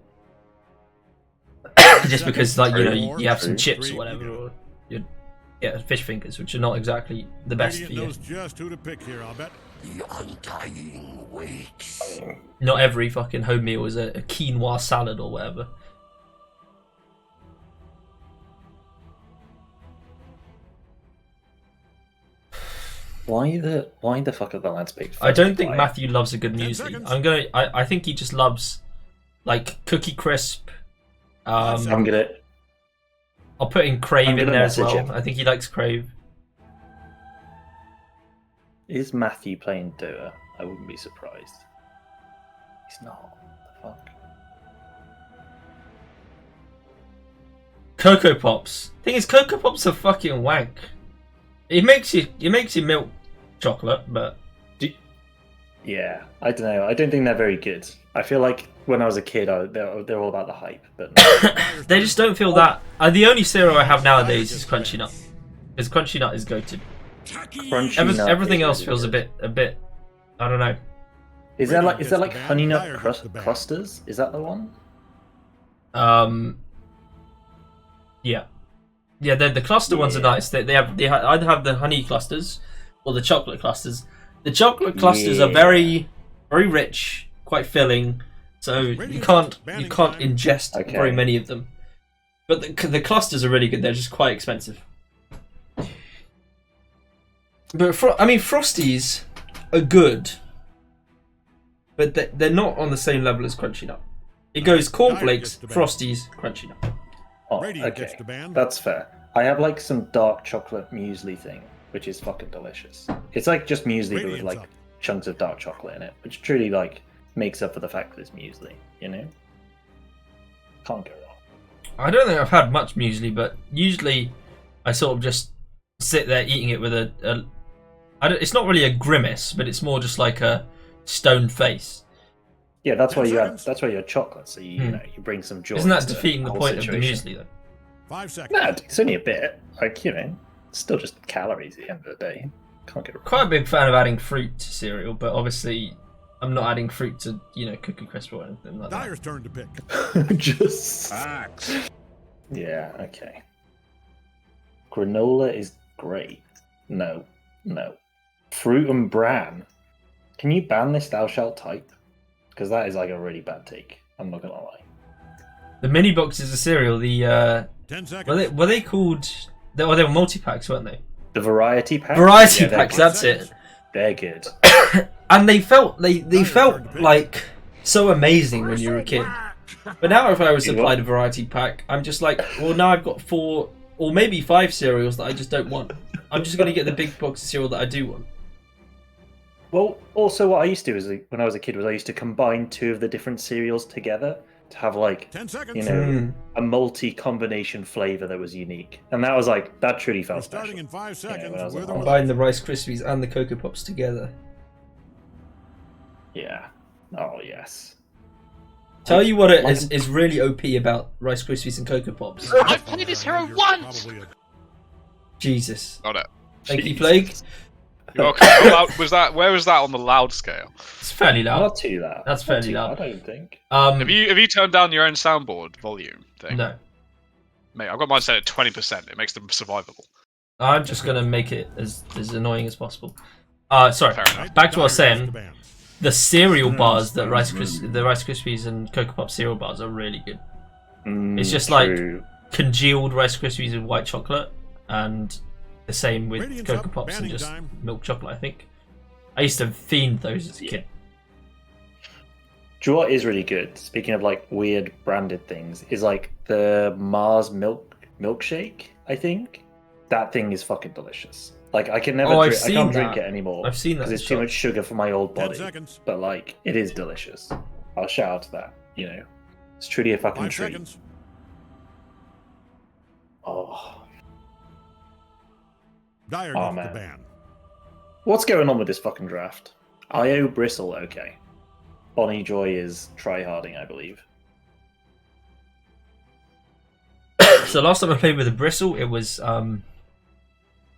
Just because, like, you know, you have some chips or whatever, or you get fish fingers, which are not exactly the best for Radiant you. knows just who to pick here, I'll bet. The undying waits. Not every fucking home meal is a quinoa salad or whatever. Why the fuck are the lads picked? I don't think Matthew loves a good muesli. I think he just loves like Cookie Crisp. I'm gonna. I'll put in Crave I'm in gonna there as message well. him. I think he likes Crave. Is Matthew playing Dota? I wouldn't be surprised. He's not. What the fuck? Cocoa Pops. Thing is, Cocoa Pops are fucking wank. It makes you milk chocolate, but Yeah, I don't know. I don't think they're very good. I feel like when I was a kid, they're all about the hype, but they just don't feel that. The only cereal I have nowadays is Crunchy Nut, because Crunchy Nut is goated. Everything else really feels good. a bit. I don't know. Is there like honey nut clusters? Is that the one? Yeah. Yeah, the cluster ones are nice. They either have the honey clusters or the chocolate clusters. The chocolate clusters are very, very rich, quite filling, so you can't ingest very many of them. But the clusters are really good. They're just quite expensive. But Frosties are good, but they're not on the same level as Crunchy Nut. It goes cornflakes, Frosties, Crunchy Nut. Oh, okay, that's fair. I have like some dark chocolate muesli thing, which is fucking delicious. It's like just muesli but with like chunks of dark chocolate in it, which truly like makes up for the fact that it's muesli. You know, can't go wrong. I don't think I've had much muesli, but usually I sort of just sit there eating it with it's not really a grimace, but it's more just like a stone face. Yeah, that's why you had chocolate. So you know you bring some joy. Isn't that to defeating the whole point situation. of the muesli though? 5 seconds. Nah, it's only a bit. Like, you know, it's still just calories at the end of the day. Can't get Quite a big fan of adding fruit to cereal, but obviously I'm not adding fruit to, you know, Cookie Crisp or anything like that. Dyer's turn to pick. just. Facts. Yeah. Okay. Granola is great. No. Fruit and bran. Can you ban this thou shalt type? Because that is like a really bad take. I'm not gonna lie. The mini boxes of cereal, the 10 seconds. were they called? They were multi packs, weren't they? The variety packs. Variety Yeah, packs. That's it. They're good. And they felt like so amazing when you were a kid. But now, if I was supplied a variety pack, I'm just like, well, now I've got 4 or maybe 5 cereals that I just don't want. I'm just gonna get the big box of cereal that I do want. Well, also what I used to do is when I was a kid was I used to combine 2 of the different cereals together to have like 10 seconds. you know a multi-combination flavor that was unique, and that was like that truly felt Starting special. in 5 seconds. when I was with at or home. Combine the Rice Krispies and the Cocoa Pops together. Yeah. Oh yes. Tell you what it is really OP about Rice Krispies and Cocoa Pops. I've played this hero once! Jesus. Got it. Thank you, Plague. You're welcome. How loud was that? Where was that on the loud scale? It's fairly loud. Not too loud. That's fairly loud. I don't think. Have you turned down your own soundboard volume thing? No. Mate, I've got mine set at 20%. It makes them survivable. I'm just gonna make it as annoying as possible. Sorry. Back to what I was saying. The cereal bars that the Rice Krispies and Cocoa Pop cereal bars are really good. It's just true. like congealed Rice Krispies with white chocolate, and the same with Radiant's Cocoa up, Pops and banning just time. milk chocolate, I think. I used to fiend those as a kid. Do you know what is really good? Speaking of like weird branded things, is like the Mars milkshake. I think that thing is fucking delicious. Like I can never, I can't drink it anymore. I've seen that. because it's too much sugar for my old 10 body. seconds. But like, it is delicious. I'll shout out to that. You know, it's truly a fucking 5 treat. seconds. Oh, Dyer Oh, gets man. the ban. what's going on with this fucking draft? IO Bristle, okay. Bonnie Joy is tryharding, I believe. So last time I played with a Bristle, it was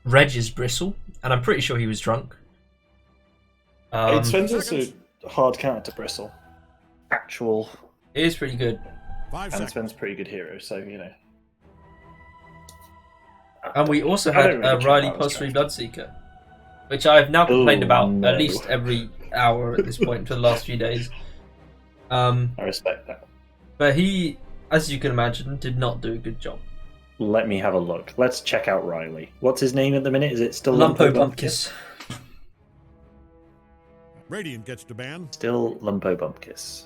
Reg's Bristle, and I'm pretty sure he was drunk. Sven's also hard counter to Bristle. Actual. It is pretty good. 5 And seconds. Sven's pretty good hero, so you know. And we also I had don't really a check Riley out this Post 3 draft. Bloodseeker, which I've now complained Oh, about no. at least every hour at this point for the last few days. I respect that. But he, as you can imagine, did not do a good job. Let me have a look. Let's check out Riley. What's his name at the minute? Is it still Lumpo Bumpkiss? Bumpkiss. Radiant gets the ban. Still Lumpo Bumpkiss.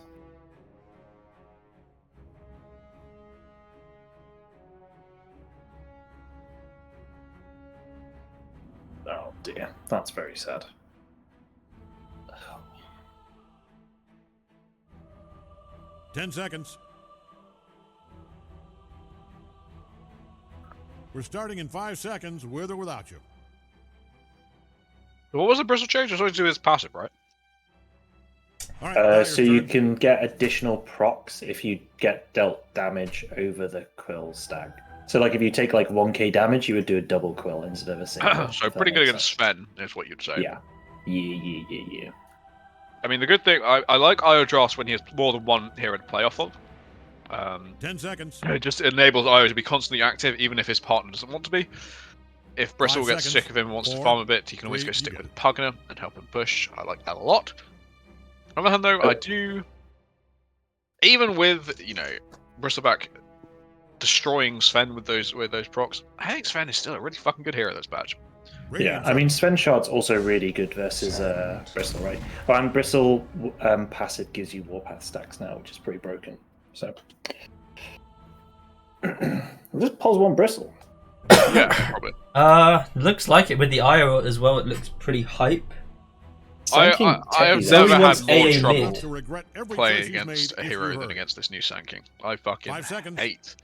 Oh dear, that's very sad. 10 seconds. We're starting in 5 seconds, with or without you. What was the bristle change? It's always to do with his passive, right? All right, Dyer's So you turn. can get additional procs if you get dealt damage over the quill stag. So like if you take like 1k damage, you would do a double quill instead of a single. So if that pretty good makes against sense. Sven, is what you'd say. Yeah. Yeah. I mean, the good thing, I like Io Dross when he has more than one hero to play off of. 10 seconds. It just enables Io to be constantly active, even if his partner doesn't want to be. If Bristle 5 gets seconds. sick of him and wants to 4, farm a bit, he can always 3, go stick you with Pugner and help him push. I like that a lot. On the other hand, though, I do... Even with, you know, Bristleback destroying Sven with those procs, I think Sven is still a really fucking good hero this batch. Yeah, I mean Sven Shard's also really good versus Bristle, right? But and Bristle passive gives you Warpath stacks now, which is pretty broken. So we'll just pause one Bristle. Yeah, probably. Looks like it with the IO as well. It looks pretty hype. I have Zoe never wants had more AA trouble mid. To regret every playing choice he's against made a if hero you than heard. against this new Sanking. I fucking 5 seconds. hate.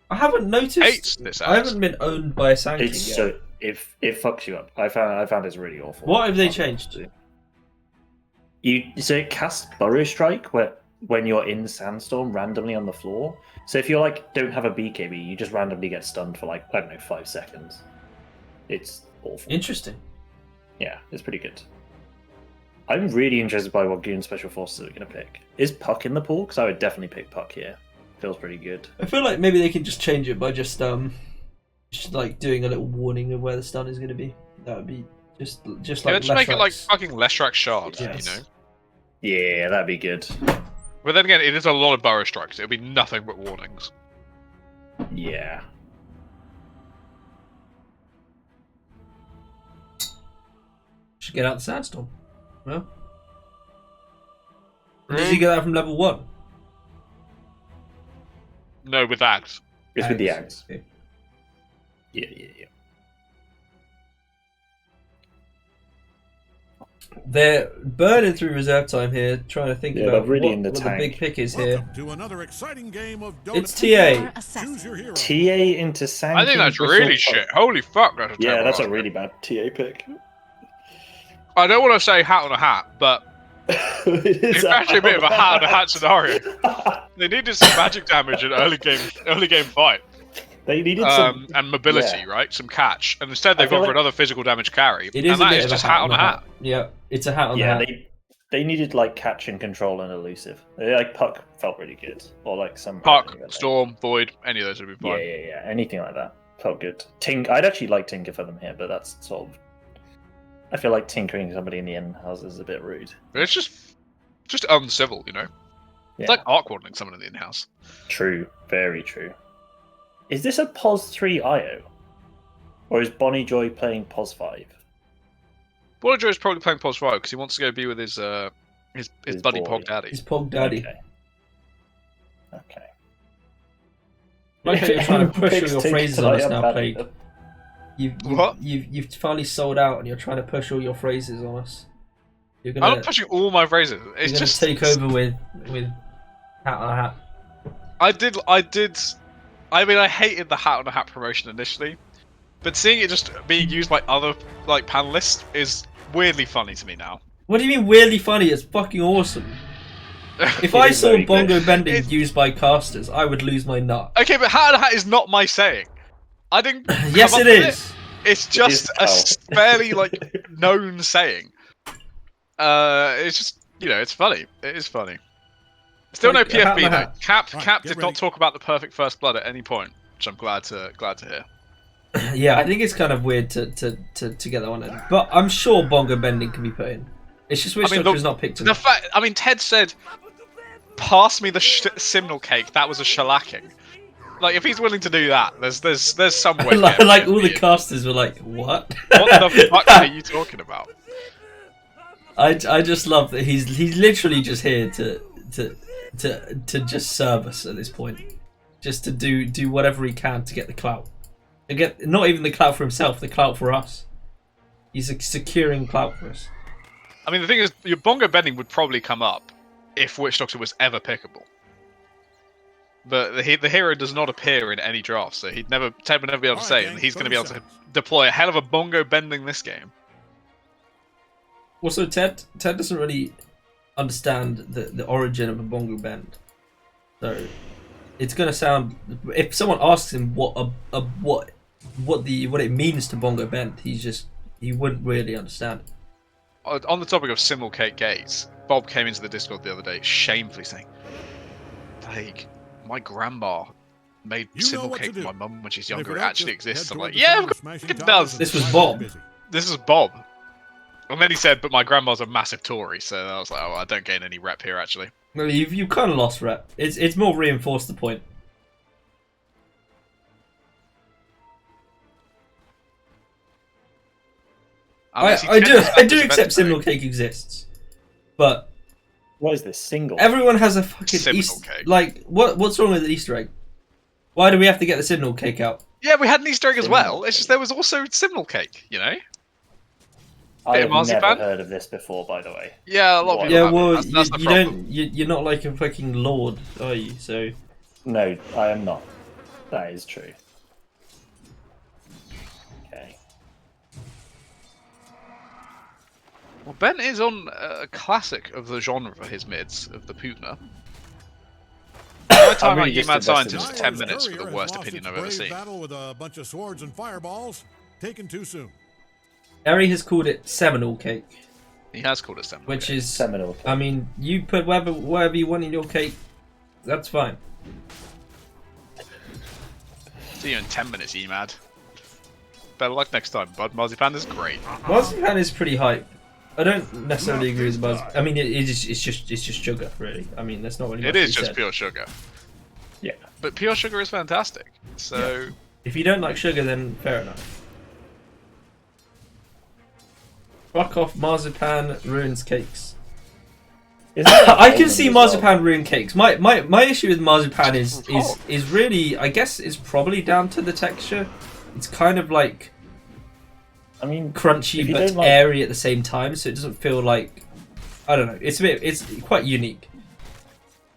I haven't noticed. Hates this I ass. haven't been owned by a Sanking It's yet. so it fucks you up. I found it's really awful. What have they changed? So it casts Burrow Strike when you're in Sandstorm randomly on the floor. So if you like don't have a BKB, you just randomly get stunned for like, I don't know, 5 seconds. It's awful. Interesting. Yeah, it's pretty good. I'm really interested by what Goon Special Forces are going to pick. Is Puck in the pool? Because I would definitely pick Puck here. Feels pretty good. I feel like maybe they can just change it by just like doing a little warning of where the stun is going to be. That would be just like. Yeah, just make it like fucking Leshrac Shard, you know? Yeah, that'd be good. But then again, it is a lot of Burrow Strikes. It'll be nothing but warnings. Yeah. Should get out the Sandstorm. Well, did you get that from level 1? No, with Ags. It's with the Ags. Okay. Yeah. They're burning through reserve time here, trying to think about really what the big pick is here. To another exciting game of Dota. It's TA. Choose your hero. TA into Sandstorm. I think that's really shit. Holy fuck, that's a Yeah, terrible that's a idea. really bad TA pick. I don't want to say hat on a hat, but it's actually a bit of a hat on a hat scenario. They needed some magic damage in early game fight. They needed some and mobility, right? Some catch, and instead they've gone for another physical damage carry. It is and a that bit is of just a hat on a hat. Yeah, it's a hat on a hat. They needed like catch and control and elusive. Like Puck felt really good, or like some Puck, Storm, Void, any of those would be fine. Yeah. Anything like that felt good. I'd actually like Tinker for them here, but that's sort of. I feel like tinkering somebody in the in-house is a bit rude. It's just uncivil, you know. It's like arc warning someone in the in-house. True, very true. Is this a POS 3 IO? Or is Bonnie Joy playing POS 5? Bonnie Joy's probably playing POS 5 because he wants to go be with his buddy boy. Pog Daddy. His Pog Daddy. Okay. Like how you're trying to push all your phrases on us now, Paddy. Plague. What? You've finally sold out and you're trying to push all your phrases on us. You're gonna, I'm not pushing all my phrases. It's you're just gonna take over with hat on a hat. I did. I mean, I hated the hat on a hat promotion initially, but seeing it just being used by other like panelists is weirdly funny to me now. What do you mean weirdly funny? It's fucking awesome. If I saw bongo bending used by casters, I would lose my nut. Okay, but hat on a hat is not my saying. I didn't. Yes, come up it with is. It's just a fairly like known saying. It's just it's funny. It is funny. Still no PFB though. Cap did not talk about the perfect first blood at any point, which I'm glad to hear. Yeah, I think it's kind of weird to get that one in. But I'm sure bongo bending can be put in. It's just weird structure is not picked enough. Ted said, "Pass me the Simnel cake." That was a shellacking. Like if he's willing to do that, there's some way. like all the casters were like, "What? What the fuck are you talking about?" I just love that he's literally just here to just serve us at this point, just to do whatever he can to get the clout, to get not even the clout for himself, the clout for us. He's securing clout for us. I mean, the thing is, your bongo bending would probably come up if Witch Doctor was ever pickable. But the hero does not appear in any draft, so Ted would never be able to say, and he's going to be able to deploy a hell of a bongo bending this game. Also, Ted doesn't really understand the origin of a bongo bend, so it's going to sound. If someone asks him what it means to bongo bend, he wouldn't really understand. On the topic of Simul Cake Gates, Bob came into the Discord the other day, shamefully saying, "Like, my grandma made Simul Cake for my mum when she's younger. It actually exists." I'm like, "Yeah, of course it does." This was Bob. This is Bob. And then he said, "But my grandma's a massive Tory," so I was like, "Oh, I don't gain any rep here, actually." Well, you kind of lost rep. It's more reinforced the point. I do accept Simnel Cake exists, but what is this single? Everyone has a fucking Easter. Like, what's wrong with the Easter egg? Why do we have to get the Simnel Cake out? Yeah, we had an Easter egg as well. It's just there was also Simnel Cake, you know. I have never heard of this before, by the way. Yeah, a lot of people. Yeah, well, that's the you problem. don't. You're not like a fucking lord, are you? So. No, I am not. That is true. Okay. Well, Ben is on a classic of the genre for his mids, of the Putna. My time really at just UMad invested Scientist in for 10 Dyer's minutes for courier the has worst lost opinion its I've ever brave seen. battle with a bunch of swords and fireballs. Taken too soon. Eri has called it Seminole Cake. He has called it Seminole Which Cake. is... Seminole Cake. I mean, you put whatever you want in your cake, that's fine. See you in 10 minutes, UMad. Better luck next time, bud. Marzipan is great. Marzipan is pretty hype. I don't necessarily agree with Marzipan. I mean, it's just sugar, really. I mean, there's not really much It is to be just said. pure sugar. Yeah. But pure sugar is fantastic. So... If you don't like sugar, then fair enough. Fuck off, Marzipan ruins cakes. I can see Marzipan ruin cakes. My issue with Marzipan is really, I guess, is probably down to the texture. It's kind of like, I mean, crunchy but like... airy at the same time, so it doesn't feel like, I don't know. It's quite unique.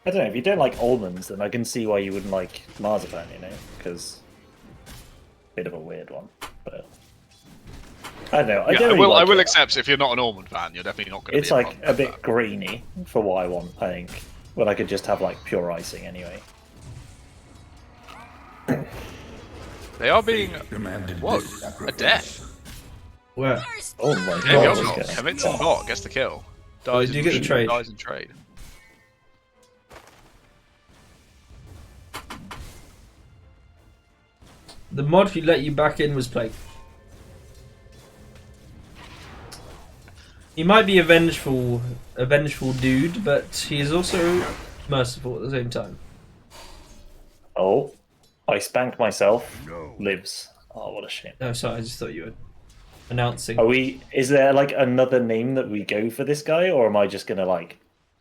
I don't know, if you don't like almonds, then I can see why you wouldn't like marzipan, you know, because bit of a weird one. But I don't know. I will accept if you're not an almond fan, you're definitely not going to. It's like a bit grainy for what I want. I think, but I could just have like pure icing anyway. They are being whoa, a death. Where? Oh my Yognot god! commits a bot, gets the kill. Did you get the trade? Dies in trade. The mod who let you back in was Plague. He might be a vengeful dude, but he is also merciful at the same time. Oh, I spanked myself. Lives. Oh, what a shame. No, sorry, I just thought you were announcing. Are we? Is there like another name that we go for this guy, or am I just gonna like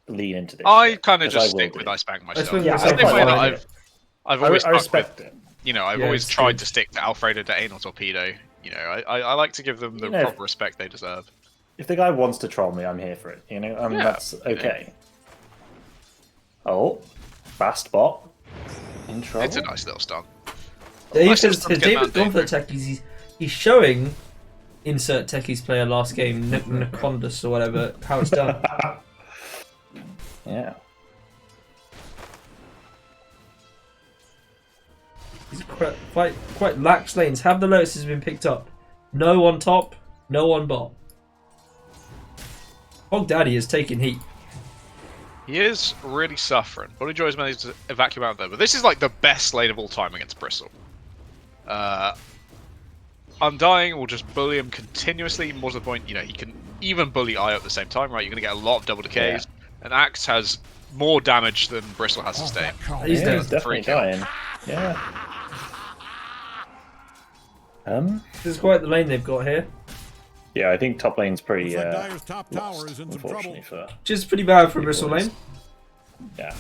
lean into this? I kind of just stick with I spank myself. Yeah, It's the same way that I've always I respect it. You know, I've always tried to stick to Alfredo to Analtorpedo. You know, I like to give them the proper respect they deserve. If the guy wants to troll me, I'm here for it. You know, Yeah, that's okay. Oh, fast bot. In trouble. It's a nice little stun. David's gone for the techies. He's showing insert techies player last game, Nacondas or whatever, how it's done. Yeah. He's quite lax lanes. Have the Lotuses been picked up? No on top, no on bot. Hog Daddy is taking heat. He is really suffering. Bully Joy's managed to evacuate out there, but this is like the best lane of all time against Bristle. Undying will just bully him continuously, more to the point, you know, he can even bully Io at the same time, right? You're going to get a lot of double decays. Yeah. And Axe has more damage than Bristle has sustained. He's definitely dying. Yeah. This is quite the lane they've got here. Yeah, I think top lane's pretty top tower is in some trouble. Which is pretty bad for Bristle lane. Yeah.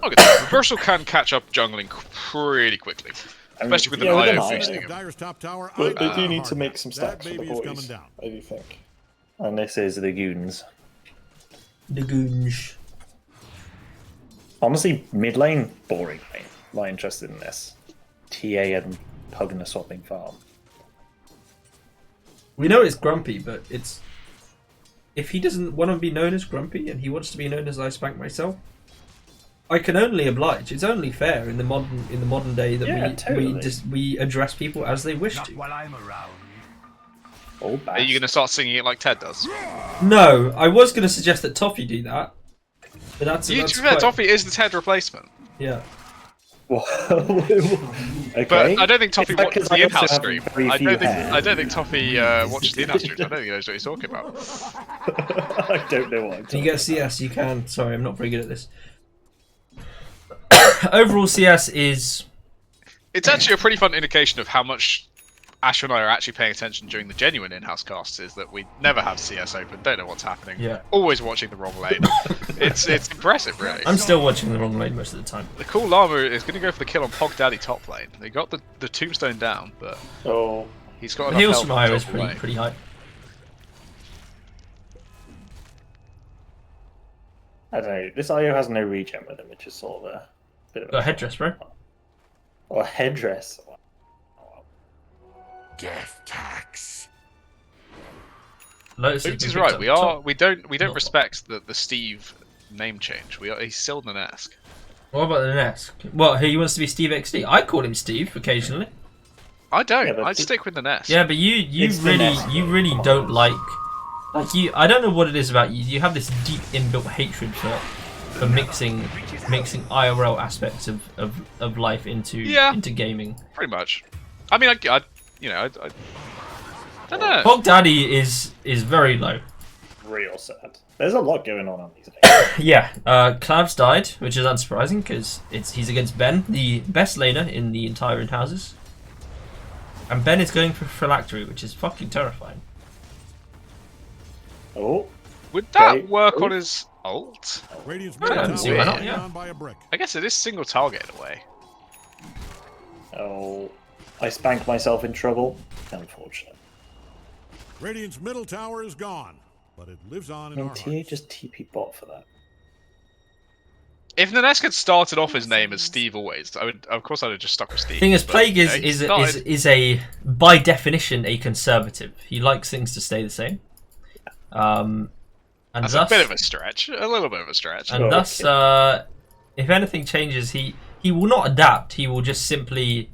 Okay, Bristle can catch up jungling pretty quickly. Especially with an IO boosting him. But they do need to make some stacks for the boys, I do think. And this is the Goons. The Goons. Honestly, mid lane, boring lane. Not interested in this. TA and Pugna swapping farm. We know it's Grumpy, but it's... If he doesn't want to be known as Grumpy, and he wants to be known as I Spank Myself, I can only oblige. It's only fair in the modern day that we address people as they wish to. While I'm around. Oh, are you going to start singing it like Ted does? No, I was going to suggest that Tofeh do that. But that's Tofeh is the Ted replacement. Yeah. Okay. But I don't think Tofeh watches the Inhouse stream. I don't think Tofeh watches the Inhouse stream. I don't think he knows what he's talking about. I don't know what I'm talking You get CS, you can. Sorry, I'm not very good at this. Overall, CS is... It's actually a pretty fun indication of how much Ash and I are actually paying attention during the genuine in-house casts, is that we never have CS open, don't know what's happening, always watching the wrong lane. It's impressive, really. I'm still watching the wrong lane most of the time. The cool llama is going to go for the kill on Pog Daddy top lane. They got the tombstone down, but he's got enough heals health from Io is to pretty high. I don't know. This IO has no regen with him, which is sort of a bit of a headdress, bro. Or a headdress. Death tax. Lotus has Boots been is picked right. up We top. don't respect the Steve name change. He's still Nanesk. What about the Nesk? Well, he wants to be Steve XD. I call him Steve occasionally. I don't. Yeah, but I'd stick with Nanesk. Yeah, but you It's the really Nesk. don't like you. I don't know what it is about you. You have this deep inbuilt hatred for mixing IRL aspects of life into gaming. Pretty much. I mean, I don't know. Bog Daddy is very low. Real sad. There's a lot going on these days. Yeah, Clavs died, which is unsurprising because he's against Ben, the best laner in the entire Inhouses. And Ben is going for Phylactery, which is fucking terrifying. Oh. Would that work on his ult? Radiant's I don't see why not, yeah. down by a brick. I guess it is single target in a way. Oh. I spanked myself in trouble. Unfortunate. Radiant's middle tower is gone, but it lives on I in mean, our TA hearts. just TP bot for that. If Nanesk had started off his name as Steve always, I'd have just stuck with Steve. Thing is, but, Plague you know, he started- is a by definition a conservative. He likes things to stay the same. And That's thus, a bit of a stretch, a little bit of a stretch. and thus, if anything changes, he will not adapt. He will just simply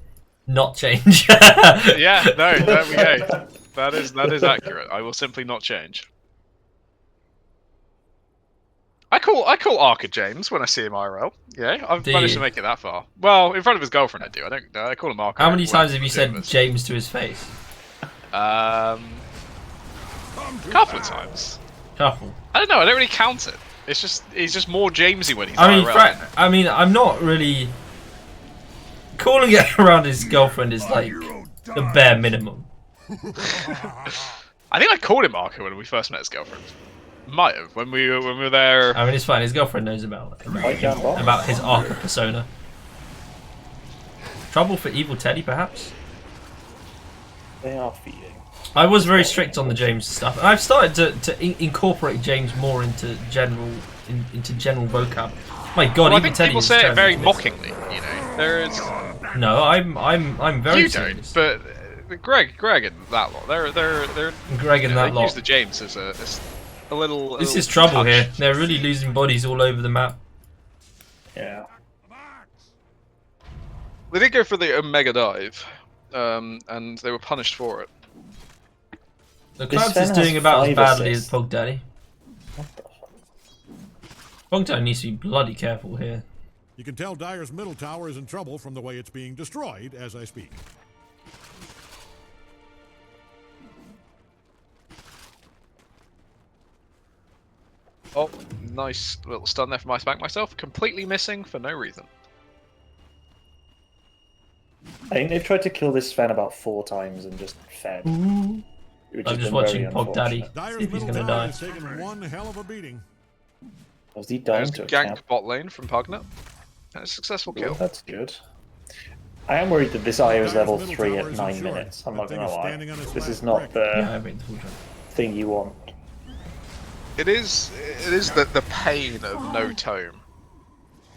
not change. Yeah, no, there we go. That is accurate. I will simply not change. I call Arca James when I see him IRL. Yeah, I've Do managed you? to make it that far. Well, in front of his girlfriend, I do. I call him Arca. How many when times have you we said do this. James to his face? A couple of times. Couple. I don't know. I don't really count it. It's just he's just more Jamesy when he's I mean, IRL. I'm not really calling it around his girlfriend is like the bare minimum. I think I called him Arca when we first met his girlfriend. Might have when we were there. I mean, it's fine. His girlfriend knows about his Arca persona. Trouble for Evil Teddy, perhaps. They are feeding. I was very strict on the James stuff, and I've started to incorporate James more into general vocab. My God, Well, I Evil think Teddy people is say it terrible very to miss. mockingly. You know, there is. No, I'm very You serious. don't, but Greg and that lot, they're Greg and that they lot. use the James as a little. This little is trouble touch. here. They're really losing bodies all over the map. Yeah. They did go for the Omega dive, and they were punished for it. The This Clouds Sven is has doing about as 5 badly assists. as Pog Daddy. Pog Daddy needs to be bloody careful here. You can tell Dyer's middle tower is in trouble from the way it's being destroyed as I speak. Oh, nice little stun there from I Spank myself. Completely missing for no reason. I think they've tried to kill this Sven about 4 times and just fed. Which has I'm just been watching very Pog Daddy. unfortunate. Dyer's See if he's middle gonna tower die. has taken one hell of a beating. Was he down There's to a gank camp? bot lane from Pugnet. And a successful Well, kill. that's good. I am worried that this IO is level 3 at 9 minutes. I'm not gonna lie. This is not Yeah, I the mean, full time. thing you want. It is the pain of no tome.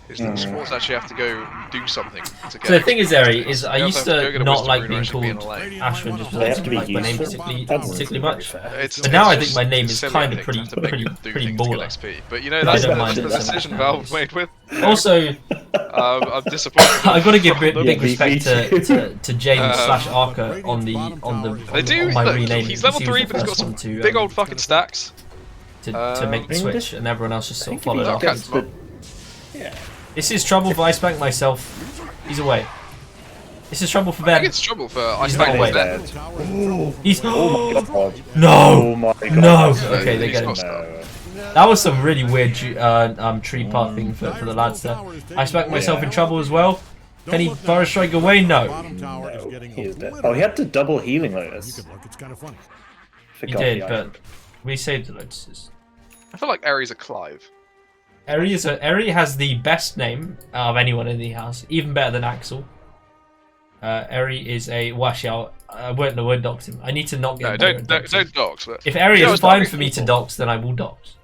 Is that sports actually have to go do something to get. So the thing is, Eri, is I You used have to go to get a not wisdom like rune or being actually be in called a lane. Ashwin just They have to be like my name useful. particularly Very fair. Now I think just my name is silly, kind I of think, to pretty have to do pretty things to get baller. XP. But you know I that's don't the mind it. decision Valve made with. Also, I'm disappointed. I got to give big Yeah, respect to James slash Arca on They my look, renaming. he's level 3, but he's got some big old fucking stacks. to make the switch, and everyone else just sort of followed Okay. after. This is trouble for I Spank myself. He's away. This is trouble for I Ben. think it's trouble for I He's not Spank away. then. He's Oh my god. no. Oh my god. No. Okay, they He's get him. not stuck. No. That was some really weird tree pathing for the lads there. I Spank myself in trouble as well. Can he Burrow Strike away? No. Bottom tower is No, getting he is dead. obliterated. Oh, he had to double healing You Lotus. can look, it's kind of funny. He Forgot did, the but item. we saved the Lotuses. I feel like Ares a Clive. Eri has the best name of anyone in the house, even better than Axel. Eri is a I won't dox him. I need to not No, get. don't dox. But If Eri You know, is it's fine not for me to equal. dox, then I will dox.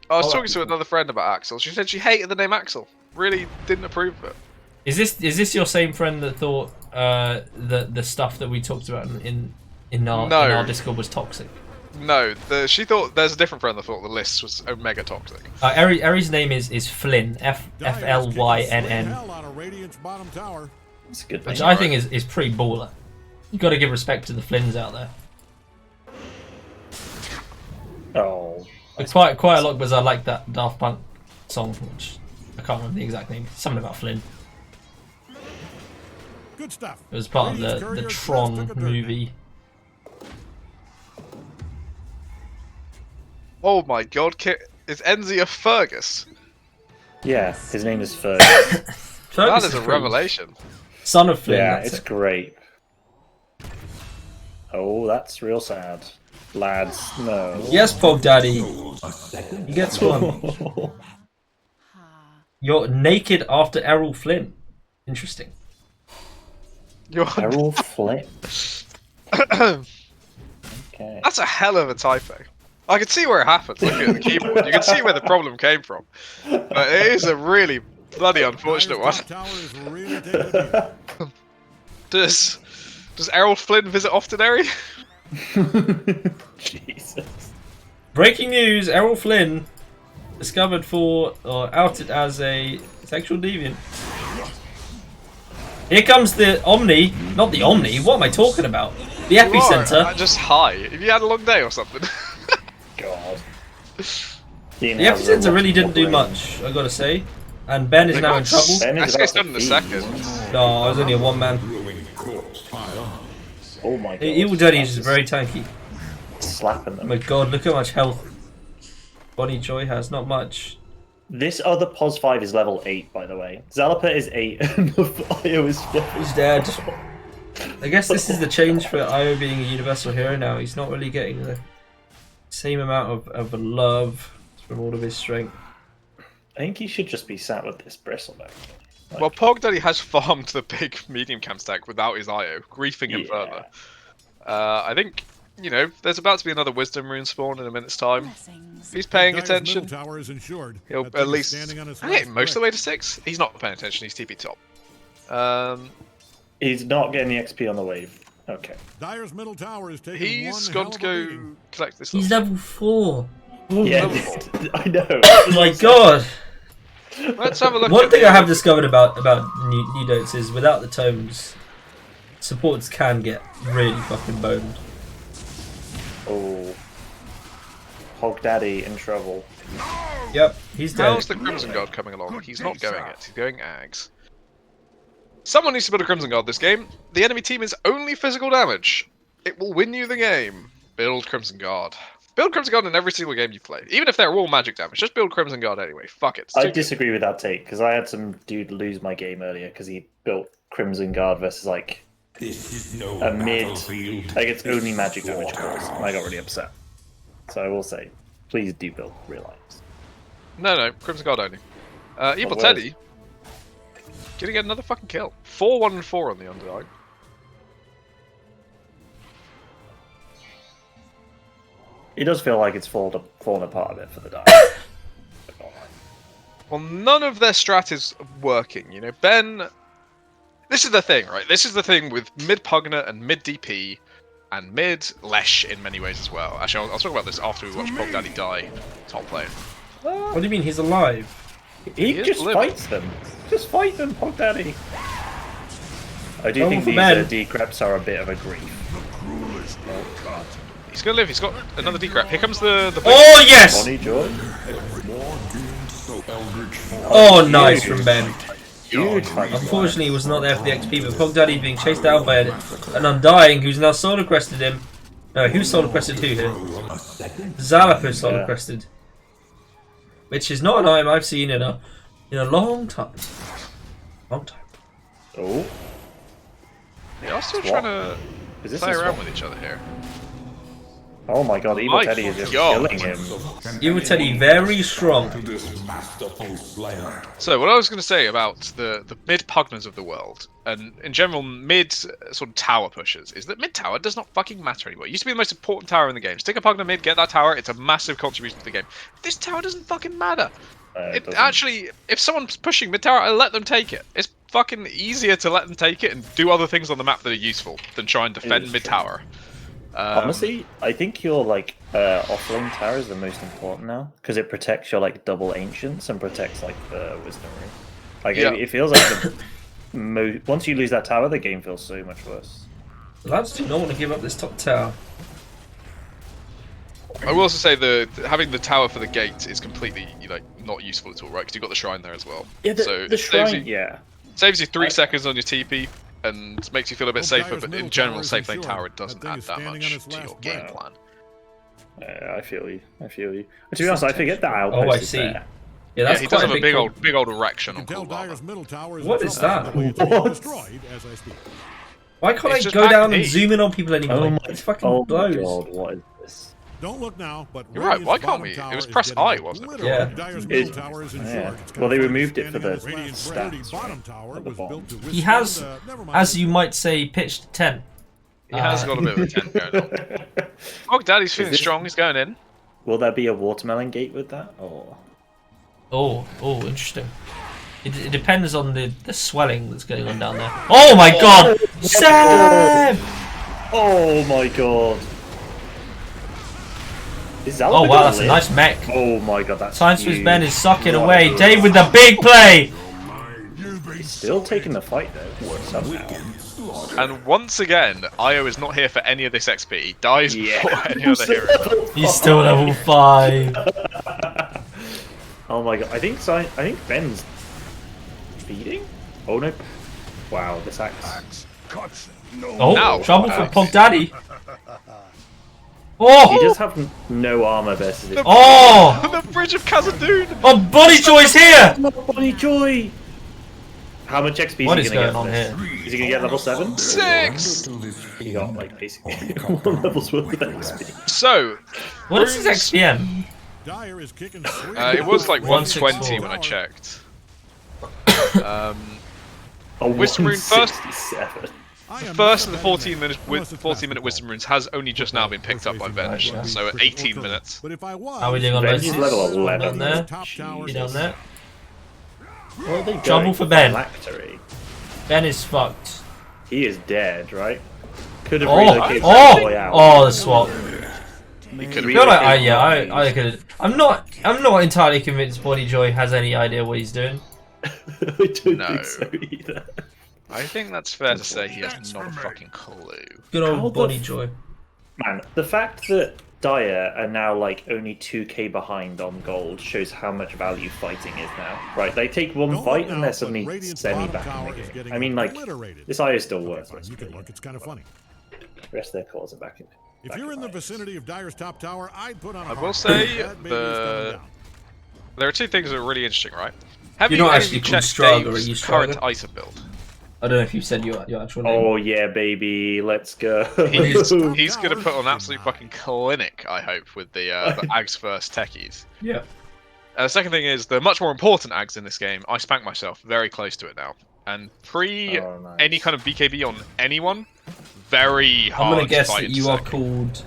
I was talking to another friend about Axel. She said she hated the name Axel. Really didn't approve of it. Is this your same friend that thought the stuff that we talked about in our Discord was toxic? No, she thought there's a different friend that thought the list was Omega toxic. Eri's name is Flynn. Flynn. Hell on a Radiant's bottom tower. It's a good Which name. I think is pretty baller. You got to give respect to the Flynns out there. Oh. It's quite a lot because I like that Daft Punk song, which I can't remember the exact name. Something about Flynn. Good stuff. It was part of the Tron movie. Oh my god, is Enzi a Fergus? Yeah, his name is Fergus. That is a revelation. Son of Flynn. Yeah, it's great. Oh, that's real sad. Lads, no. Yes, Pog Daddy. He gets one. You're naked after Errol Flynn. Interesting. Errol Flynn. Okay. That's a hell of a typo. I can see where it happened. Look at the keyboard. You can see where the problem came from. But it is a really bloody unfortunate one. Does Errol Flynn visit often, Eri? Jesus. Breaking news: Errol Flynn discovered outed as a sexual deviant. Here comes the Omni, not the Omni. What am I talking about? The epicenter. Just high. Have you had a long day or something? God. The epicenter really didn't do much, I gotta say. And Ben is now in trouble. This guy's done in a second. No, I was only a one man. Oh my god. Evil Daddy is very tanky. Slapping Oh them. my god, look how much health Bonnie Joy has. Not much. This other POS 5 is level 8, by the way. Zalapa is 8 and Io is 4. He's dead. I guess this is the change for Io being a universal hero now. He's not really getting the same amount of love from all of his strength. I think he should just be sat with this bristleback. Well, Pog Daddy has farmed the big medium cam stack without his IO, griefing him further. I think, you know, there's about to be another Wisdom Rune spawn in a minute's time. If he's paying attention, he'll at least get most of the way to 6. He's not paying attention, he's TP top. He's not getting the XP on the wave. Okay. Dyer's middle tower is taking He's gone to go collect this. He's level 4. Yeah, I know. Oh my god. Let's have a look. One thing I have discovered about new Dotes is without the tomes, supports can get really fucking boned. Oh. Hog Daddy in trouble. Yep, he's dead. How's the Crimson Guard coming along? He's not going it. He's going Ags. Someone needs to build a Crimson Guard this game. The enemy team is only physical damage. It will win you the game. Build Crimson Guard. Build Crimson Guard in every single game you play. Even if they're all magic damage, just build Crimson Guard anyway. Fuck it. I disagree with that take, because I had some dude lose my game earlier because he built Crimson Guard versus like a mid, like it's only magic damage cores, and I got really upset. So I will say, please do build real lives. No, Crimson Guard only. Evil Teddy gonna get another fucking kill. 4-1-4 on the Underdog. It does feel like it's fallen apart a bit for the die. Well, none of their strat is working. You know, Ben. This is the thing, right? This is the thing with mid Pugner and mid DP and mid Lesh in many ways as well. Actually, I'll talk about this after we watch Pog Daddy die top lane. What do you mean he's alive? He just fights them. Just fight them, Pog Daddy. I do think these decreps are a bit of a grief. He's gonna live. He's got another decrep. Here comes the oh yes! Bonnie Joy. Oh, nice from Ben. Unfortunately, he was not there for the XP, but Pog Daddy being chased down by an Undying who's now solo crested him. No, who's solo crested who here? Zalapa solo crested. Which is not an item I've seen in a long time. Oh. They are still trying to play around with each other here. Oh my god, Evil Teddy is just killing him. Evil Teddy very strong. So what I was going to say about the mid Pugners of the world, and in general mid sort of tower pushers, is that mid tower does not fucking matter anymore. It used to be the most important tower in the game. Stick a Pugner mid, get that tower, it's a massive contribution to the game. This tower doesn't fucking matter. Actually, if someone's pushing mid tower, I let them take it. It's fucking easier to let them take it and do other things on the map that are useful than try and defend mid tower. Honestly, I think your like offlane tower is the most important now because it protects your like double ancients and protects like the wisdom room. Like it feels like once you lose that tower, the game feels so much worse. The lads do not want to give up this top tower. I will also say having the tower for the gate is completely like not useful at all, right? Because you've got the shrine there as well. Yeah, so the shrine, yeah. Saves you 3 seconds on your TP and makes you feel a bit safer, but in general, safe lane tower it doesn't add that much to your game plan. I feel you. To be honest, I forget that outpost. Oh, I see. There. Yeah, that's he does have a big old erection on cooldown. What is that? What? Why can't I go down and zoom in on people anymore? It's fucking blows. My god, what is this? Don't look now, but you're right. Why can't we? It was press I, wasn't it? Yeah. Well, they removed it for the stats. He has, as you might say, pitched tent. He has got a bit of a tent going on. Oh, Daddy's feeling strong. He's going in. Will there be a watermelon gate with that? Or? Oh, interesting. It depends on the swelling that's going on down there. Oh my god! Sam! Oh my god. Is that oh wow, that's a nice mech. Oh my god, that's Science with Ben is sucking away. Dave with the big play! He's still taking the fight though, somehow. And once again, Io is not here for any of this XP. He dies before any other hero. He's still level 5. Oh my god, I think Ben's feeding? Oh no. Wow, this axe. Oh, now, trouble for Pog Daddy. Oh! He does have no armor versus it. Oh! The bridge of Khazad-dûn! Oh, Bonnie Joy's here! Bonnie Joy! How much XP is he going to get on here? Is he going to get level 7? 6! He got like basically 1 level's worth of XP. So, what is his XPM? It was like 120 when I checked. Wisdom Rune first. The first of the 14-minute Wisdom Runes has only just now been picked up by Venge, so at 18 minutes. How are we doing on Venge is level 11. Down there? You down there? What are they Trouble for Ben. Phylactery? Ben is fucked. He is dead, right? Could have relocated the swap. He could I could. I'm not entirely convinced Bonnie Joy has any idea what he's doing. I don't think so either. I think that's fair to say he has not a fucking clue. Good old Bonnie Joy. Man, the fact that Dire are now like only 2k behind on gold shows how much value fighting is now. Right, they take one fight and they're suddenly semi back in the game. I mean, like, this IO is still worthless. You can look, it's kind of funny. The rest of their cores are back in. If you're in the vicinity of Dire's top tower, I'd put on. I will say there are two things that are really interesting, right? Have You're you not actually checked Straga, are you Dave's Straga? current item build? I don't know if you said your actual name. Oh yeah, baby, let's go. He's gonna put on an absolute fucking clinic, I hope, with the Ags first techies. Yeah. The second thing is the much more important Ags in this game. I spank myself very close to it now, and any kind of BKB on anyone, very hard. I'm gonna guess to fight that you are called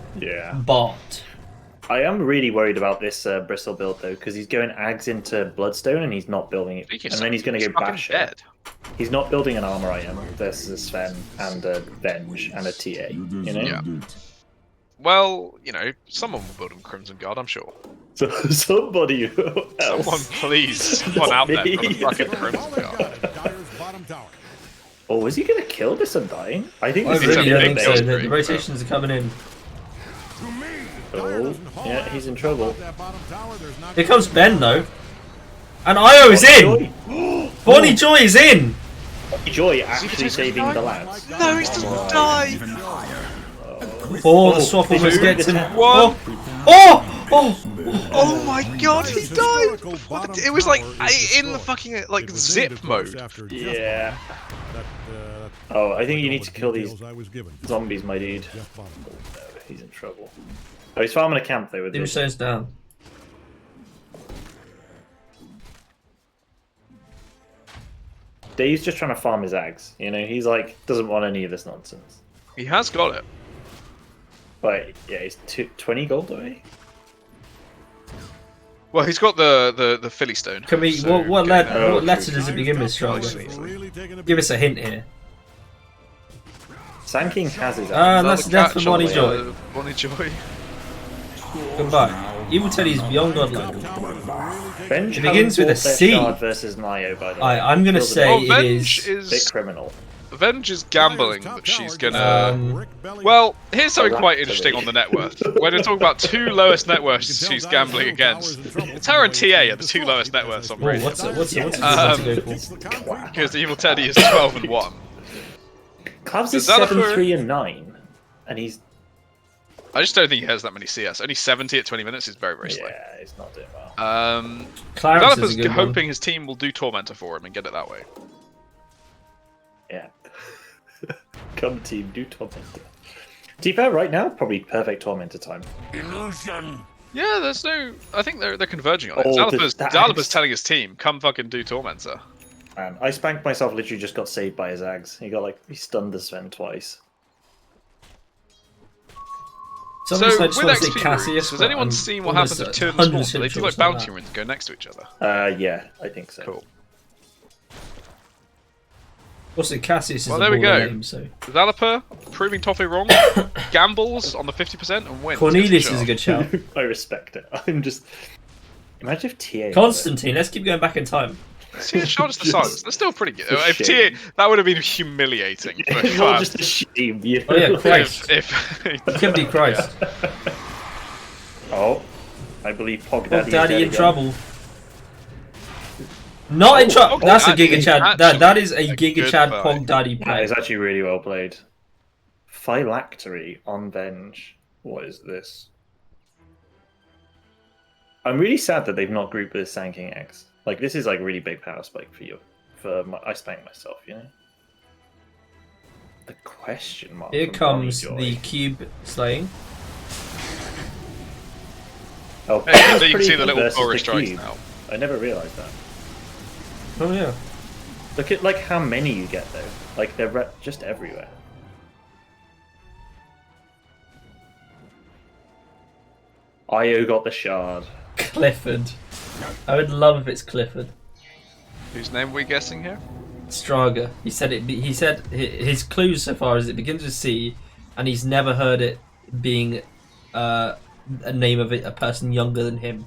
Bart. I am really worried about this Bristle build though, because he's going Ags into Bloodstone and he's not building it, and then he's going to go Basher. Dead. He's not building an armor item versus Sven and a Venge and a TA. You know. Yeah. Well, you know, someone will build him Crimson Guard, I'm sure. So somebody else. Someone please, someone out there put a fucking Crimson Guard. Oh, is he going to kill this Undying? I think I this really don't think so. is The rotations are coming in. Oh, yeah, he's in trouble. Here comes Ben though. And Io is in! Bonnie Joy is in! Bonnie Joy actually saving the lads. No, he's doesn't die! Oh, the swap almost gets him. What? Oh my god, he died! It was like in the fucking like zip mode. Yeah. Oh, I think you need to kill these zombies, my dude. Oh, no, he's in trouble. Oh, he's farming a camp though with this. Stones down. Dave's just trying to farm his Ags. You know, he's like doesn't want any of this nonsense. He has got it. But yeah, he's 20 gold away. Well, he's got the Philly Stone. Can we? So what letter does it begin with, Straga? Give us a hint here. Sanking has his that's the death for Bonnie Joy. Bonnie Joy. Goodbye. Evil Teddy is beyond godlike. Venge It begins with a C. versus Nio, by the way. I'm gonna say it Venge is a bit criminal. Venge is gambling that she's gonna. Well, here's something quite interesting on the net worth. When we're talking about 2 lowest net worths she's gambling against, it's her and TA are the 2 lowest net worths on radio. What's Because Evil Teddy is 12 and 1. Clavs is 7-3 and 9, and he's. I just don't think he has that many CS. Only 70 at 20 minutes is very, very slow. Yeah, he's not doing well. Developers hoping his team will do Tormentor for him and get it that way. Yeah. Come team, do Tormentor. To be fair, right now, probably perfect Tormentor time. Illusion! Yeah, there's no... I think they're converging on it. Oh, Zalaba's telling his team, come fucking do Tormentor. Man, I spanked myself, literally just got saved by his Ags. He stunned the Sven twice. So, with XP runes, has anyone seen what happens if 2 of them spawn? They do like bounty runes and go next to each other. Yeah, I think so. Cool. What's it? Cassius is well, a there we go. Name, so. Developer proving Tofeh wrong, gambles on the 50% and wins. Cornelius is a good shout. I respect it. I'm just... Imagine if TA... Constantine, let's keep going back in time. See, shot us the silence. They're still pretty good. If TA, that would have been humiliating. For just a shame, you know? Oh yeah, Christ. If it could be Christ. Oh, I believe Pog Daddy. Pog Daddy in trouble. Not in trouble. That's a Giga Chad. That is a Giga Chad Pog Daddy play. That is actually really well played. Phylactery on Venge. What is this? I'm really sad that they've not grouped with Sanking X. Like, this is like really big power spike for you. I spank myself, you know? The question mark. Here comes the cube slaying. Oh, hey, you can see the little Bora strikes now. I never realised that. Oh yeah. Look at like how many you get though. Like they're just everywhere. Io got the shard. Clifford. I would love if it's Clifford. Whose name are we guessing here? Straga. He said it. He said his clues so far is it begins with C, and he's never heard it being a name of a person younger than him.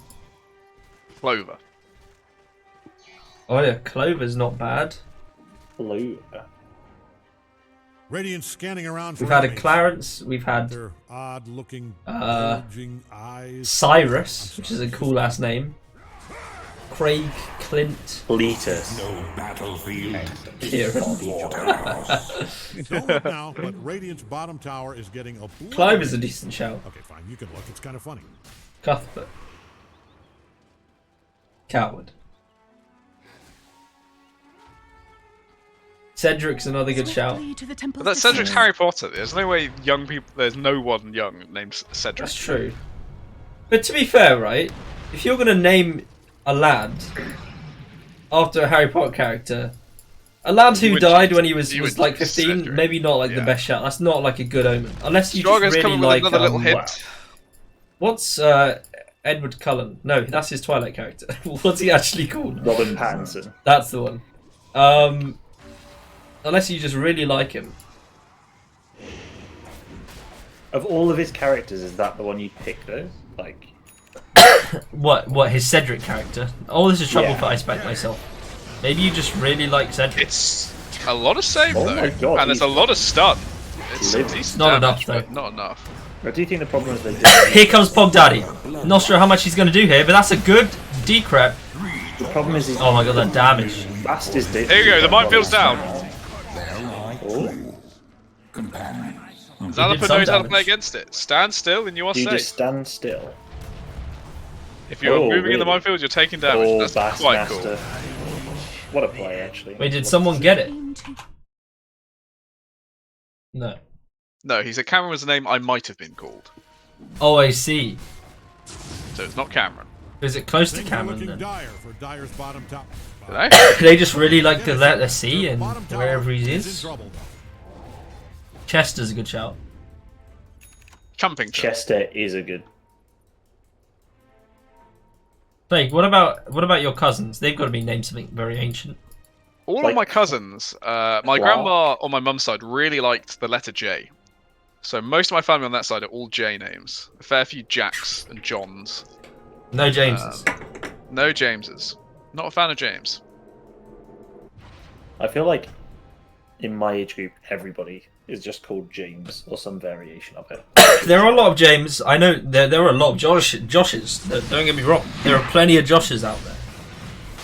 Clover. Oh yeah, Clover's not bad. Clover. Radiant scanning around for We've had a enemies. Clarence. We've had Their odd-looking, bulging eyes. Cyrus, which is a cool ass name. Craig, Clint, Letus. No battlefield. Don't look now, but Radiant's bottom tower is getting a blow. Clive is a decent shout. Okay, fine. You can look. It's kind of funny. Cuthbert. Coward. Cedric's another good shout. But that's Cedric's Harry Potter. There's no way young people. There's no one young named Cedric. That's true. But to be fair, right? If you're gonna name a lad after a Harry Potter character, a lad who died when he was like 15, Cedric. maybe not like the best shout. That's not like a good omen, unless you Straga's just really coming with like. another little hint. What's Edward Cullen? No, that's his Twilight character. What's he actually called? Robin Pattinson. That's the one. Unless you just really like him. Of all of his characters, is that the one you pick though? Like what his Cedric character? Oh, this is trouble Yeah. for I Spec myself. Maybe you just really like Cedric. It's a lot of save Oh though, my God, and it's a lot of stun. It's Live. decent Not damage, enough, though. but not enough. I do think the problem is they did. Here comes Pog Daddy. Not sure how much he's going to do here, but that's a good decrep. The problem is he's Oh my god, that damage. fast is Here you go, the minefield's down. Oh. Zalaper knows how to play against it. Stand still and you are You safe. just stand still. If you're Oh, moving in the really? minefield, you're taking damage. Oh, That's quite cool. Bassmaster. What a play, actually. Wait, did someone get it? No. No, he said Cameron was the name I might have been called. Oh, I see. So it's not Cameron. Is it close to Things are Cameron looking then? dire for Dyer's bottom tower. Did I? They just really like to let us see and Bottom tower wherever he in is. trouble, though. Chester's a good shout. Chumping. Chester is a good. Plague, what about your cousins? They've got to be named something very ancient. All Like- of my cousins, my grandma on my mum's side really liked the letter J. So most of my family on that side are all J names. A fair few Jacks and Johns. No Jameses. No Jameses. Not a fan of James. I feel like in my age group, everybody is just called James or some variation of it. There are a lot of James. I know there are a lot of Joshes. Don't get me wrong. There are plenty of Joshes out there.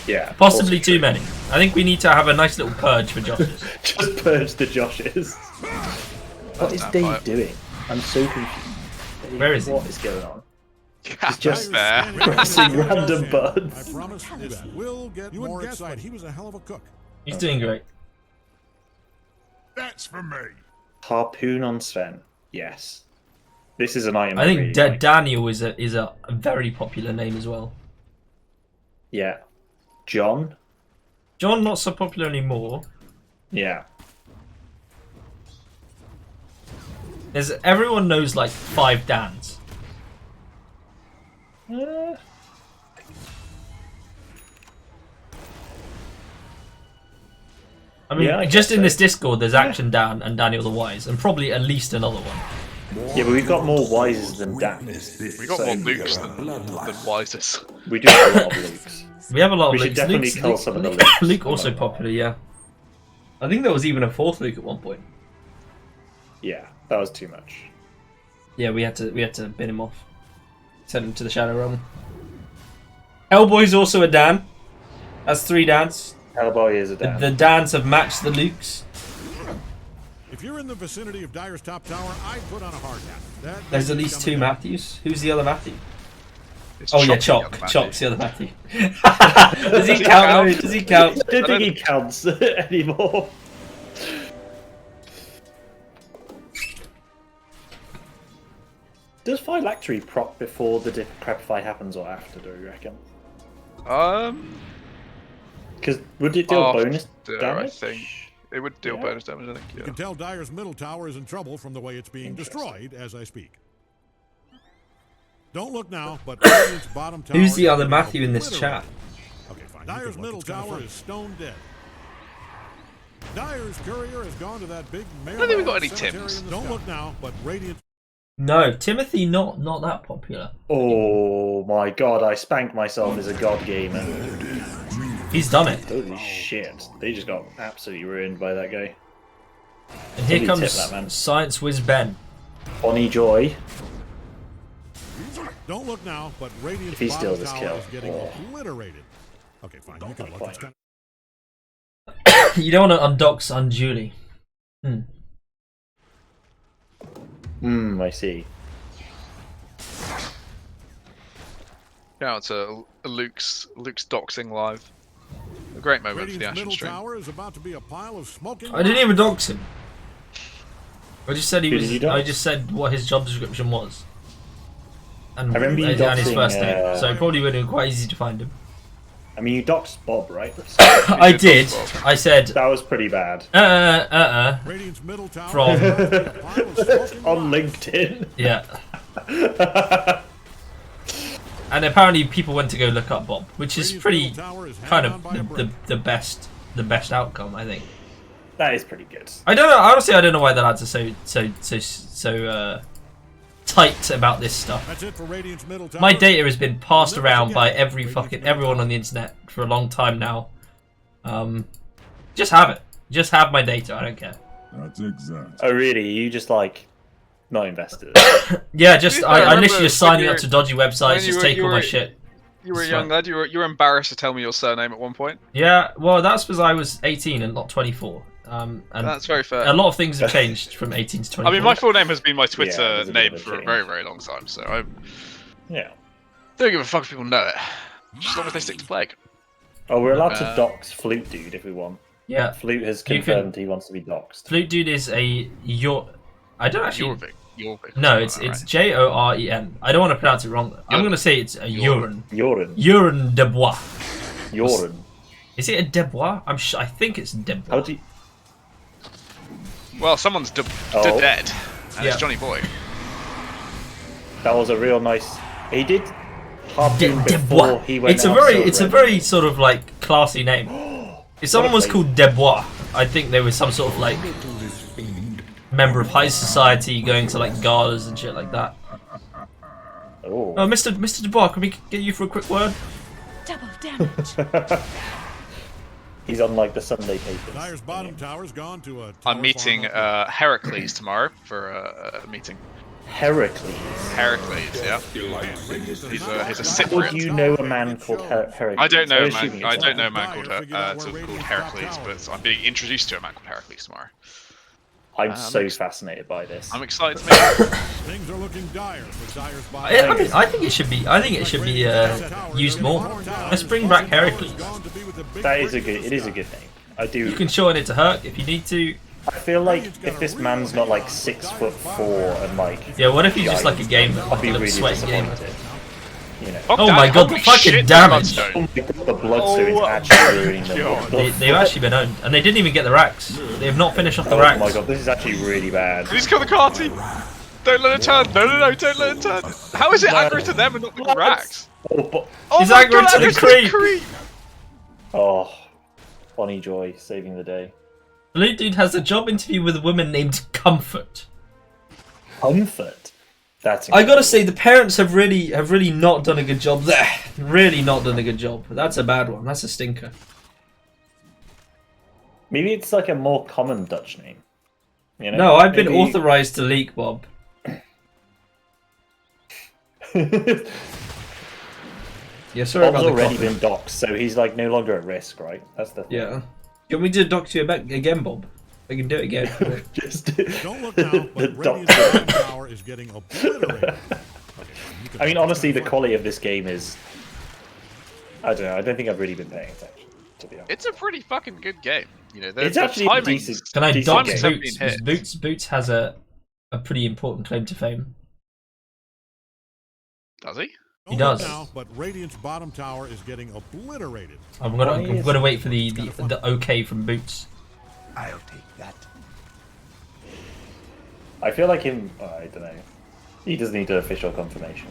Yeah. Possibly too many. I think we need to have a nice little purge for Joshes. Just purge the Joshes. What is Dave doing? I'm so confused. Dave, Where is he? What is going on? He's just there. pressing random buttons. I promise this will get more exciting. He was a hell of a cook. He's doing great. That's for me. Harpoon on Sven. Yes. This is an item. I think really like. Daniel is a very popular name as well. Yeah. John. John not so popular anymore. Yeah. Everyone knows like 5 Dans. I mean, Yeah, I just guess in so. this Discord, there's Action Dan and Daniel the Wise, and probably at least another one. Yeah, but we've got more Wises than Dan. We got more Lukes than Wises. We do have a lot of Lukes. We have a lot We of should Lukes. definitely Luke's- kill some of the Lukes. Luke also popular, yeah. I think there was even a 4th Luke at one point. Yeah, that was too much. Yeah, we had to bin him off. Send him to the Shadow Realm. Hellboy's also a Dan. That's 3 Dans. Hellboy is a Dan. The Dans have matched the Lukes. If you're in the vicinity of Dyer's top tower, I'd put on a hard hat. There's at least 2 Matthews. Who's the other Matthew? It's Oh yeah, Chock, Chock. the other Chock's the other Matthew. Does he count? Does he count? I don't think he counts anymore. Does Phylactery proc before the Decrepify happens or after, do you reckon? Because would it deal bonus damage? I think. It would deal bonus damage, I think, You can tell Dyer's middle tower is in trouble from the way it's being destroyed as I speak. Don't look now, but Radiant's bottom tower... Who's the other is Matthew in this obliterated. chat? Okay, fine. Dyer's middle tower is stone dead. Dyer's courier has gone to that big mail. I don't think we got any cemetery Tims. in the Don't look now, but Radiant... No, Timothy not that popular. Oh my god, I spanked myself as a god gamer. He's done it. Holy shit. They just got absolutely ruined by that guy. And here Somebody comes tip that man. Science Whiz Ben. Bonnie Joy. Don't look now, but Radiant's If he bottom steals this tower kill. is getting Oh. obliterated. Okay, fine. You can look. It's kind You don't want to undox unduly. I see. Shout out to Luke's doxing live. A great moment for the Radiant's action middle stream. tower is about to be a pile of smoking. I didn't even dox him. I just said he Who was. did you dox? I just said what his job description was. And, I remember you and his doxing, first name, so it probably would have been quite easy to find him. I mean, you doxed Bob, right? I did. I said. That was pretty bad. Radiant's middle tower From. is about to be a pile of smoking On LinkedIn. Yeah. And apparently people went to go look up Bob, which is pretty kind of the best outcome, I think. That is pretty good. I don't know. Honestly, I don't know why the lads are so tight about this stuff. That's it for Radiant's middle tower. My data has been passed around by everyone on the internet for a long time now. Just have it. Just have my data. I don't care. That's exact. Oh, really? You just like not invested? Yeah, just I remember literally just signing when up to dodgy websites, when you just were- take you all my were- shit. You were a It's young fine. lad. You were embarrassed to tell me your surname at one point. Yeah, well, that's because I was 18 and not 24. And That's very fair. A lot of things have changed from 18 to 24. I mean, my full name has been my Yeah, Twitter there's a bit name of a for a change. very, very long time, so I Yeah. don't give a fuck if people know it. Just as long as they stick to Plague. Oh, we're allowed to dox Flute Dude if we want. Yeah. Flute has You can- confirmed he wants to be doxed. Flute Dude is a I don't actually. Jorvik. No, it's Joren. I don't want to pronounce it wrong. I'm going to say it's a Joren. Joren. Joren de Bois. Joren. Is it a Debois? I think it's Debois. How do you... Well, someone's dead, and it's Jonnyboi. That was a real nice... He did harpoon Debois. before he went It's a out very, so it's a red. very sort of like classy name. If someone was called Debois, I think they were some sort of like member of high society going to like galas and shit like that. Oh, Mr. Dubois, can we get you for a quick word? Double damage. He's on like the Sunday papers. Dyer's bottom tower's gone to a. I'm meeting Heracles tomorrow for a meeting. Heracles. Heracles, yeah. He's a Cypriot. Would you know a man called Heracles? I don't know a man. I don't know a man called Heracles, but I'm being introduced to a man called Heracles tomorrow. I'm so fascinated by this. I'm excited to meet him. Things are looking dire for Dyer's bottom. I mean, I think it should be. I think it should be used more. Let's bring back Heracles. That is a good. It is a good name. I do. You can shorten it to Herc if you need to. I feel like if this man's not like 6'4" and like. Yeah, what if he's just like a gamer? I'd be Like a really sweaty gamer. disappointed. You know. Oh my god, the fucking damage! Oh my god, the bloodstone is actually ruining them. They've actually been owned, and they didn't even get the racks. They have not finished off the racks. Oh my god, this is actually really bad. Please kill the Carty! Don't let it turn! No, don't let it turn! How is it aggro to them and not the racks? Oh, He's aggro to the creep! Oh, Bonnie Joy saving the day. Blue Dude has a job interview with a woman named Comfort. Comfort? That's I gotta say, the parents have really not done a good job there. Really not done a good job. That's a bad one. That's a stinker. Maybe it's like a more common Dutch name. You know? No, I've been authorized to leak, Bob. Yeah, sorry Bob's about the already coffee. been doxxed, so he's like no longer at risk, right? That's the thing. Yeah. Do you want me to dox you back again, Bob? I can do it again. Just Don't look now, but Radiant's bottom tower is getting obliterated. I mean, honestly, the quality of this game is. I don't know. I don't think I've really been paying attention, to be honest. It's a pretty fucking good game. You know, It's actually a decent. Can I decent dox game. Boots? Because Boots has a pretty important claim to fame. Does he? He does. Now, but Radiant's bottom tower is getting obliterated. I'm gonna wait for the okay from Boots. I'll take that. I feel like him. I don't know. He does need an official confirmation.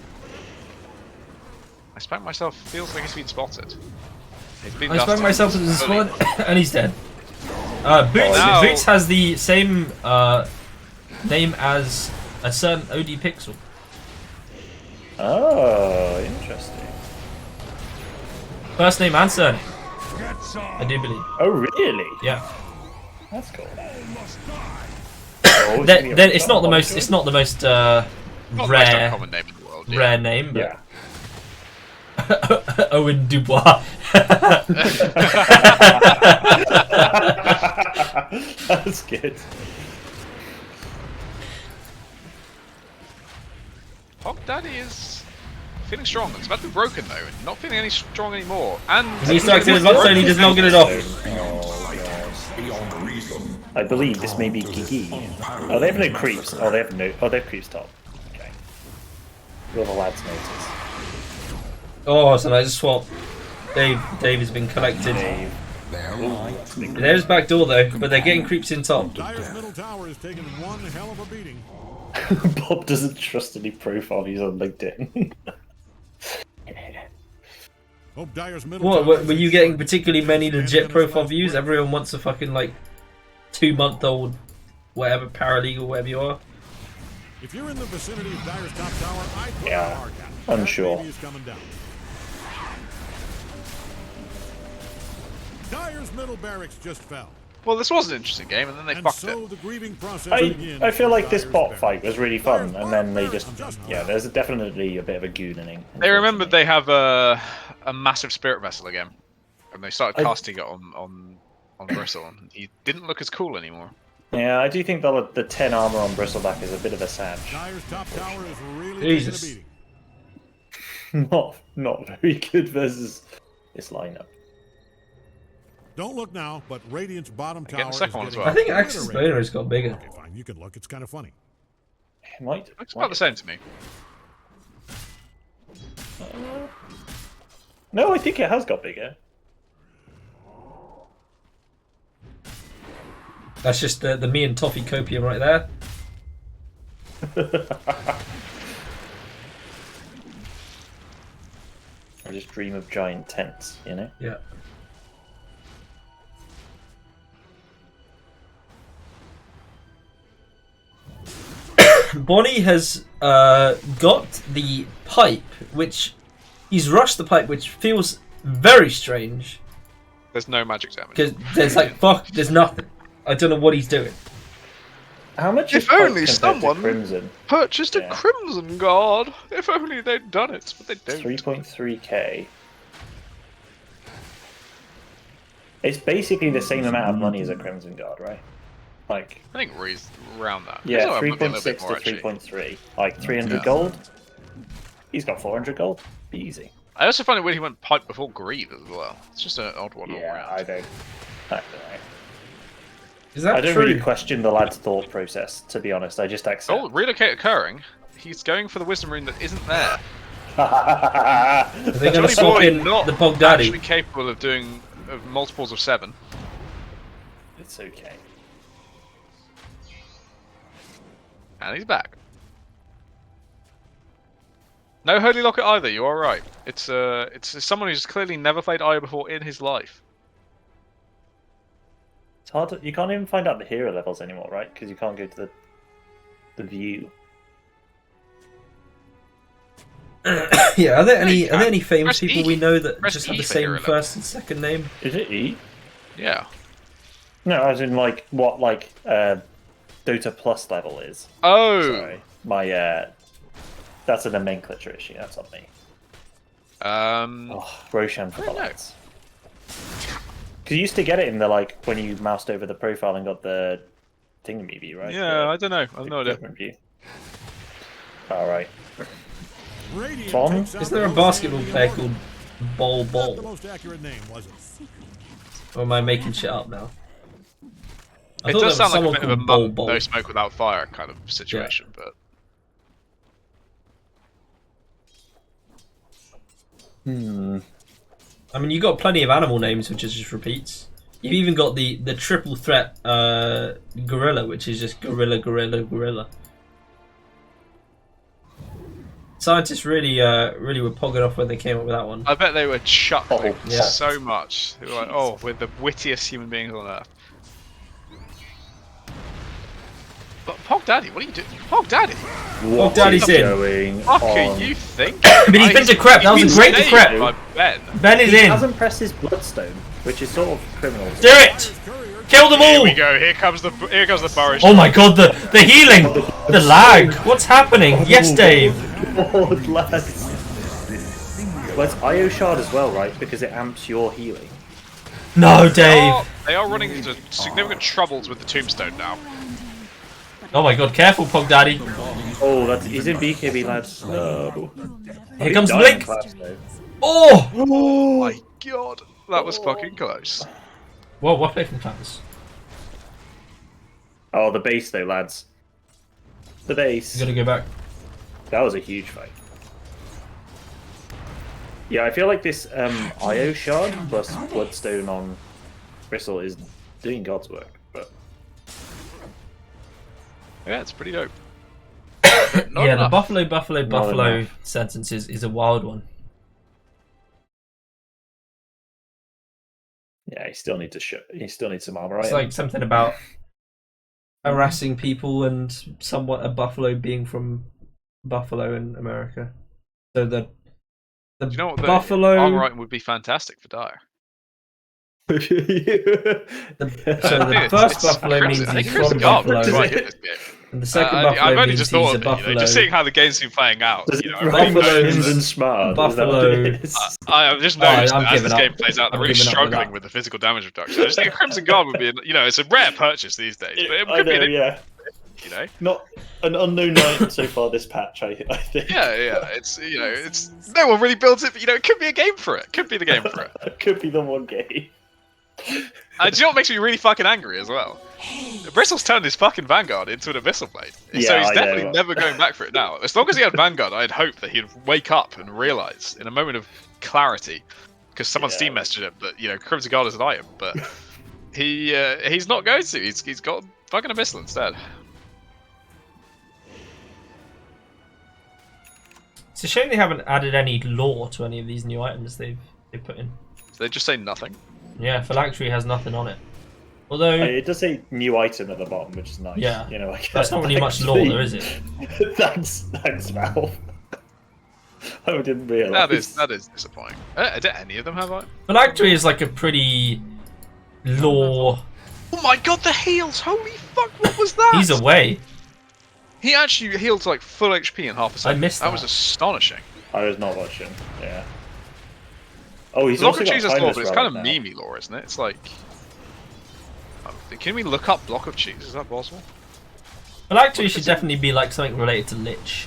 I spanked myself. Feels like he's been spotted. He's been I spanked dusted. myself in the squad, and he's dead. Boots has the same name as a certain OD Pixel. Oh, interesting. First name and surname. I do believe. Oh, really? Yeah. That's cool. Then it's not the most. It's not the most Not the most rare uncommon name in the world. Yeah. rare name, but Yeah. Owen Dubois. That's good. Hog Daddy is feeling strong. It's about to be broken though, and not feeling any strong anymore. And He needs to activate his lock zone, he does not get it off. I believe this may be Gigi. Oh, they have no creeps. Oh, they have no. Oh, they have creeps top. Okay. Will the lads notice? Oh, so I just swap. Dave has been collected. There's back door though, but they're getting creeps in top. Dyer's middle tower is taking one hell of a beating. Bob doesn't trust any profile views on LinkedIn. Hope Dyer's middle What, tower were you getting particularly many legit profile views? Everyone wants a fucking like 2-month-old whatever paralegal, whatever you are. If you're in the vicinity of Dyer's top tower, I'd put Yeah, a hard cap. unsure. That baby is coming down. Dyer's middle barracks just fell. well, this was an interesting game, and then they And fucked so it. the grieving process begins. I feel like this Dyer's bot barracks. fight was really fun, and then they just there's definitely a bit of a gooning. They remembered they have a massive spirit vessel again, and they started casting it on Bristle. And he didn't look as cool anymore. Yeah, I do think the 10 armor on Bristleback is a bit of a sag. Dyer's top tower is really Jesus. taking a beating. Not very good versus this lineup. Don't look now, but Radiant's bottom Getting tower the second is one as getting well. I think Axe's boner has got bigger. Okay, fine. You can look. It's kind of funny. It might. Looks about the same to me. No, I think it has got bigger. That's just the me and Toffee copium right there. I just dream of giant tents, you know? Yeah. Bonnie has got the pipe, which he's rushed the pipe, which feels very strange. There's no magic damage. Because there's like there's nothing. I don't know what he's doing. How much? If only someone Crimson? purchased a Crimson Guard. If only they'd done it, but they don't. 3.3k. It's basically the same amount of money as a Crimson Guard, right? Like. I think we're around that. Yeah, It's 3.6 to to 3.3. Like 300 gold. He's got 400 gold. Be easy. I also find it weird he went pipe before greed as well. It's just an odd one all Yeah, around. I don't know. Is that I don't true? really question the lad's thought process, to be honest. I just accept. Oh, relocate occurring. He's going for the wisdom rune that isn't there. Are they going to swap Jonnyboi in not the Pog Daddy? actually capable of doing multiples of 7. It's okay. And he's back. No Holy Locket either, you are right. It's someone who's clearly never played Io before in his life. It's hard to, you can't even find out the hero levels anymore, right? Because you can't go to the view. Yeah, are there any famous Press people E. we know that Press just E have the for same hero first and second name? Is it E? Yeah. No, as in like what Dota Plus level is. Oh. Sorry. My that's a nomenclature issue, that's on me. Roshan for the lads. Because you used to get it in the when you moused over the profile and got the thingamajig, right? Yeah, I don't know. I've no idea. Alright. Is there a basketball player called Bol The Bol? most accurate name, was it? Or am I making shit up now? I It thought does there was sound like a someone bit of a called Bol mum, Bol. no smoke without fire kind of situation, but... I mean, you got plenty of animal names, which is just repeats. You've even got the triple threat gorilla, which is just gorilla, gorilla, gorilla. Scientists really were pogging off when they came up with that one. I bet they were chuckling Yeah. so much. They were like, oh, we're the wittiest human beings on earth. But Pog Daddy, what are you doing? Pog Daddy? Pog Daddy's in. What are you thinking? But he's been to Crep, that was a great Crep. By Ben. Ben is he in. hasn't pressed his bloodstone, which is sort of criminal. Do it! Kill them Here all! we go, here comes the Burrish. Oh my god, the healing! The lag! What's happening? Yes, Dave! Lord, lads. Well, it's IO Shard as well, right? Because it amps your healing. No, Dave! They are running into significant troubles with the tombstone now. Oh my god, careful, Pog Daddy. Oh, he's in BKB, lads. No. Here comes the Dying blink! class, though. Oh! Oh my god, that was fucking close. Whoa, what picking plans? Oh, the base though, lads. The base. You gotta go back. That was a huge fight. Yeah, I feel like this IO Shard plus Bloodstone on Bristle is doing God's work, but... Yeah, it's pretty dope. Yeah, enough. the Buffalo sentence is a wild one. Yeah, he still needs some armor, right? It's like something about harassing people and somewhat a buffalo being from Buffalo in America. So the Do you know what? The buffalo armor item would be fantastic for Dire. So the first buffalo means he's from Buffalo, and the second buffalo I've only means just he's thought a of it, you know, buffalo. just seeing how the game's been playing out. You know, Buffalo's smart. Buffalo. I've just noticed I'm that as giving this game up. plays out, they're I'm really giving up with struggling that. with the physical damage reduction. I just think a Crimson Guard would be, you know, it's a rare purchase these days, but it could be an, you know. Not an unknown item so far this patch, I think. Yeah, it's, you know, it's no one really builds it, but you know, it could be a game for it. Could be the game for it. It could be the one game. Do you know what makes me really fucking angry as well? Bristle's turned his fucking Vanguard into an Abyssal Blade. So Yeah, he's I definitely know. never going back for it now. As long as he had Vanguard, I'd hope that he'd wake up and realise in a moment of clarity, because someone Steam messaged him that, you know, Crimson Guard is an item, but he's not going to. He's got fucking Abyssal instead. It's a shame they haven't added any lore to any of these new items they put in. So they just say nothing. Yeah, Phylactery has nothing on it. Although it does say new item at the bottom, which is nice. Yeah, you know, like, that's not really much lore, though, is it? thanks, Valve. I didn't realise. That is disappointing. Do any of them have item? Phylactery is like a pretty lore. Oh my god, the heals! Holy fuck, what was that? He's away. He actually healed to like full HP in half a second. I missed that. That was astonishing. I was not watching. Yeah. Oh, he's Block also of got Cheese is lore, Timeless but it's kind of Relic now. memey lore, isn't it? It's like. Can we look up Block of Cheese? Is that possible? Phylactery should definitely be like something related to Lich.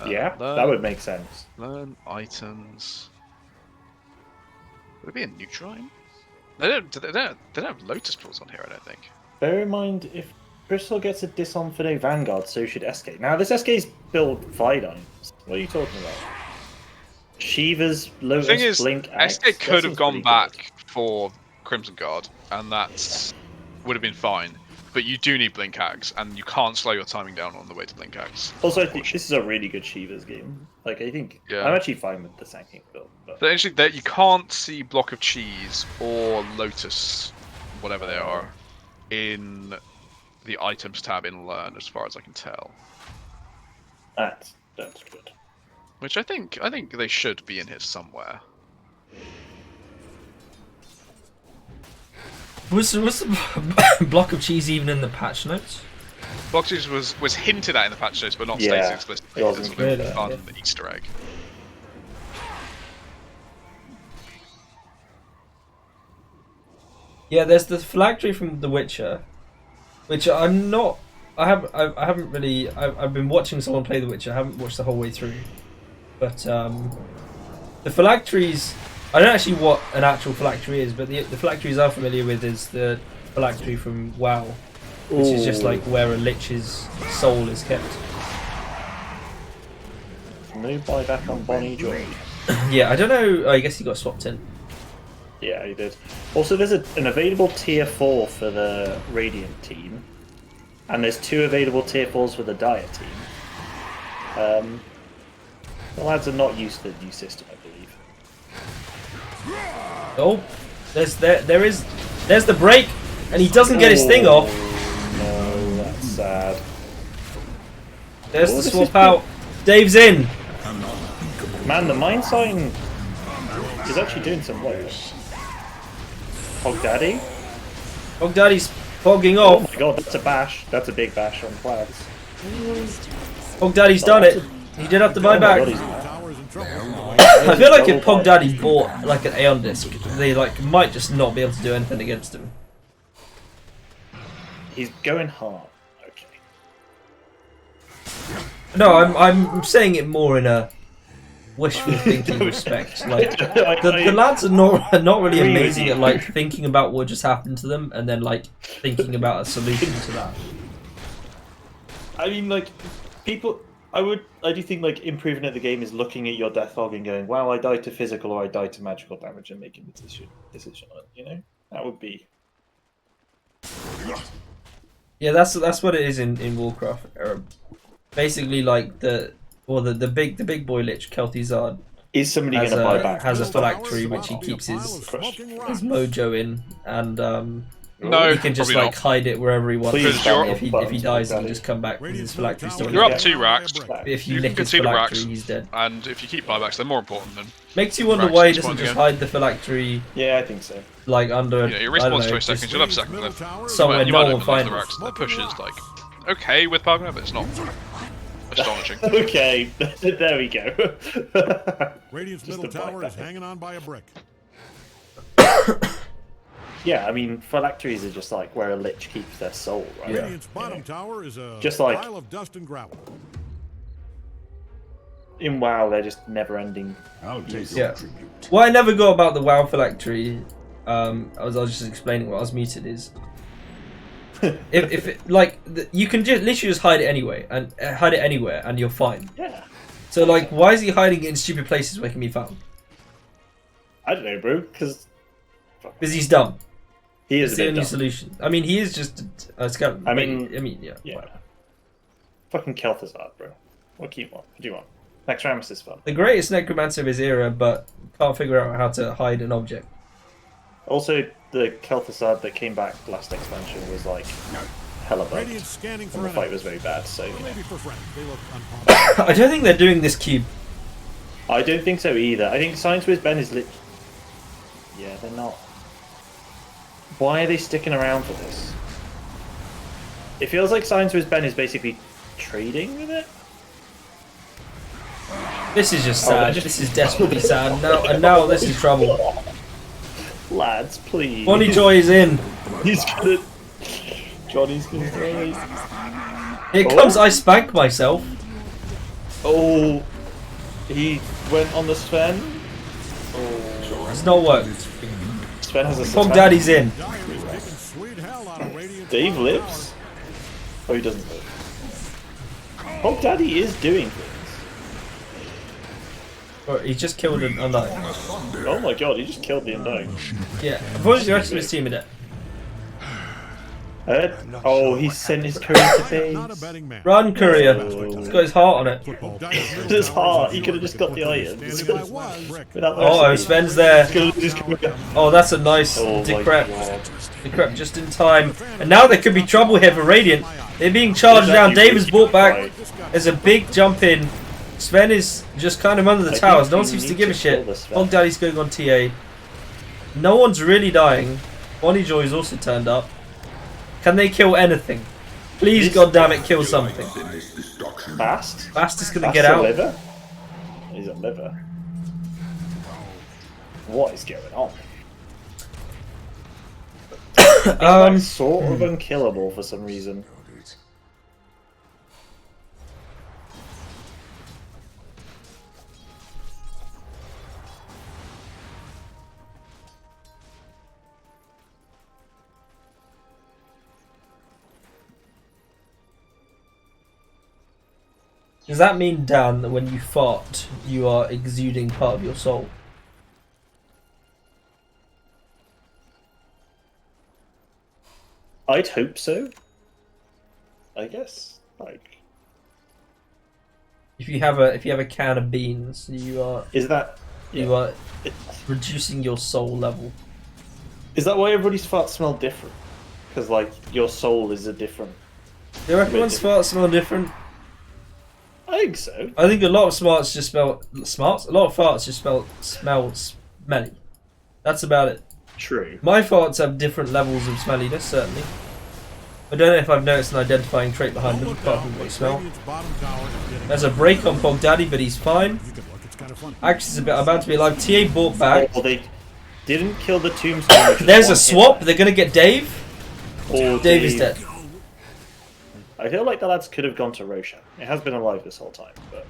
Yeah, that would make sense. Learn items. Would it be a Neutrine? They don't have Lotus Pools on here, I don't think. Bear in mind, if Crystal gets a Disonfide Vanguard, so should SK. Now, this SK's build Fidines. What are you talking about? Shiva's Lotus The thing is, Blink Axe? SK could That have gone seems pretty back for Crimson Guard, and that would have been fine. But you do need Blink Axe, and you can't slow your timing down on the way to Blink Axe. good. Also, I think this is a really good Shiva's game. Like, I think I'm actually fine with the Sand King build. But actually, that you can't see Block of Cheese or Lotus, whatever they are, in the items tab in Learn, as far as I can tell. That's good. Which I think they should be in here somewhere. Was the Block of Cheese even in the patch notes? Block of Cheese was hinted at in the patch notes, but not stated explicitly. it It's wasn't a clear, fun Easter egg. Yeah, there's the phylactery from The Witcher, which I'm not. I haven't really. I've been watching someone play The Witcher. I haven't watched the whole way through, but the phylacteries. I don't actually what an actual phylactery is, but the phylacteries I'm familiar with is the phylactery from WoW, which is just like where a lich's soul is kept. No buyback on Bonnie George. Yeah, I don't know. I guess he got swapped in. Yeah, he did. Also, there's an available tier 4 for the Radiant team, and there's 2 available tier 4s for the Dire team. The lads are not used to the new system, I believe. Oh, there's the break, and he doesn't get his thing off. No, that's sad. There's the swap out. Dave's in. Man, the Mind Sign is actually doing some work. Hog Daddy? Hog Daddy's fogging Oh off. my god, that's a bash. That's a big bash on Plaids. Hog Daddy's done it. He did have to buy back. I feel like if Pog Daddy bought like an Aeon disc, they like might just not be able to do anything against him. He's going hard. Okay. No, I'm saying it more in a wishful thinking respect. Like the lads are not really amazing at like thinking about what just happened to them and then like thinking about a solution to that. I mean, like people. I do think like improving at the game is looking at your death log and going, "Wow, I died to physical or I died to magical damage," and making the decision on it. You know, that would be. Yeah, that's what it is in Warcraft. Basically, like the big boy lich Kel'Thuzad Is somebody going to buy back? Has a phylactery which he keeps his mojo in, and No, he can just probably like not. hide it wherever he wants. Please, you're- If he dies, he can just come back with his phylactery still. You're up 2 racks. If you You nick can his concede the phylactery, racks, he's dead. and if you keep buybacks, they're more important than. Makes you wonder racks why he at this doesn't point just again. hide the phylactery. Yeah, I think so. Like under. You know, your I don't response know, to a second, just you'll have second live. somewhere you no might one open finds the racks. The push is like okay with Pugner, but it's not astonishing. Okay, there we go. Radiant's middle tower is hanging on by a brick. Yeah, I mean, phylacteries are just like where a lich keeps their soul, right? Radiant's bottom tower is a Just like- pile of dust and gravel. In WoW, they're just never-ending. Yeah. What I never got about the WoW phylactery, I was just explaining what I was muted is. if it, like you can just literally just hide it anyway and hide it anywhere and you're fine. Yeah. So like, why is he hiding it in stupid places where it can be found? I don't know, bro. Because he's dumb. He is It's a the bit only dumb. solution. I mean, he is just a skeleton. I mean, yeah. yeah. Fucking Kel'Thuzad, bro. What do you want? Next Rammus is fun. The greatest necromancer of his era, but can't figure out how to hide an object. Also, the Kel'Thuzad that came back last expansion was like hella bugged. And the fight was very bad, so you know. I don't think they're doing this cube. I don't think so either. I think Science Wiz Ben is lit. Yeah, they're not. Why are they sticking around for this? It feels like Science Wiz Ben is basically trading with it. This is just sad. This is desperately sad. No, and now this is trouble. Lads, please. Jonnyboi is in. He's gonna. Johnny's gonna die. Here comes I spank myself. Oh, he went on the Sven. Oh, it's not worked. Sven has a. Pog Daddy's in. Dave lives. Oh, he doesn't live. Pog Daddy is doing things. Oh, he just killed an Undying. Oh my god, he just killed the Undying. Yeah, what was the rest of his team in it? Oh, he sent his courier to base. Run, courier. He's got his heart on it. His heart, he could have just got the items. Oh, Sven's there. Oh, that's a nice decrep. Decrep just in time. And now there could be trouble here for Radiant. They're being charged down. Dave is brought back. There's a big jump in. Sven is just kind of under the towers. No one seems to give a shit. Pog Daddy's going on TA. No one's really dying. Jonnyboi also turned up. Can they kill anything? Please, goddammit, kill something. Fast? Fast is gonna get out. Liver? He's a liver. What is going on? Like sort of unkillable for some reason. Does that mean, Dan, that when you fart, you are exuding part of your soul? I'd hope so. I guess. Like, if you have a can of beans, you are. Is that? You are reducing your soul level. Is that why everybody's farts smell different? Because like your soul is a different. Do everyone's farts smell different? I think so. I think a lot of smarts just smell smarts. A lot of farts just smell smelly. That's about it. True. My farts have different levels of smelliness, certainly. I don't know if I've noticed an identifying trait behind them, apart from what they smell. There's a break on Pog Daddy, but he's fine. Axis is about to be alive. TA brought back. Oh, they didn't kill the tombstone. There's a swap. They're gonna get Dave. Dave is dead. I feel like the lads could have gone to Roshan. It has been alive this whole time, but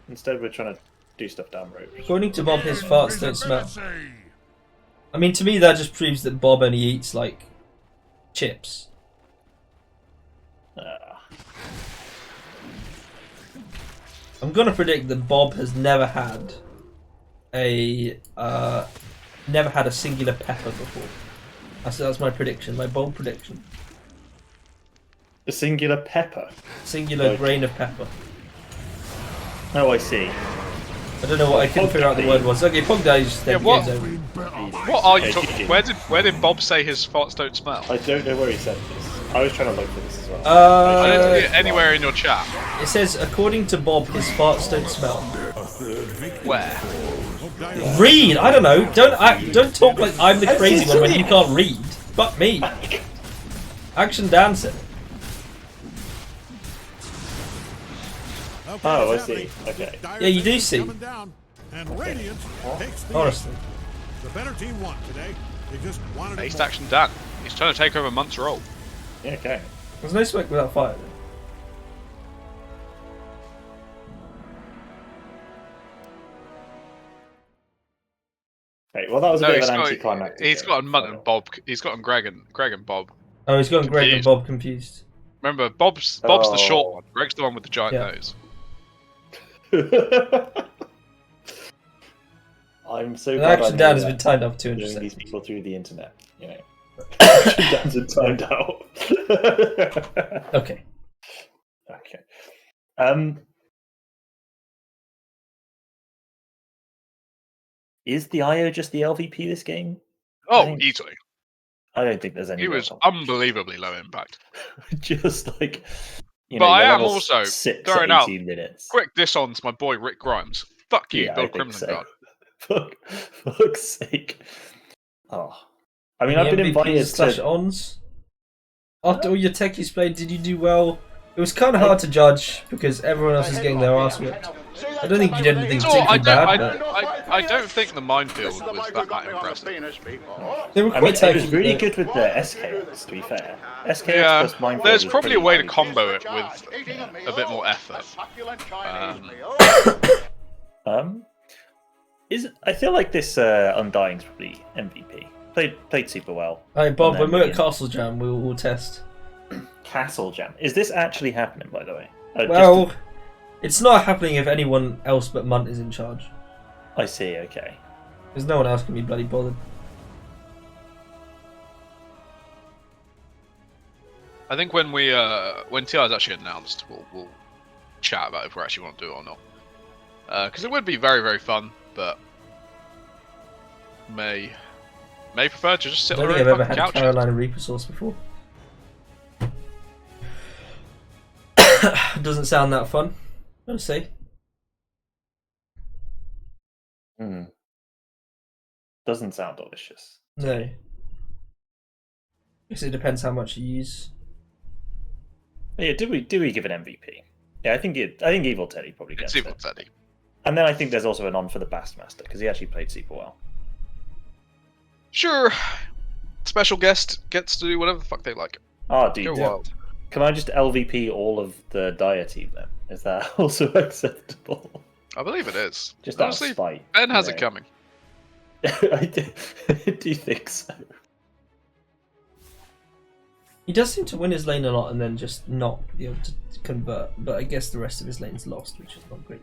instead we're trying to do stuff down road. According to Bob, his farts don't smell. I mean, to me, that just proves that Bob only eats, like, chips. I'm gonna predict that Bob has never had a singular pepper before. That's my prediction, my bold prediction. A singular pepper? Singular grain of pepper. Oh, I see. I don't know what I couldn't figure out the word was. Okay, Pog Daddy's dead. What are you talking? Where did Bob say his farts don't smell? I don't know where he said this. I was trying to look for this as well. I don't see it anywhere in your chat. It says, according to Bob, his farts don't smell. Where? Read. I don't know. Don't talk like I'm the crazy one when you can't read. Fuck me. Action dancing. Oh, I see. Okay. Yeah, you do see. Honestly. The better team won today. They just wanted Ace action done. He's trying to take over Munt's role. Yeah, okay. There's no smoke without fire. Okay, well that was a bit of an anticlimactic. He's got Munt and Bob. He's got Greg and Bob. Oh, he's got Greg and Bob confused. Remember, Bob's the short one. Greg's the one with the giant nose. I'm so glad Action Dan has been timed up 200 seconds. These people through the internet, you know. Action Dan's been timed out. Okay. Okay. Is the IO just the LVP this game? Oh, easily. I don't think there's any. He was unbelievably low impact. Just like, but I am also 6 throwing at out 18 minutes. quick diss on to my boy Rick Grimes. Fuck you, Yeah, Bill I think Criminal so. Fuck's sake. Oh, I mean, Any I've been invited MVPs to. ons. After all your techies played, did you do well? It was kind of hard to judge because everyone else is getting their ass whipped. I don't think you did anything particularly bad. I don't think the minefield was that impressive. They were quite it was really good with the SKX, to be fair. SKX plus minefield. There's was probably a pretty way to easy. combo it with a bit more effort. I feel like this Undying's probably MVP. Played super well. Alright, Bob, when And then we're at Castle Jam, we'll test. Castle Jam. Is this actually happening, by the way? Well, it's not happening if anyone else but Munt is in charge. I see, okay. Because no one else can be bloody bothered. I think when TR is actually announced, we'll chat about if we actually want to do it or not. Because it would be very, very fun, but may prefer to just sit I on don't our think I've own ever fucking had couch. Carolina Reaper sauce before. Doesn't sound that fun, I'd say. Doesn't sound delicious. No. I guess it depends how much you use. Yeah, do we give it MVP? Yeah, I think Evil Teddy probably gets It's Evil it. Teddy. And then I think there's also an on for the Bassmaster because he actually played super well. Sure. Special guest gets to do whatever the fuck they like. Oh, dude. Go wild. Can I just LVP all of the Dire team then? Is that also acceptable? I believe it is. Just honestly, out of spite. Ben has it coming. I do you think so? He does seem to win his lane a lot and then just not be able to convert, but I guess the rest of his lane's lost, which is not great.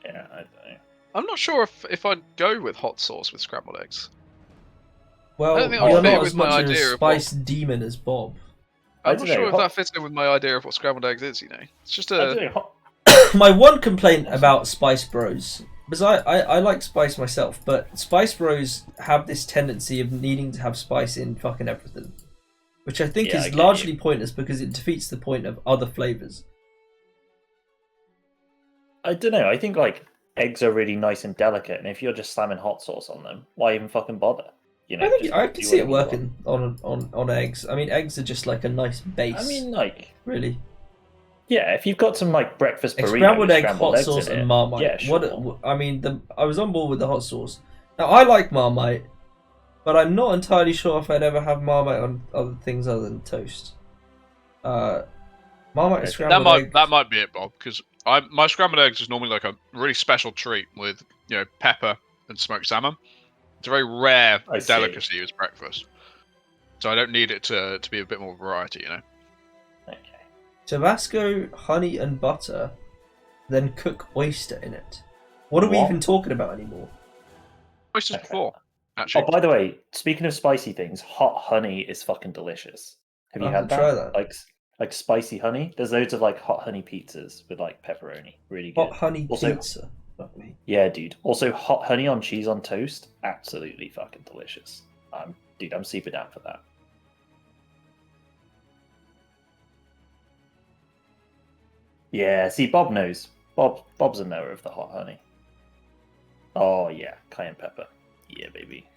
Yeah, I don't know. I'm not sure if I'd go with hot sauce with scrambled eggs. Well, I don't think you're I'd fit not with as my much of a idea of spice demon as Bob. I'm not sure if that fits in with my idea of what scrambled eggs is, you know. It's just a... My one complaint about Spice Bros, because I like spice myself, but Spice Bros have this tendency of needing to have spice in fucking everything. Which I think is largely pointless because it defeats the point of other flavours. I don't know. I think like eggs are really nice and delicate, and if you're just slamming hot sauce on them, why even fucking bother? You know, I can see it working on eggs. I mean, eggs are just like a nice base. I mean, like really. Yeah, if you've got some like breakfast burrito, Scrambled egg, scrambled hot eggs sauce, in and it, Marmite. Yeah, sure. I mean, I was on board with the hot sauce. Now I like Marmite, but I'm not entirely sure if I'd ever have Marmite on other things other than toast. Marmite and scrambled eggs. That might be it, Bob, because my scrambled eggs is normally like a really special treat with, you know, pepper and smoked salmon. It's a very rare delicacy as breakfast, so I don't need it to be a bit more variety, you know. Tabasco, honey, and butter, then cook oyster in it. What are we even talking about anymore? Oysters before, actually. Oh, by the way, speaking of spicy things, hot honey is fucking delicious. Have you I had haven't that? tried that. Like spicy honey? There's loads of like hot honey pizzas with like pepperoni. Really good. Hot honey Also, pizza. Lovely. yeah, dude. Also, hot honey on cheese on toast. Absolutely fucking delicious. Dude, I'm super down for that. Yeah, see, Bob knows. Bob's a knower of the hot honey. Oh yeah, cayenne pepper. Yeah, baby.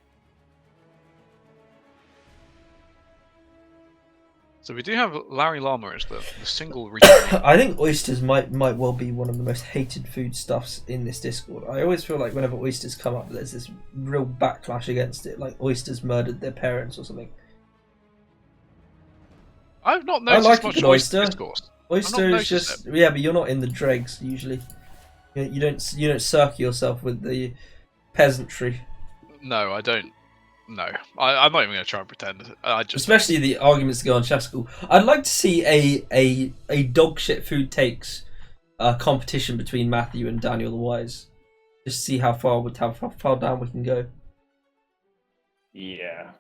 So we do have Larry Llama as the single regional. I think oysters might well be one of the most hated foodstuffs in this Discord. I always feel like whenever oysters come up, there's this real backlash against it, like oysters murdered their parents or something. I've not I noticed like much an oyster. discourse. Oyster is just yeah, but you're not in the dregs usually. You don't circle yourself with the peasantry. No, I don't. No, I'm not even going to try and pretend. Especially the arguments that go on Chef School. I'd like to see a dog shit food takes competition between Matthew and Daniel the Wise. Just see how far down we can go. Yeah.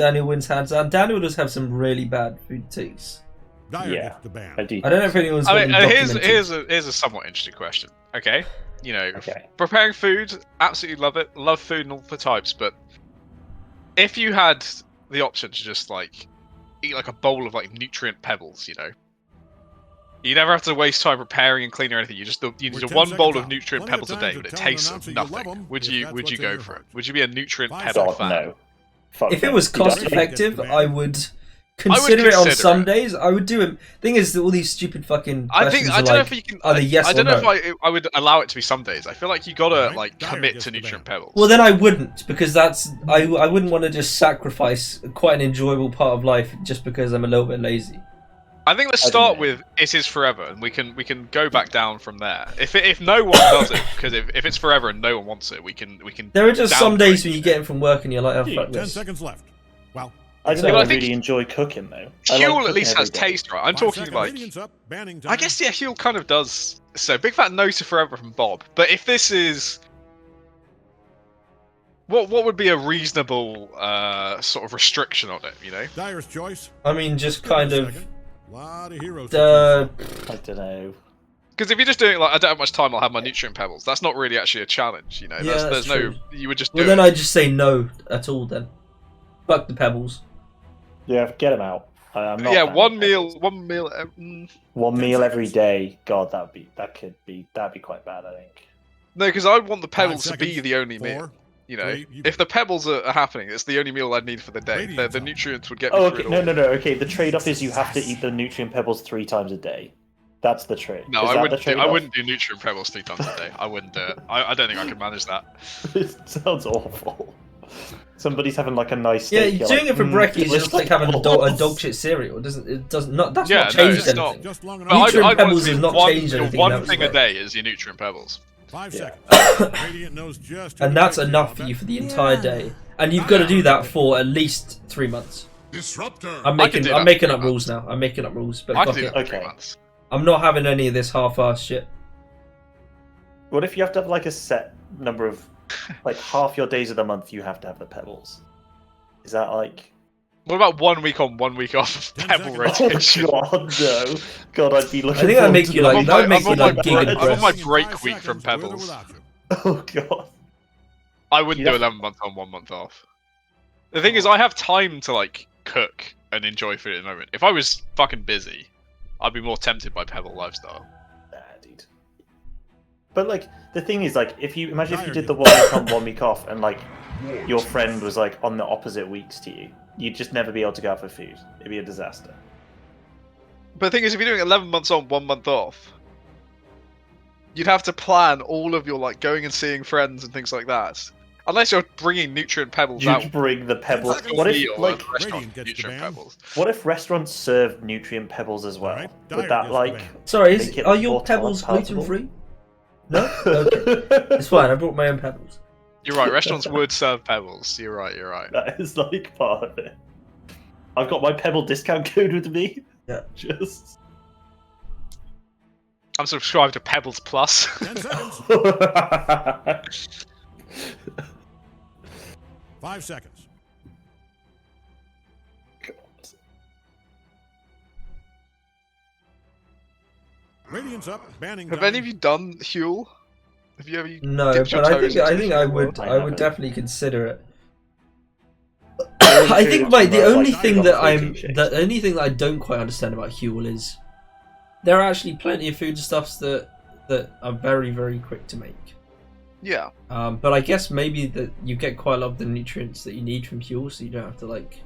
Daniel wins hands down. Daniel does have some really bad food takes. Yeah, I do. I don't know if anyone's. I mean, documented. here's a somewhat interesting question. Okay, preparing food, absolutely love it. Love food and all the types, but if you had the option to just like eat like a bowl of like nutrient pebbles, you never have to waste time preparing and cleaning or anything. You need one bowl of nutrient pebbles a day, but it tastes of nothing. Would you go for it? Would you be a nutrient pebble fan? No. If it was cost effective, I would consider it on some days. I would do it. Thing is, all these stupid fucking questions I don't know if you can. I don't know no. if I would allow it to be some days. I feel like you gotta like commit to nutrient pebbles. Well, then I wouldn't, because I wouldn't want to just sacrifice quite an enjoyable part of life just because I'm a little bit lazy. I think let's start with it is forever, and we can go back down from there. If no one does it, because if it's forever and no one wants it, we can. There are just some days when you get in from work and you're like, oh fuck 10 this. seconds left. Well, I don't know. I really enjoy cooking though. Huel at least has taste, right? I'm talking like. I guess Huel kind of does. So big fat no to forever from Bob. But if this is. What would be a reasonable sort of restriction on it? Dyer's choice. I mean, just kind of. Lot of heroes. I don't know. Because if you're just doing like I don't have much time, I'll have my nutrient pebbles. That's not really actually a challenge, There's true. no. You would just. Well, then I just say no at all. Then, fuck the pebbles. Yeah, get them out. I'm not. Yeah, one meal. One meal every day. God, that'd be quite bad. I think. No, because I want the pebbles to be the only meal. If the pebbles are happening, it's the only meal I'd need for the day. The nutrients would get me through it all. No. Okay, the trade-off is you have to eat the nutrient pebbles 3 times a day. That's the trade. No, I wouldn't do nutrient pebbles 3 times a day. I wouldn't do it. I don't think I could manage that. It sounds awful. Somebody's having like a nice steak. Yeah, doing it for brekkie is just like having a dog shit cereal. That's not changed anything. Nutrient pebbles has not changed anything. One thing a day is your nutrient pebbles. 5 seconds. Radiant knows just and that's enough for you for the entire day. And you've got to do that for at least 3 months. Disruptor. I'm making up rules now. I'm making up rules, but fuck it. Okay. I'm not having any of this half-ass shit. What if you have to have like a set number of, like half your days of the month you have to have the pebbles? Is that like? What about 1 week on, 1 week off pebble rotation? Oh God, no! God, I'd be looking. I think that make you like. That would make you like I'm on my break week from pebbles. Oh God. I wouldn't do 11 months on, 1 month off. The thing is, I have time to like cook and enjoy food at the moment. If I was fucking busy, I'd be more tempted by pebble lifestyle. Nah, dude. But like, the thing is, like, if you did the 1 week on, 1 week off, and like your friend was like on the opposite weeks to you, you'd just never be able to go out for food. It'd be a disaster. But the thing is, if you're doing 11 months on, 1 month off, you'd have to plan all of your like going and seeing friends and things like that. Unless you're bringing nutrient pebbles out. You'd bring the pebbles. What if like What if restaurants serve nutrient pebbles as well? Would that like? Sorry, are your pebbles gluten free? No. Okay. It's fine. I brought my own pebbles. You're right. Restaurants would serve pebbles. You're right. That is like part of it. I've got my pebble discount code with me. Yeah. Just. I'm subscribed to Pebbles Plus. 10 seconds. 5 seconds. God. Radiant's up. Banning. Have any of you done Huel? Have you ever? No, but I think I would definitely consider it. I think the only thing that I don't quite understand about Huel is there are actually plenty of foodstuffs that are very, very quick to make. Yeah. But I guess maybe that you get quite a lot of the nutrients that you need from Huel, so you don't have to like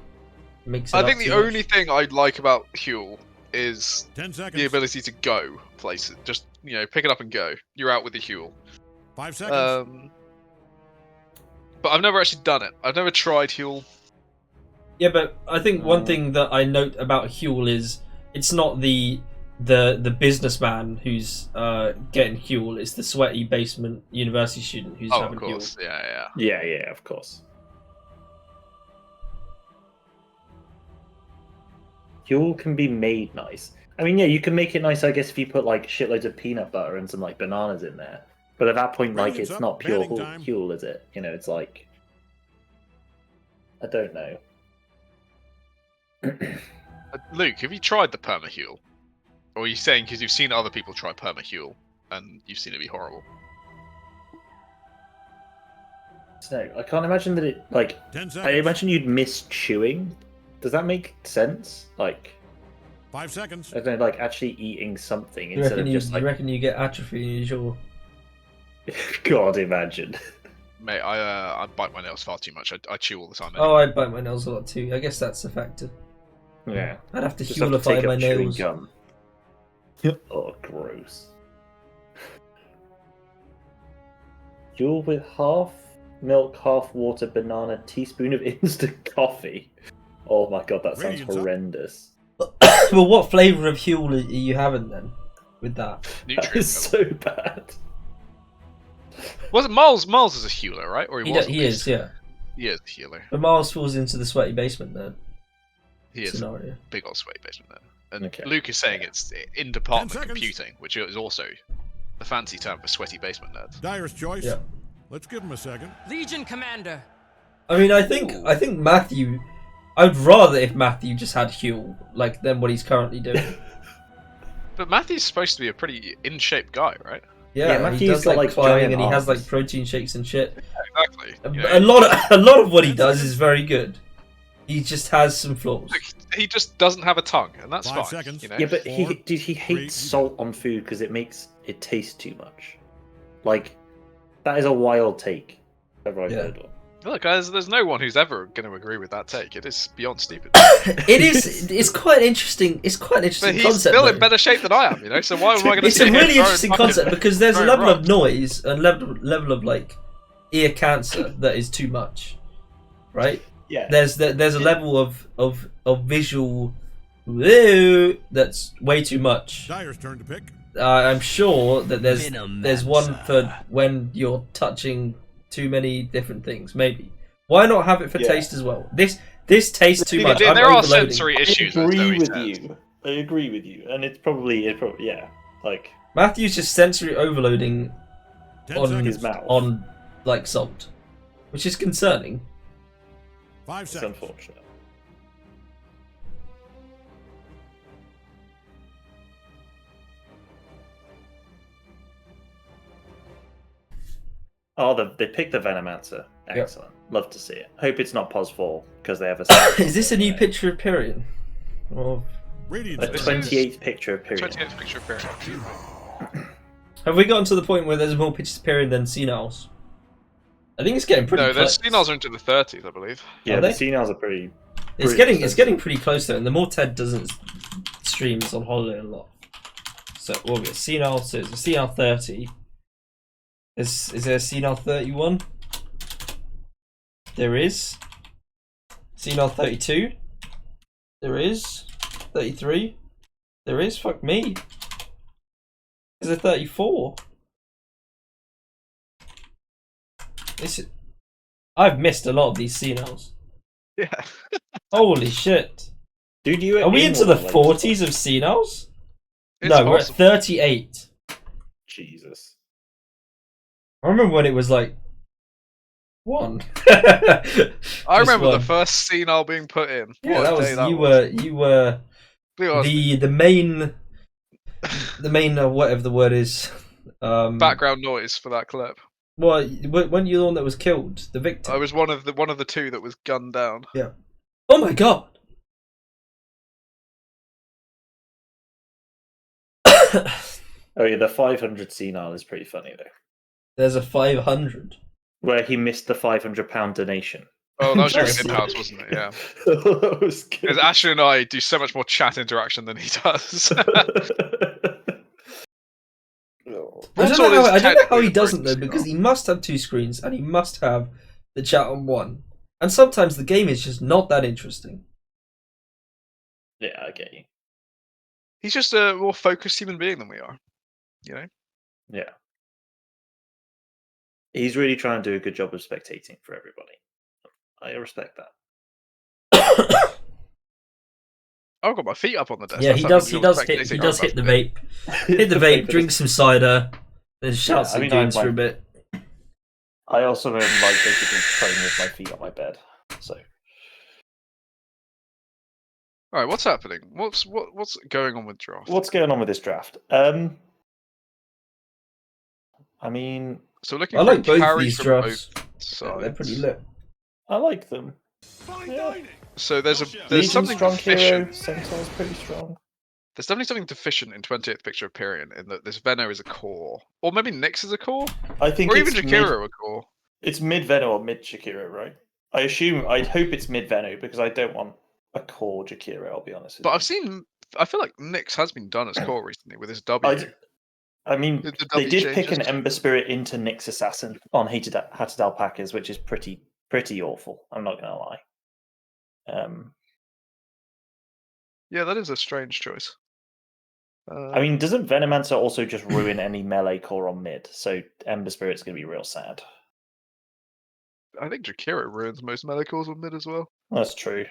mix it up. I think the only thing I'd like about Huel is the ability to go places. Just pick it up and go. You're out with the Huel. 5 seconds. But I've never actually done it. I've never tried Huel. Yeah, but I think one thing that I note about Huel is it's not the businessman who's getting Huel. It's the sweaty basement university student who's having Huel. Of course, yeah. Yeah, of course. Huel can be made nice. I mean, yeah, you can make it nice, I guess, if you put like shitloads of peanut butter and some like bananas in there. But at that point, like, it's not pure Huel, is it? It's like, I don't know. Luke, have you tried the perma-heal? Or are you saying because you've seen other people try perma-heal and you've seen it be horrible? So I can't imagine that it like. I imagine you'd miss chewing. Does that make sense? Like 5 seconds. I don't know, like actually eating something You instead reckon of just like. you reckon you get atrophy in your jaw? God, imagine. Mate, I bite my nails far too much. I chew all the time. Oh, I bite my nails a lot too. I guess that's a factor. Yeah. I'd have to Just have to hulify take my up chewing nails. gum. Oh, gross. Fuel with half milk, half water, banana, teaspoon of instant coffee. Oh my god, that sounds horrendous. Well, what flavour of Huel are you having then with that? That is so bad. Was it Miles? Miles is a healer, right? Or he was? He is, yeah. He is a healer. But Miles falls into the sweaty basement then. He is scenario. a big old sweaty basement there. And Luke is saying it's in department computing, which is also the fancy term for sweaty basement nerds. Dyer's choice. Yeah. Let's give him a second. Legion Commander. I mean, I think Matthew. I'd rather if Matthew just had Huel, like, than what he's currently doing. But Matthew's supposed to be a pretty in-shape guy, right? Yeah, Matthew's he does got, like climbing and he has arms. like protein shakes and shit. Yeah, exactly. A lot of what he does is very good. He just has some flaws. Look, he just doesn't have a tongue, and that's 5 fine. seconds. You know? Yeah, but he hates salt on food because it makes it taste too much. Like, that is a wild take. Ever I've heard of. Look, guys, there's no one who's ever going to agree with that take. It is beyond stupid. It is. It's quite interesting. It's quite an interesting But he's concept. still though. in better shape than I am, you know. So why am I going to? It's a really interesting concept because there's a level of noise and level of like ear cancer that is too much, right? Yeah. There's a level of visual that's way too much. Dyer's turn to pick. I'm sure that there's one for when you're touching too many different things. Maybe why not have it for taste as well? This tastes too much. There I'm are overloading. sensory issues. I agree with you. I agree with you, and it's probably yeah, like Matthew's just sensory overloading 10 on seconds. his mouth. on like salt, which is concerning. 5 It's seconds. unfortunate. Oh, they picked the Venomancer. Excellent. Love to see it. Hope it's not POS4 because they have a. Is this a new picture of Pyrion? Or Radiant's A turn. 28th picture of Pyrion. 28th picture of Pyrion. have we gotten to the point where there's more pictures of Pyrion than Senals? I think it's getting pretty No, the close. Senals are into the 30s, I believe. Yeah, Are the they? Senals are pretty. It's getting pretty close though, and the more Ted doesn't stream, it's on holiday a lot. So we'll get Senal. So it's a Senal 30. Is there a Senal 31? There is. Senal 32. There is. 33. There is. Fuck me. There's a 34. I've missed a lot of these Senals. Yeah. Holy shit. Dude, you are we into the 40s of Senals? No, we're at 38. Jesus. I remember when it was like 1. I remember the one. first Senal being put in. Yeah, What a that day was you were Be honest. the main whatever the word is. Background noise for that clip. Well, weren't you the one that was killed? The victim. I was one of the two that was gunned down. Yeah. Oh my god. Oh yeah, the 500 Senile is pretty funny though. There's a 500. Where he missed the £500 donation. Oh, that was during Inhouse, wasn't it? Yeah. That was good. Because Ashley and I do so much more chat interaction than he does. I don't know how he doesn't though, because he must have 2 screens and he must have the chat on one. And sometimes the game is just not that interesting. Yeah, I get you. He's just a more focused human being than we are. You know? Yeah. He's really trying to do a good job of spectating for everybody. I respect that. I've got my feet up on the desk. Yeah, That's he how does. many He people does hit. He spectating does are hit the about vape. Hit the vape. Drink some cider. Then shouts I at mean, goons I- for a bit. I also am like basically praying with my feet on my bed. So All right, what's happening? What's going on with draft? What's going on with this draft? I mean, so looking I for like both carry these from drafts. both sides. Yeah, they're pretty lit. I like them. Yeah. So there's Legion something strong hero. deficient. Centaur's pretty strong. There's definitely something deficient in 20th picture of Pyrion in that this Venno is a core, or maybe Nyx is a core, I think, or even it's Jakiro a core. It's mid Venno or mid Jakiro, right? I'd hope it's mid Venno because I don't want a core Jakiro. I'll be honest. But I feel like Nyx has been done as core recently with his W. I mean, The they W did pick changes. an Ember Spirit into Nyx Assassin on Hatted Alpacas, which is pretty awful. I'm not gonna lie. Yeah, that is a strange choice. I mean, doesn't Venomancer also just ruin any melee core on mid? So Ember Spirit's gonna be real sad. I think Jakiro ruins most melee cores on mid as well. That's true.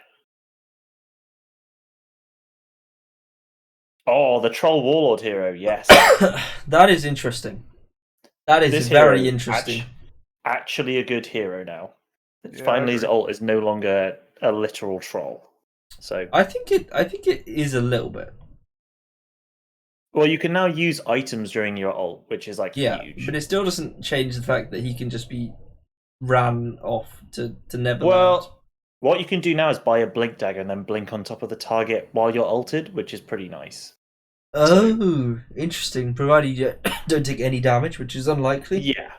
Oh, the Troll Warlord hero, yes. That is interesting. That is This very hero interesting. Actually, a good hero now. Yeah, Finally, his ult is no longer a literal troll. So I think it is a little bit. well, you can now use items during your ult, which is like huge. But it still doesn't change the fact that he can just be ran off to Neverland. Well, what you can do now is buy a blink dagger and then blink on top of the target while you're ulted, which is pretty nice. Oh, interesting. Provided you don't take any damage, which is unlikely. Yeah.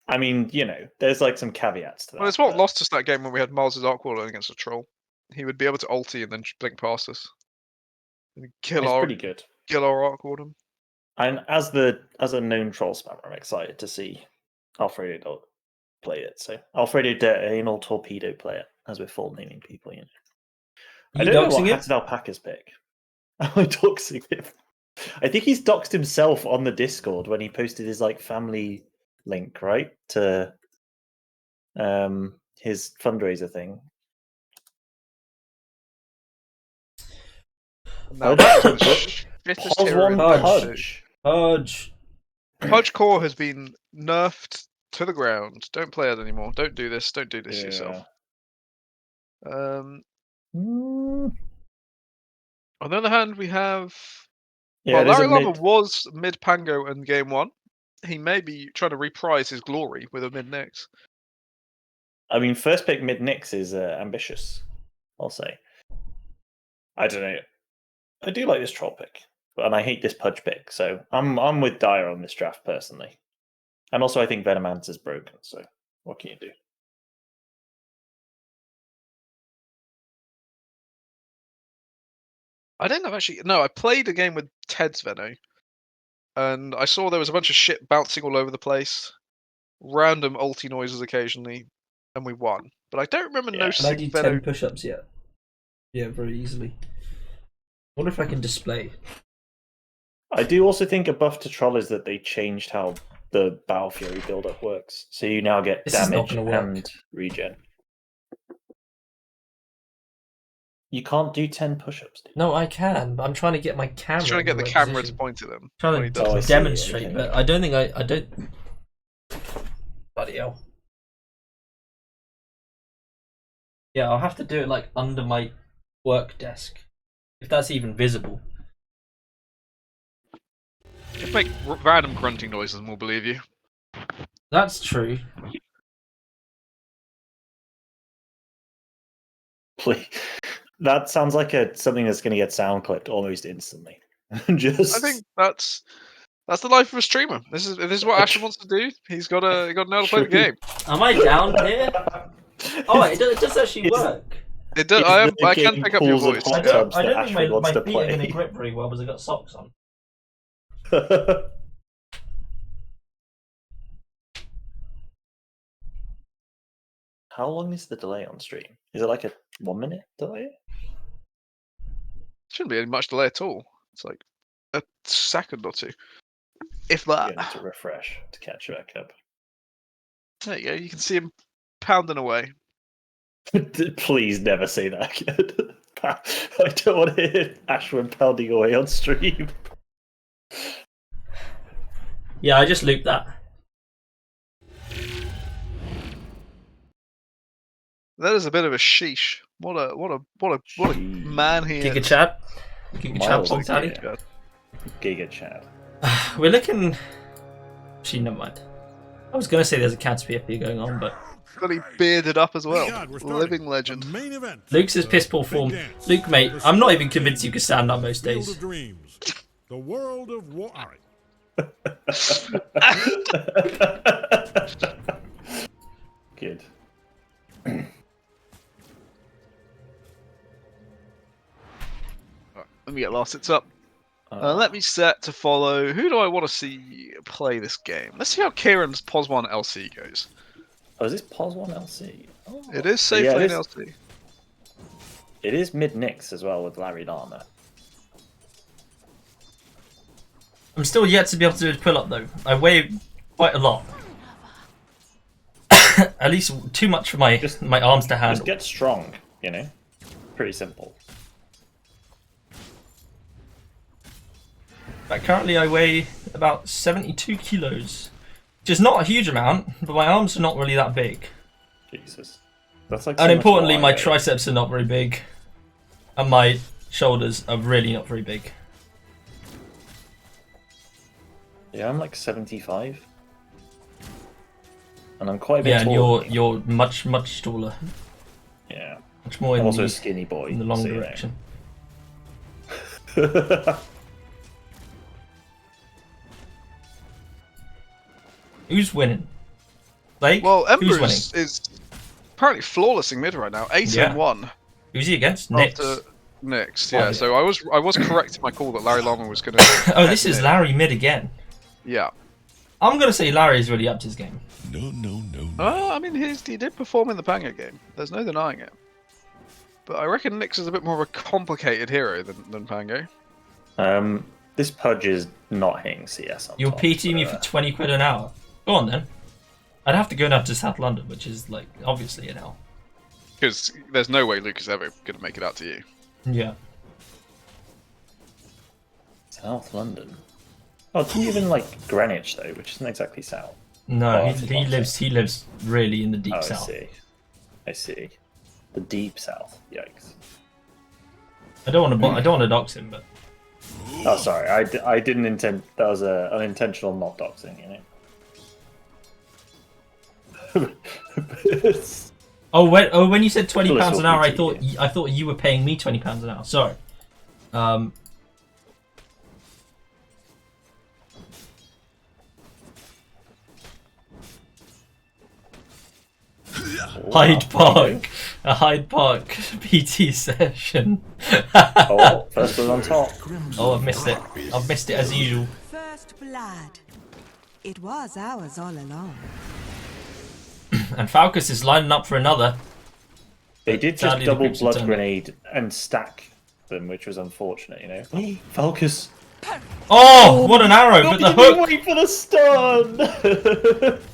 I mean, there's like some caveats to that. Well, it's what lost us that game when we had Miles' Arc Warlord against a troll. He would be able to ulti and then blink past us. And kill It's our pretty good. Kill our Arc Warden. And as a known troll spammer, I'm excited to see Alfredo play it. So Alfredo Analtorpedo play it, as we're full naming people. I don't know what Hatted Alpacas pick. Am I doxing him? I think he's doxed himself on the Discord when he posted his family link, right, to his fundraiser thing. No, Pudge core has been nerfed to the ground. Don't play it anymore. Don't do this. Don't do this yourself. On the other hand, we have. Well, Larry Lama was mid Pango in game 1. He may be trying to reprise his glory with a mid Nyx. I mean, first pick mid Nyx is ambitious, I'll say. I don't know. I do like this troll pick, and I hate this Pudge pick, so I'm with Dyer on this draft personally. And also, I think Venomancer's broken, so what can you do? I don't know actually. No, I played a game with Ted's Venno, and I saw there was a bunch of shit bouncing all over the place, random ulti noises occasionally, and we won. But I don't remember noticing I do 10 push-ups yet. Yeah, very easily. I wonder if I can display. I do also think a buff to Troll is that they changed how the Battle Fury build-up works. So you now get damage and regen. You can't do 10 push-ups, dude. No, I can, but I'm trying to get my camera. He's trying to get the camera to point to them. Trying to demonstrate, but I don't think I don't. Bloody hell. Yeah, I'll have to do it under my work desk, if that's even visible. Just make random grunting noises and we'll believe you. That's true. Please. That sounds like something that's going to get sound clipped almost instantly. I think that's the life of a streamer. This is what Asher wants to do. He's got to know how to play the game. Am I down here? Oh, it does actually work. It does. I can pick up your voice. I don't think my feet are going to grip very well because I got socks on. How long is the delay on stream? Is it like a 1 minute delay? Shouldn't be any much delay at all. It's like a second or two, if that. You need to refresh to catch back up. There you go. You can see him pounding away. Please never say that again. I don't want to hear Ashwin pounding away on stream. Yeah, I just looped that. That is a bit of a sheesh. What a man he Giga is. Chad. Giga Chad Miles Daddy. Giga Chad. We're looking. Actually, never mind. I was gonna say there's a Cats PFP going on, but Got he bearded up as well. Living legend. Luke's is piss poor form. Luke, mate, I'm not even convinced you can stand up most days. The world of war. All right. Good. Let me get last hits up. Let me set to follow. Who do I want to see play this game? Let's see how Kieran's POS1 LC goes. Oh, is this POS1 LC? Oh. It is safely Yeah, in LC. It is mid-Nix as well with Larry Lama. I'm still yet to be able to do a pull-up though. I weigh quite a lot. At least too much for my arms to handle. Just get strong, you know? Pretty simple. But currently I weigh about 72 kilos. Which is not a huge amount, but my arms are not really that big. Jesus. That's like And importantly, my triceps are not very big. And my shoulders are really not very big. Yeah, I'm like 75. And I'm quite a bit Yeah, and taller. you're much taller. Yeah. Much more in I'm also the, a skinny boy. in the long so, you know. direction. Who's winning? Blake? Well, Who's winning? Embers is apparently flawless in mid right now. 8-1. Who's he against? Nix. Nix, Oh, yeah. yeah. So I was correct in my call that Larry Longman was going to. Oh, this is Larry mid again. Yeah. I'm gonna say Larry's really upped his game. No. I mean, he did perform in the Pango game. There's no denying it. But I reckon Nix is a bit more of a complicated hero than Pango. This Pudge is not hitting CS on You'll top, PT me for 20 quid an hour. Go on then. I'd have to go down to South London, which is like obviously an hour. Because there's no way Luke is ever going to make it out to you. Yeah. South London. Oh, it's even like Greenwich though, which isn't exactly south. No, Oh, he lives really in the deep south. I see. The deep south. Yikes. I don't want to dox him, but Oh, sorry. I didn't intend. That was an unintentional not doxing, you know. when you said £20 an hour, I thought you were paying me £20 an hour. Sorry. Hyde Park, a Hyde Park PT session. Oh, first was on top. Oh, I've missed it. I've missed it as usual. First blood. It was ours all along. And Falcus is lining up for another. They did just Sadly, the double groups are blood turning. grenade and stack them, which was unfortunate, you know. Falcus. Oh, what an arrow! But the hook. Wait for the stun.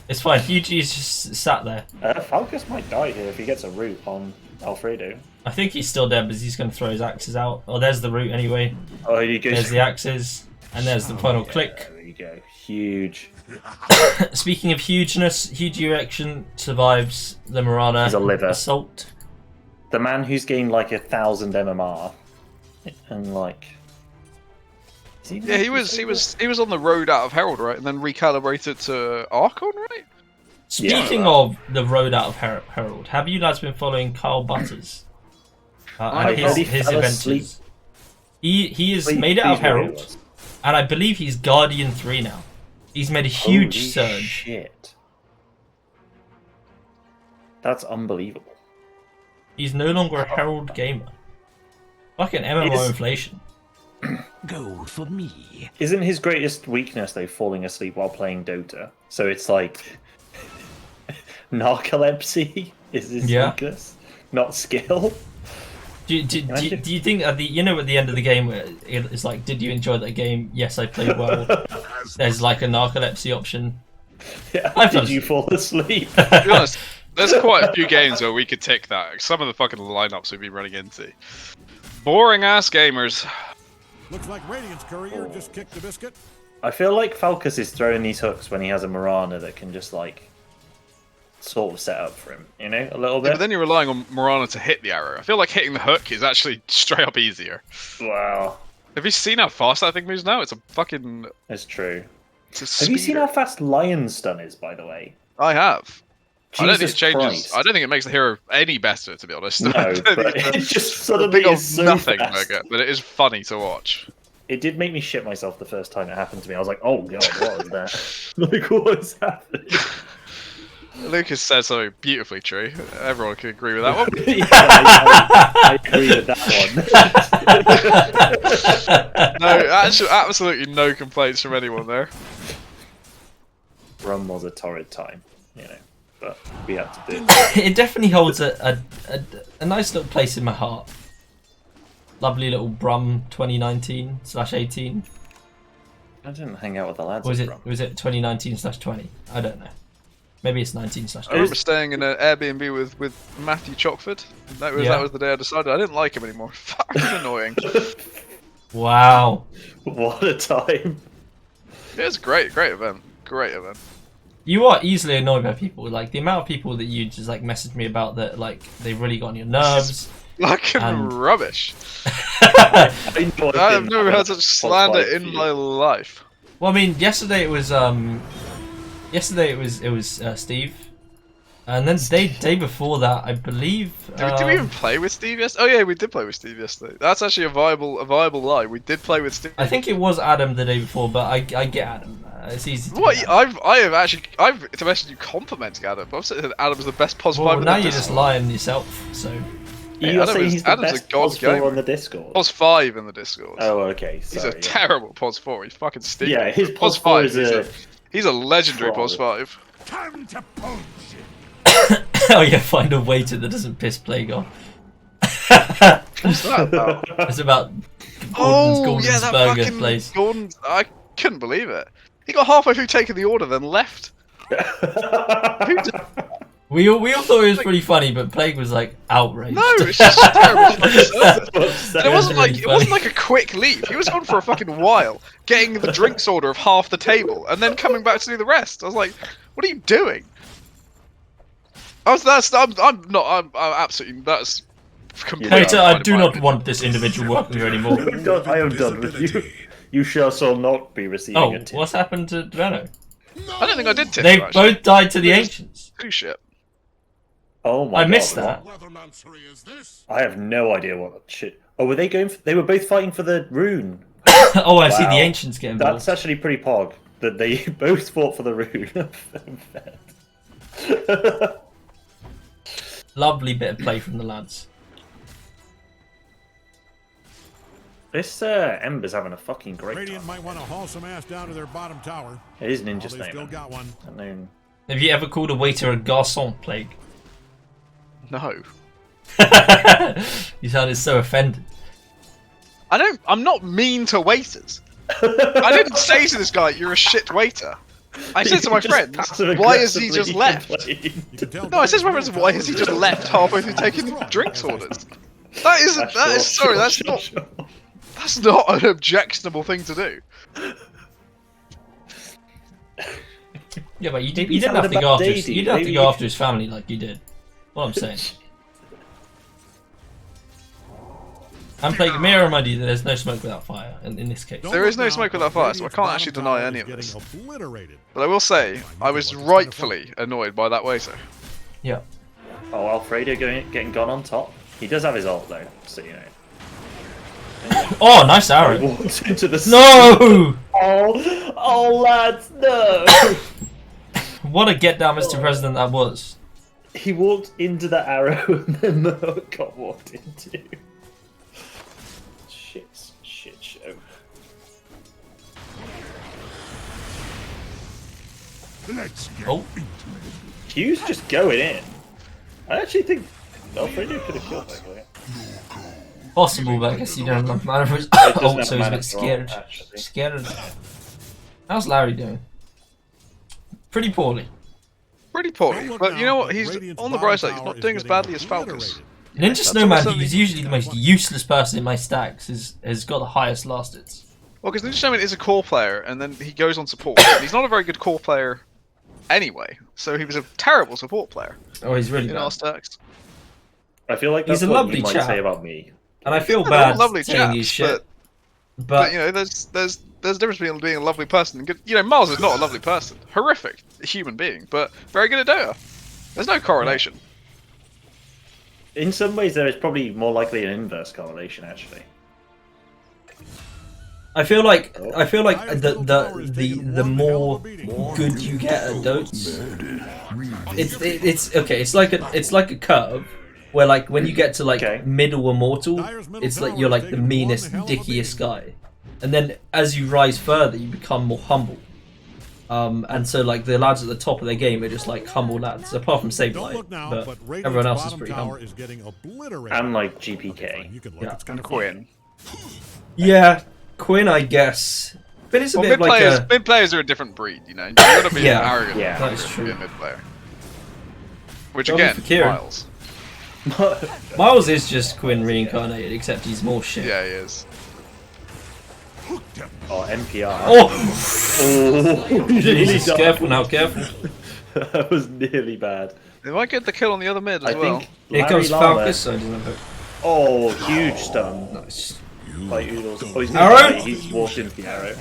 It's fine. Yuji's just sat there. Falcus might die here if he gets a root on Alfredo. I think he's still dead, but he's going to throw his axes out. Oh, there's the root anyway. Oh, he goes. There's the axes, and there's the final click. There you go. Huge. Speaking of hugeness, huge erection survives the Marana He's a liver. assault. The man who's gained like 1,000 MMR, and like. Yeah, he was on the road out of Herald, right, and then recalibrated to Archon, right? Speaking of the road out of Herald, have you guys been following Carl Butters? And his adventures. He has made it out of Herald, and I believe he's Guardian 3 now. He's made a huge Holy surge. Shit. That's unbelievable. He's no longer a Herald gamer. Fucking MMO inflation. Gold for me. Isn't his greatest weakness though falling asleep while playing Dota? So it's like narcolepsy is his weakness, not skill. Do you think at the at the end of the game where it's like, did you enjoy that game? Yes, I played well. There's like a narcolepsy option. Yeah. Did you fall asleep? To be honest, there's quite a few games where we could tick that. Some of the fucking lineups we'd be running into. Boring ass gamers. Looks like Radiant's courier just kicked the biscuit. I feel like Falcus is throwing these hooks when he has a Marana that can just like sort of set up for him, you know, a little Yeah, bit. but then you're relying on Morana to hit the arrow. I feel like hitting the hook is actually straight up easier. Wow. Have you seen how fast that thing moves now? It's a fucking... It's true. It's a Have you seen speeder. how fast Lion Stun is, by the way? I have. I don't think it Jesus changes. Christ. I don't think it makes the hero any better, to be honest. No, I don't but think it just suddenly big old is so nothing fast. burger, but it is funny to watch. It did make me shit myself the first time it happened to me. I was like, oh god, what is that? Like, what is happening? Lucas said something beautifully true. Everyone can agree with that one. Yeah, I agree with that one. No, actually, absolutely no complaints from anyone there. Rum was a torrid time, you know, but we had to do it. It definitely holds a nice little place in my heart. Lovely little Brum 2019/18. I didn't hang out with the lads. Or was at it Brum. 2019/20? I don't know. Maybe it's 19/20. I remember staying in an Airbnb with Matthew Chockford. That was the day I decided I didn't like him anymore. Fucking annoying. Wow. What a time. It was a great event. Great event. You are easily annoyed by people. Like the amount of people that you just like message me about that like they really got on your nerves. Fucking and... rubbish. I've never heard such slander in my life. Well, I mean, yesterday it was Steve, and then day before that, I believe. Did we even play with Steve yesterday? Oh yeah, we did play with Steve yesterday. That's actually a viable lie. We did play with Steve. I think it was Adam the day before, but I get Adam. It's easy. To What? get I've to message you complimenting Adam. I've said Adam's the best pos Well, 5. now you're just lying yourself. So. You're saying he's the Adam's best a god pos 4 gamer. on the Discord. Pos 5 in the Discord. Oh, okay. He's Sorry, a terrible pos 4. He's fucking stupid. Yeah, his Pos pos 4 5 is he's a legendary troll. pos 5. Time to punch. Oh yeah, find a waiter that doesn't piss Plague off. What's that about? It's about Gordon's yeah, that burger fucking place. Gordon's. I couldn't believe it. He got halfway through taking the order, then left. We all thought it was pretty funny, but Plague was like outraged. No, it's just terrible fucking service. And it wasn't really like it wasn't like a quick leave. He was on for a fucking while, getting the drinks order of half the table, and then coming back to do the rest. I was like, "What are you doing?" I'm absolutely that's completely. Waiter, I do not want this individual working here anymore. I am done with you. You shall not be receiving a tip. What's happened to Renault? I don't think I did tip. They him, actually. both died to the ancients. Who shit? Oh my god. I missed that. I have no idea what shit. Oh, were they going for... They were both fighting for the rune. Oh, I see the Wow. ancients get involved. That's actually pretty pog. That they both fought for the rune. Lovely bit of play from the lads. This Ember's having a fucking great Radiant time. might want to haul some ass down to their bottom tower. It is Ninja They Snake. still got one. Have you ever called a waiter a garçon, Plague? No. You sounded so offended. I'm not mean to waiters. I didn't say to this guy, "You're a shit waiter." I said to my friends, "Why has he just left?" No, I said to my friends, "Why has he just left halfway through taking drinks orders?" That's not an objectionable thing to do. Yeah, but you Maybe didn't have to having a go bad after day, his, dude. you didn't have to Maybe- go after his family like you did. What I'm saying. I'm playing. May I remind you that there's no smoke without fire in this case. There is no smoke without fire, so I can't actually deny any of this. But I will say, I was rightfully annoyed by that waiter. Yeah. Oh, Alfredo getting gone on top. He does have his ult though, so you know. Oh, nice arrow. He walks into the No! Oh, lads, no! What a get down, Mr. President, that was. He walked into the arrow and then the hook got walked into. Shit show. Let's get Oh. Q's just going in. I actually think Alfredo could have killed that guy. Possible, but I guess you don't have mana for his doesn't ult, have so he's a mana bit for scared. ult, actually. Scared. How's Larry doing? Pretty poorly. Pretty poorly, but you know what? He's on the bright side. He's not doing as badly as Falcons. Ninja Snowman, who's usually the most useless person in my stacks, has got the highest last hits. Well, because Ninja Snowman is a core player, and then he goes on support. And he's not a very good core player anyway, so he was a terrible support player. Oh, he's really in bad. our stacks. I feel like that's He's a what lovely you might chap. say about me. And I feel Yeah, they're bad all lovely saying he's chaps, shit. but you know, there's a difference between being a lovely person and good. You know, Miles is not a lovely person, horrific human being, but very good at Dota. There's no correlation. In some ways, there is probably more likely an inverse correlation, actually. I feel like the more good you get at Dotes, it's okay. It's like a curve where like when you get to like middle immortal, it's like you're like the meanest, dickiest guy, and then as you rise further, you become more humble. And so like the lads at the top of their game are just like humble lads, apart from Sableye, but everyone else is pretty humble. And like GPK. Yeah. And Quinn. Yeah, Quinn, I guess. But it's a bit like a... mid players are a different breed, you know. You've got to be arrogant. Yeah, that is to true. be a mid player. Which Well, again, for Kieran. Miles. Miles is just Quinn reincarnated, except he's more shit. Yeah, he is. Oh, NPR. Oh! Jesus, careful now, careful. That was nearly bad. They might get the kill on the other mid as I well. think Here comes Llama- Falcus, so he doesn't have hook. Oh, huge stun. Nice. By Oodles. Oh, he's Arrow? gonna die. He's walked into the arrow.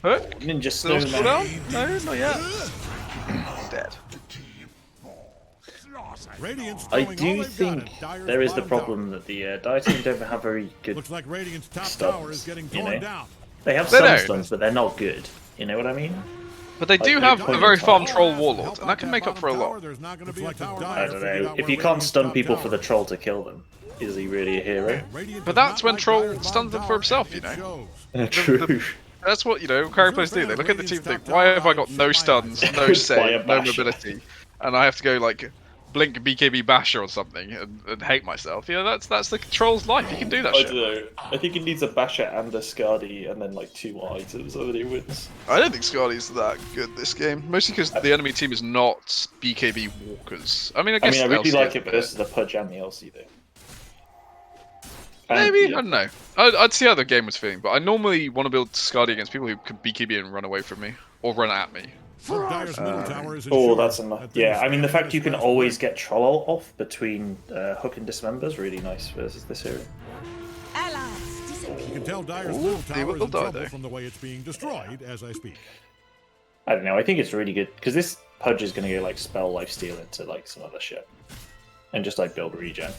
Hook? Ninja Still Stone. down? No, not yet. Dead. I do think there is the problem that the Dire team don't have very good stuns. You know? They have They some don't. stuns, but they're not good. You know what I mean? But they do Like, have point a very in time. farm troll warlord, and that can make up for a lot. I don't know. If you can't stun people for the troll to kill them, is he really a hero? But that's when troll stuns them for himself, you know. True. That's what, you know, carry players do. They look at the team and think, why have I got no stuns, no save, no mobility, and I have to go like blink BKB basher or something and hate myself. You know, that's the troll's life. You can do that I shit. don't know. I think he needs a basher and a Skadi and then like 2 more items and then he wins. I don't think Scarly's that good this game, mostly because the enemy team is not BKB walkers. I mean, I guess I really LC like is it a bit. versus the Pudge and the LC though. Maybe, yeah. I don't know. I'd see how the game was feeling, but I normally want to build Scardy against people who can BKB and run away from me, or run at me. Oh, that's enough. Yeah, I mean the fact you can always get Troll off between Hook and Dismember is really nice versus this hero. You can tell Dire's middle tower is in trouble from the way it's being destroyed as I speak. I don't know. I think it's really good because this Pudge is going to go like spell lifesteal into like some other shit, and just like build regen.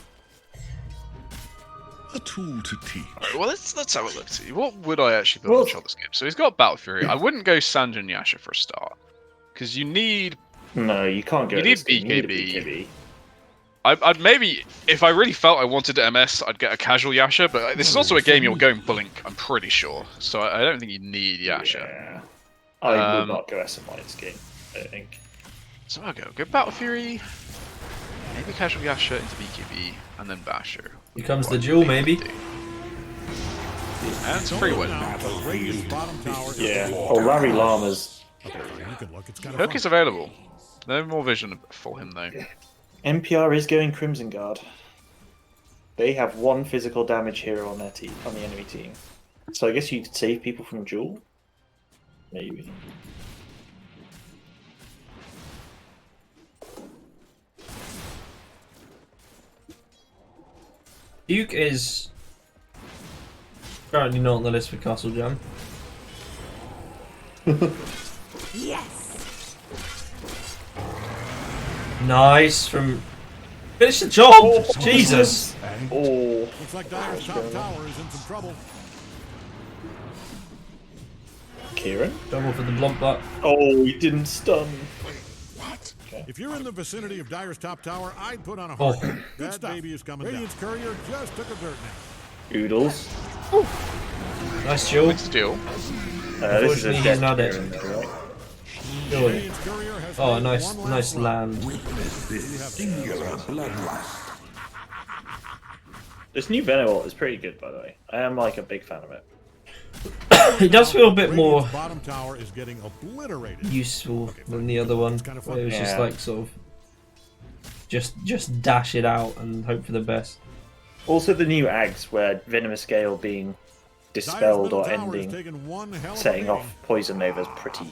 A tool to teach. Alright, well, let's have a look. See, what would I actually build on Shot this game? So he's got Battle Fury. I wouldn't go Sanjin Yasha for a start, because you need. No, you can't go. You need this game. You need a BKB. I'd maybe, if I really felt I wanted to MS, I'd get a casual Yasha, but this is also a game you're going Blink, I'm pretty sure. So I don't think you need Yasha. Yeah. I would not go SMI this game, I don't think. So I'll go Battle Fury, maybe casual Yasha into BKB, and then Basher. Here comes the duel, maybe. And it's a free win. Yeah. Oh, Larry Llama's. Hook is available. No more vision for him though. NPR is going Crimson Guard. They have 1 physical damage hero on their team, on the enemy team. So I guess you could save people from duel. Maybe. Duke is currently not on the list for Castle Jam. Yes. Nice from. Finish the job! Jesus! Oh. Looks like Dire's top tower is in some trouble. Kieran? Double for the blunt butt. Oh, he didn't stun. If you're in the vicinity of Dire's top tower, I'd put on a Oh. heart. That baby is coming Radiant's courier just took a dirt nap. Oodles. Nice duel. It's duel. This is a Unfortunately, dead he's not dead. Kieran, though, right? Surely. Oh, nice land. This new Venom is pretty good, by the way. I am like a big fan of it. It does feel a bit more Bottom tower is getting obliterated. useful than the other one. Where it was just Yeah. like sort of just dash it out and hope for the best. Also, the new Ags, where Venomous Gale being dispelled or ending, setting off poison nova is pretty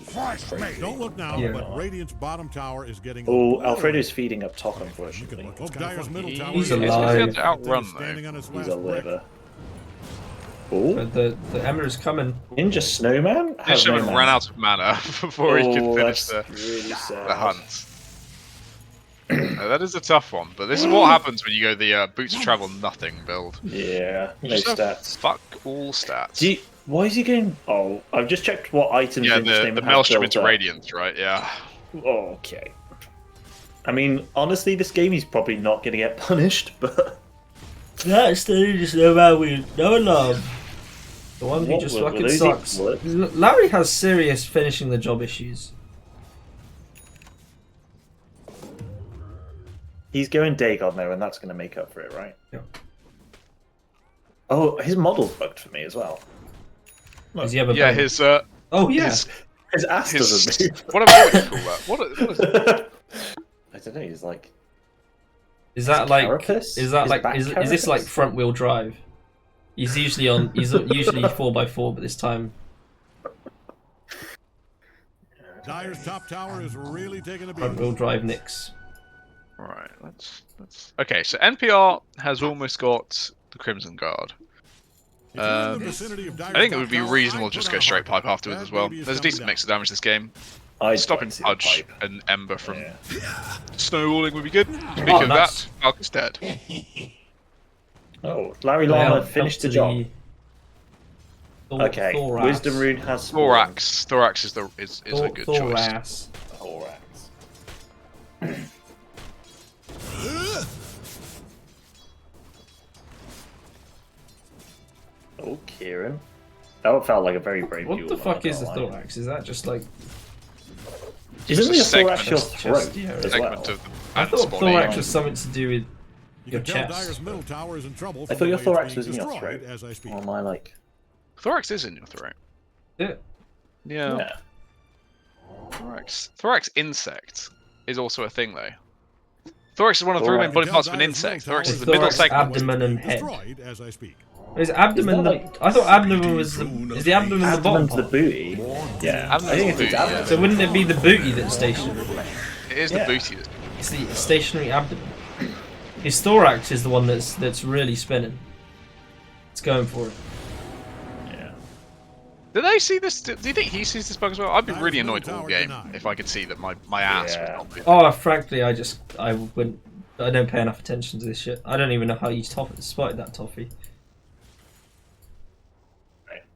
crazy. Don't look now, but Radiant's bottom tower is getting. Oh, Alfredo's feeding up top, unfortunately. He's alive. He's outrun though. He's a liver. Oh, the Emma is coming. Ninja Snowman? He should have ran out of mana before he could finish the really hunt. No, that is a tough one, but this is what happens when you go the Boots of Travel nothing build. Yeah, no Just stats. Fuck all stats. Why is he going? Oh, I've just checked what items. Yeah, Ninja the Snowman Maelstrom has into built up. Radiance, right? Yeah. Okay. I mean, honestly, this game he's probably not going to get punished, but That's the Ninja Snowman we no love. The one who just fucking sucks. Larry has serious finishing the job issues. he's going Dagon now, and that's going to make up for it, right? Yeah. Oh, his model's bugged for me as well. Does he have a yeah, bang? his oh yeah, his ass doesn't move. What would you call that? What is it? I don't know. He's like. Is that like? carapace? Is that His like? back Is this like carapace? front wheel drive? He's usually on. He's usually 4x4, but this time. Dire's top tower is really taking a beat. Front wheel drive Nyx. Right, let's. Okay, so NPR has almost got the Crimson Guard. I think it would be reasonable to just go straight pipe afterwards as well. There's a decent mix of damage this game. Stopping Pudge and Ember from snowballing would be good. Speaking of that, Falcon's dead. Oh, Larry Llama finished the job. Okay, Thorax. Wisdom Rune has Thorax. Thorax is a good Thorax. Thorax. Oh, Kieran. That felt like a very brave What duel. the fuck is the lie. Thorax? Is that just like? Isn't Just the a thorax your segment- throat yeah, as segment well? of the I ant's thought body. Thorax was something to do with You your can tell chest. Dire's middle tower is in trouble. I from thought the your way thorax it's was in being your destroyed throat. as I speak. Or am I like? Thorax is in your throat. Yeah. Yeah. Thorax insect is also a thing though. Thorax is one of the three main body parts of an insect. Thorax is the middle Thorax, segment. abdomen, and head. Destroyed as I speak. Is abdomen? I thought abdomen was the. Is the abdomen the bottom Abdomen's the part? booty. Yeah, I think it's booty, abdomen. So wouldn't it be the booty that's stationary? It is the booty. It's the stationary abdomen. His thorax is the one that's really spinning. It's going for it. Yeah. Do they see this? Do you think he sees this bug as well? I'd be really annoyed all game if I could see that my ass was not moving. Oh, frankly, I wouldn't. I don't pay enough attention to this shit. I don't even know how you spotted that toffee.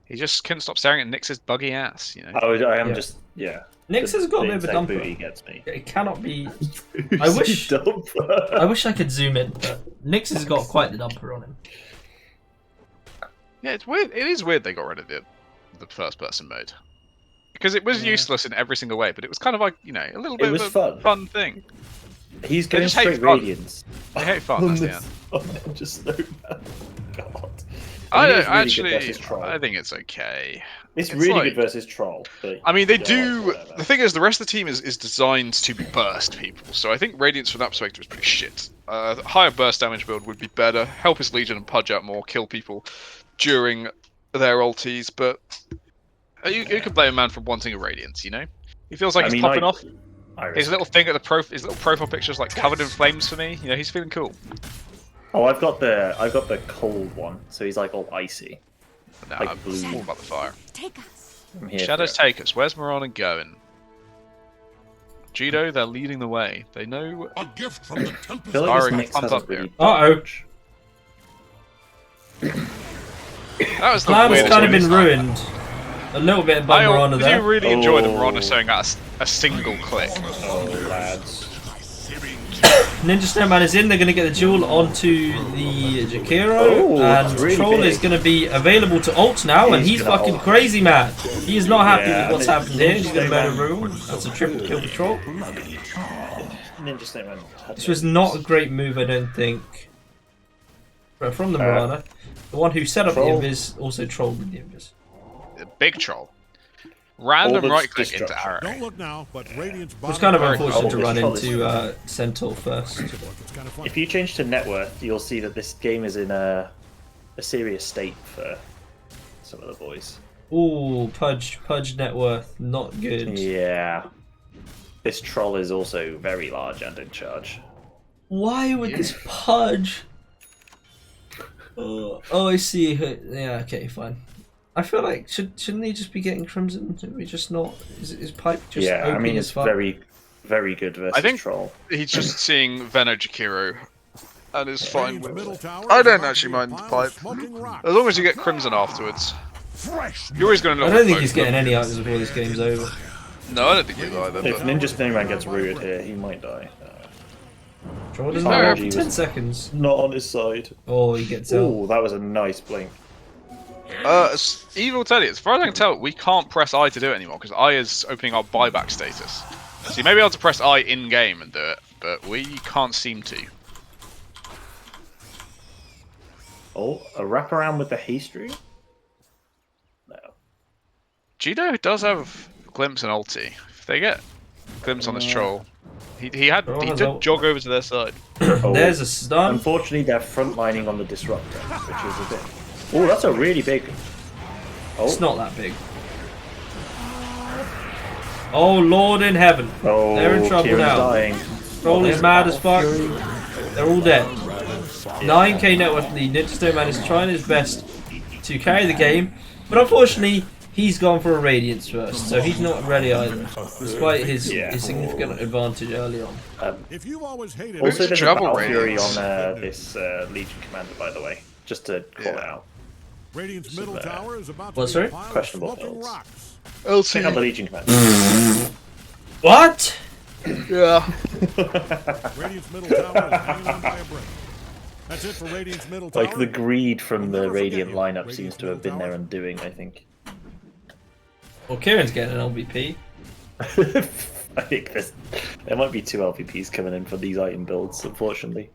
He just couldn't stop staring at Nyx's buggy ass, you know. I am just Nyx has got a bit of a insect booty dumper. gets me. It cannot be. I wish I could zoom in, but Nyx has got quite the dumper on him. Yeah, it's weird. It is weird they got rid of the first person mode. Because it was useless in every single way, but it was kind of like, you know, a little bit was of a fun thing. He's They going just hate straight fun. radiance. They hate fun, that's the end. Just so bad. God. I think don't it's really good actually. versus Troll. I think it's okay. It's It's really like- good versus Troll. But I mean, they yeah, do. whatever. The thing is, the rest of the team is designed to burst people. So I think Radiance from that perspective is pretty shit. Higher burst damage build would be better. Help his Legion and pudge out more, kill people during their ultis. But you could blame a man for wanting a Radiance. You know, he feels like he's popping off. His little thing at the his little profile picture is like covered in flames for me. You know, he's feeling cool. Oh, I've got the cold one, so he's like all icy. No, Like I'm blue. all about the fire. I'm here Shadows for it. take us. Where's Mirana going? Judo, they're leading the way. They know. A gift from the I Tempest. feel like Sorry, this Nyx thumbs hasn't up here. really Uh-oh. That was the Plan's weirdest kind of one been this time. ruined. A little bit above Mirana Did there. you really enjoy the Oh. Mirana showing out a single click? Oh, lads. Ninja Snowman is in. They're going to get the duel onto the Jakiro, Oh, and that's really Troll big. is going to be available to ult now, and he's gonna fucking ult. crazy mad. He is not happy Yeah, with what's Ninja happened here. He's going to Snowman- murder Rule. That's a triple kill for Troll. Ninja Snowman. This was not a great move, I don't think. But from the Mirana, the one who set up Troll. the Invis also trolled with the Invis. A big troll. Random All right the click into destruction. arrow. Don't look now, but Radiant's It was kind of bottom unfortunate to Oh, run this into Centaur first. It's kind of funny. If you change to net worth, you'll see that this game is in a serious state for some of the boys. Ooh, Pudge net worth, not good. Yeah. This troll is also very large and in charge. Why would this Pudge? Oh, I see. Yeah, okay, fine. I feel like shouldn't he just be getting Crimson? Should we just not? Is Pipe just? Yeah, OP I mean as it's fuck? very good versus I think troll. he's just seeing Veno Jakiro and is fine with it. I don't actually mind Pipe. As long as you get Crimson afterwards. You're always going to I don't think he's getting any items before this game's over. No, I don't think he'll either. If But... Ninja Snowman gets rooted here, he might die. Troll doesn't have for 10 seconds. Not on his side. Oh, he gets out. Oh, that was a nice blink. Eve will tell you, as far as I can tell, we can't press I to do it anymore because I is opening our buyback status. So you may be able to press I in game and do it, but we can't seem to. Oh, a wraparound with the haste room? No. Judo does have Glimpse and ulti. If they get Glimpse on this troll, he did jog over to their side. There's a stun. Unfortunately, they're frontlining on the disruptor, which is a bit. Oh, that's a really big. Oh. It's not that big. Oh Lord in heaven! Oh, they're in trouble Kieran's now. dying. Troll is mad as fuck. They're all dead. 9k net worth. The Ninja Snowman is trying his best to carry the game, but unfortunately, he's gone for a Radiance first, so he's not ready either, despite his significant advantage early on. If you've always hated Also, there's a Battle Fury Radiance. on this Legion Commander, by the way, just to call it out. Radiant's middle tower is about What, to sorry? be a pile of Questionable smoking builds. rocks. Check out the Legion Commander. What? Yeah. Radiant's middle tower is hanging on by a brick. That's it for Radiant's middle tower. Like the greed from the Never forget Radiant you. lineup Radiant's seems to have been middle their undoing, I think. Well, Kieran's getting an LVP. I think there might be 2 LVPs coming in for these item builds, unfortunately.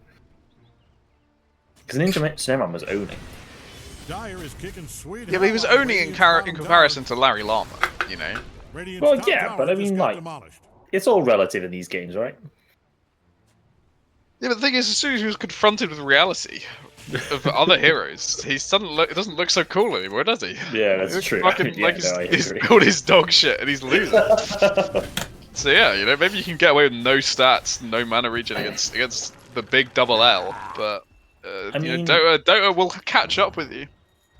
Because Ninja Snowman was owning. Dire is kicking sweet. Yeah, but he was owning in comparison to Larry Llama, you know. Well, yeah, but I mean, like, it's all relative in these games, right? Yeah, but the thing is, as soon as he was confronted with reality of other heroes, he suddenly it doesn't look so cool anymore, does he? Yeah, that's He looks true. Fucking, Yeah, like no, I he's agree. built his dog shit and he's losing. So yeah, you know, maybe you can get away with no stats, no mana regen against the big double L, but I mean, Dota will catch up with you.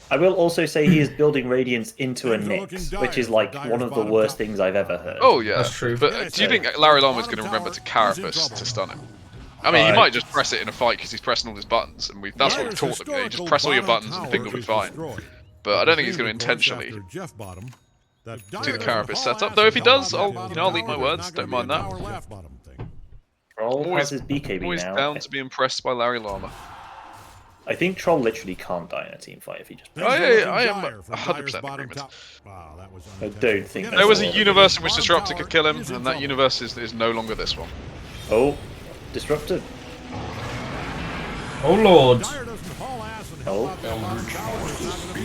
I will also say he is building Radiance into a Nyx, which is like one of the worst things I've ever heard. Oh yeah, That's true. But do you think Larry Llama's going to remember to Carapace to stun him? I mean, he might just press it in a fight because he's pressing all his buttons, and that's what we've taught him. You know, you just press all your buttons and think will be fine. But I don't think he's going to intentionally do the Carapace setup. Though if he does, I'll eat my words. Don't mind that. Troll has his BKB always now. down to be impressed by Larry Llama. I think Troll literally can't die in a team fight if he just. I am 100% in agreement. I don't think There was a universe in which Disruptor could kill him, and that universe is no longer this one. Oh, Disruptor. Oh Lord. Oh.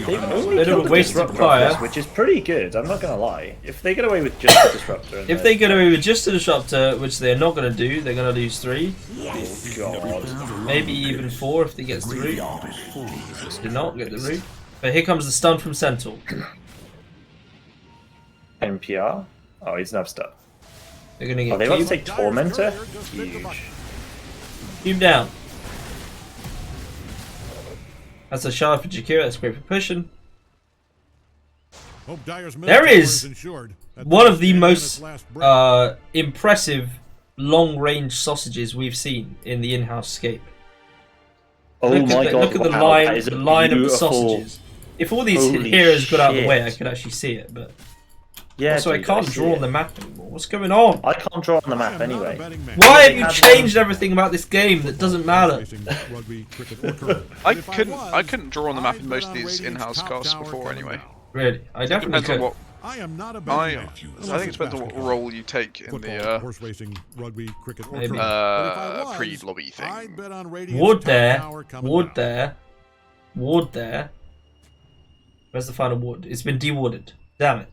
They've only Bit of killed a the wasted Disruptor fire. off this, which is pretty good. I'm not gonna lie. If they get away with just the Disruptor, and If they get away with just a Disruptor, which they're not going to do, they're going to lose 3. oh god, Maybe even 4 if they get the root. Did not get the root. But here comes the stun from Sentinel. NPR. Oh, he's no stuff. They're going to get Are they about to cubed. take Tormentor? Huge. Cube down. That's a shard for Jakira, that's great for pushing. There is one of the most impressive long-range sausages we've seen in the in-house scape. Oh look my god! Look at the wow, line, that is a the line of the beautiful- sausages. If all these Holy heroes got out of the way, I shit. could actually see it. But Yeah, also, I dude, can't see draw it. on the map anymore. What's going on? I can't draw on the map anyway. Why have you changed everything about this game that doesn't matter? I couldn't draw on the map in most of these in-house casts before anyway. Really, I definitely Depends on could. what. I think it depends on what role you take in the pre-lobby thing. Ward there, ward there, ward there. Where's the final ward? It's been dewarded. Damn it.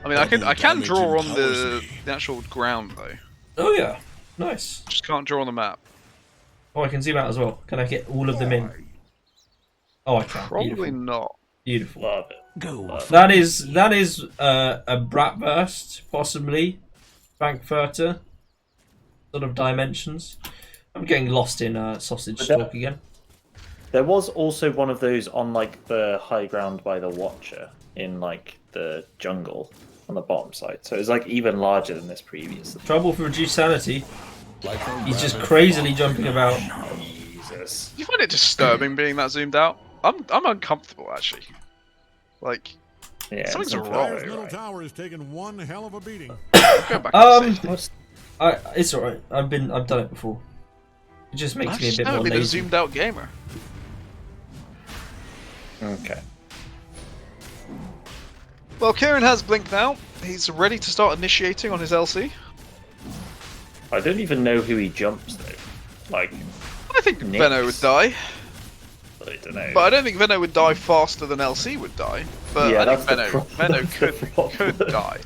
I mean, I can draw on the actual ground though. Oh yeah, nice. Just can't draw on the map. Oh, I can zoom out as well. Can I get all of them in? Oh, I can. Probably Beautiful. not. Beautiful. Love it. That is a Bratwurst, possibly Frankfurter sort of dimensions. I'm getting lost in sausage talk again. There was also one of those on like the high ground by the Watcher in like the jungle on the bottom side. So it was like even larger than this previously. Trouble for reduced sanity. He's just crazily jumping about. Jesus. You find it disturbing being that zoomed out? I'm uncomfortable actually. Like, yeah, something's wrong. Dyer's middle tower is taking one hell of a beating. It's alright. I've done it before. It just makes me a bit more been lazy. a zoomed out gamer. Okay. Well, Kieran has blinked now. He's ready to start initiating on his LC. I don't even know who he jumps though. Like, I think Venno would die. I don't know. But I don't think Venno would die faster than LC would die. But yeah, I think Venno could die.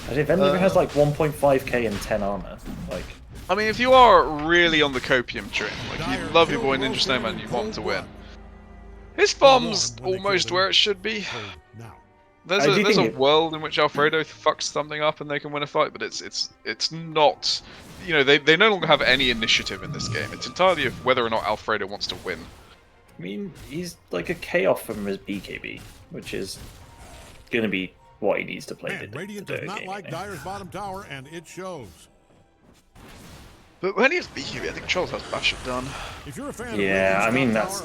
I think Venno has like 1.5k and 10 armor. Like, I mean, if you are really on the copium train, like you love your boy Ninja Snowman, you want to win. His farm's almost where it should be. There's a world in which Alfredo fucks something up and they can win a fight, but it's not. You know, they no longer have any initiative in this game. It's entirely of whether or not Alfredo wants to win. I mean, he's like a K off from his BKB, which is gonna be what he needs to play. And Radiant does not like Dyer's bottom tower, and it shows. But when he has BKB, I think Charles has Bash done. If you're a fan yeah, I mean that's.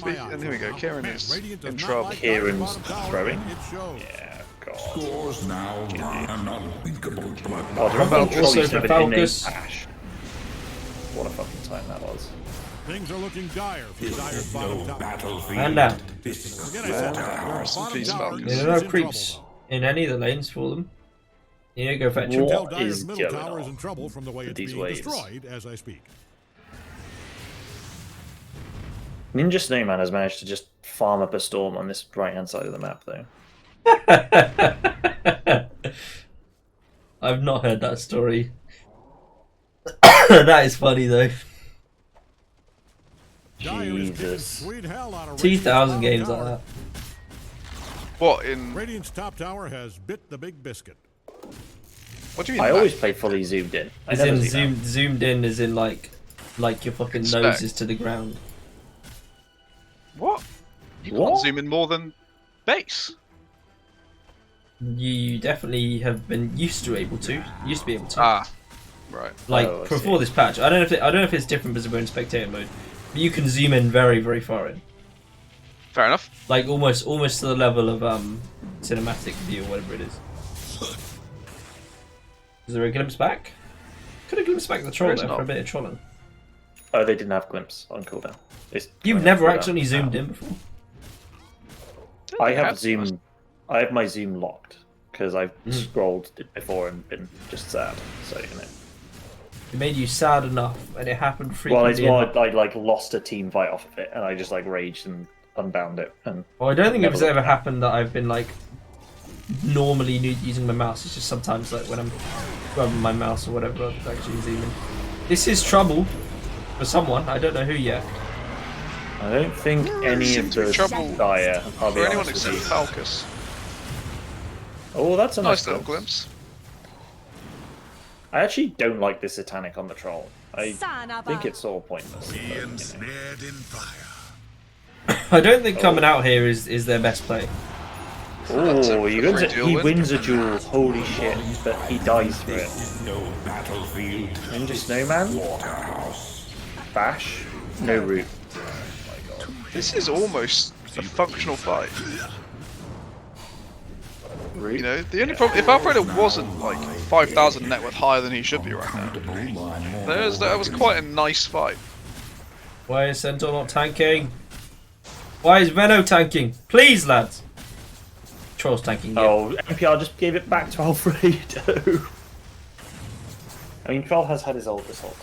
And here we go. Kieran is in trouble. Kieran's throwing. Yeah, God. Scores now an unthinkable blood. Oh, do you remember also for Falcus? What a fucking time that was. Things are looking dire for Dyer's bottom tower. Battlefield. And down. Again, I said, There are no creeps in any of the lanes for them. You need to go fetch him. What is middle going tower is on in trouble from the way it's these being waves? destroyed as I speak. Ninja Snowman has managed to just farm up a storm on this right-hand side of the map, though. I've not heard that story. That is funny though. Jesus. 2,000 games like that. What in Radiant's top tower has bit the big biscuit. What do you mean? I always play fully zoomed in. As in zoomed in, as in like your fucking nose is to the ground. What? You can't zoom in more than base. You definitely have been used to be able to. Ah, right. Like before this patch, I don't know if it's different because we're in spectator mode. But you can zoom in very, very far in. Fair enough. Like almost to the level of cinematic view or whatever it is. Is there a glimpse back? Could have glimpsed back the troll there for a bit of trolling. Oh, they didn't have glimpse on cooldown. You've never actually zoomed in before. I have zoom. I have my zoom locked because I've scrolled it before and been just sad. So you know. It made you sad enough, and it happened Well, frequently. it's more I like lost a team fight off of it, and I just like raged and unbound it. And well, I don't think it's ever happened that I've been like normally using my mouse. It's just sometimes like when I'm rubbing my mouse or whatever, I'm actually zooming. This is trouble for someone. I don't know who yet. I don't think any of the dire. I'll be for anyone honest except with you. Falcus. Oh, that's a Nice little glimpse. I actually don't like this satanic on the troll. I think it's sort of pointless. Ensnared in fire. I don't think coming out here is their best play. Oh, he wins a duel. Holy shit! But he dies for it. Ninja Snowman. Bash. No root. This is almost a functional fight. You know, the only problem, if Alfredo wasn't like 5,000 net worth higher than he should be right now, that was quite a nice fight. Why is Centaur not tanking? Why is Venno tanking? Please, lads. Troll's tanking. Yeah. Oh, NPR just gave it back to Alfredo. I mean, Troll has had his ult this whole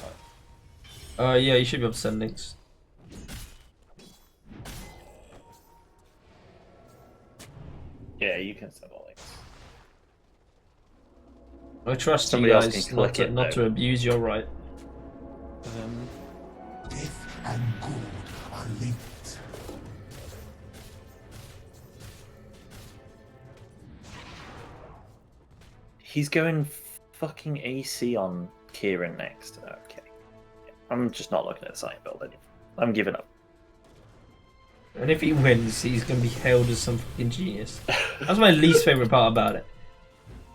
time. Yeah, you should be able to send links. Yeah, you can send all links. I trust Somebody you else guys can click it, not to abuse your right. Death and good are linked. He's going fucking AC on Kieran next. Okay. I'm just not looking at the side build anymore. I'm giving up. And if he wins, he's going to be hailed as some fucking genius. That's my least favourite part about it.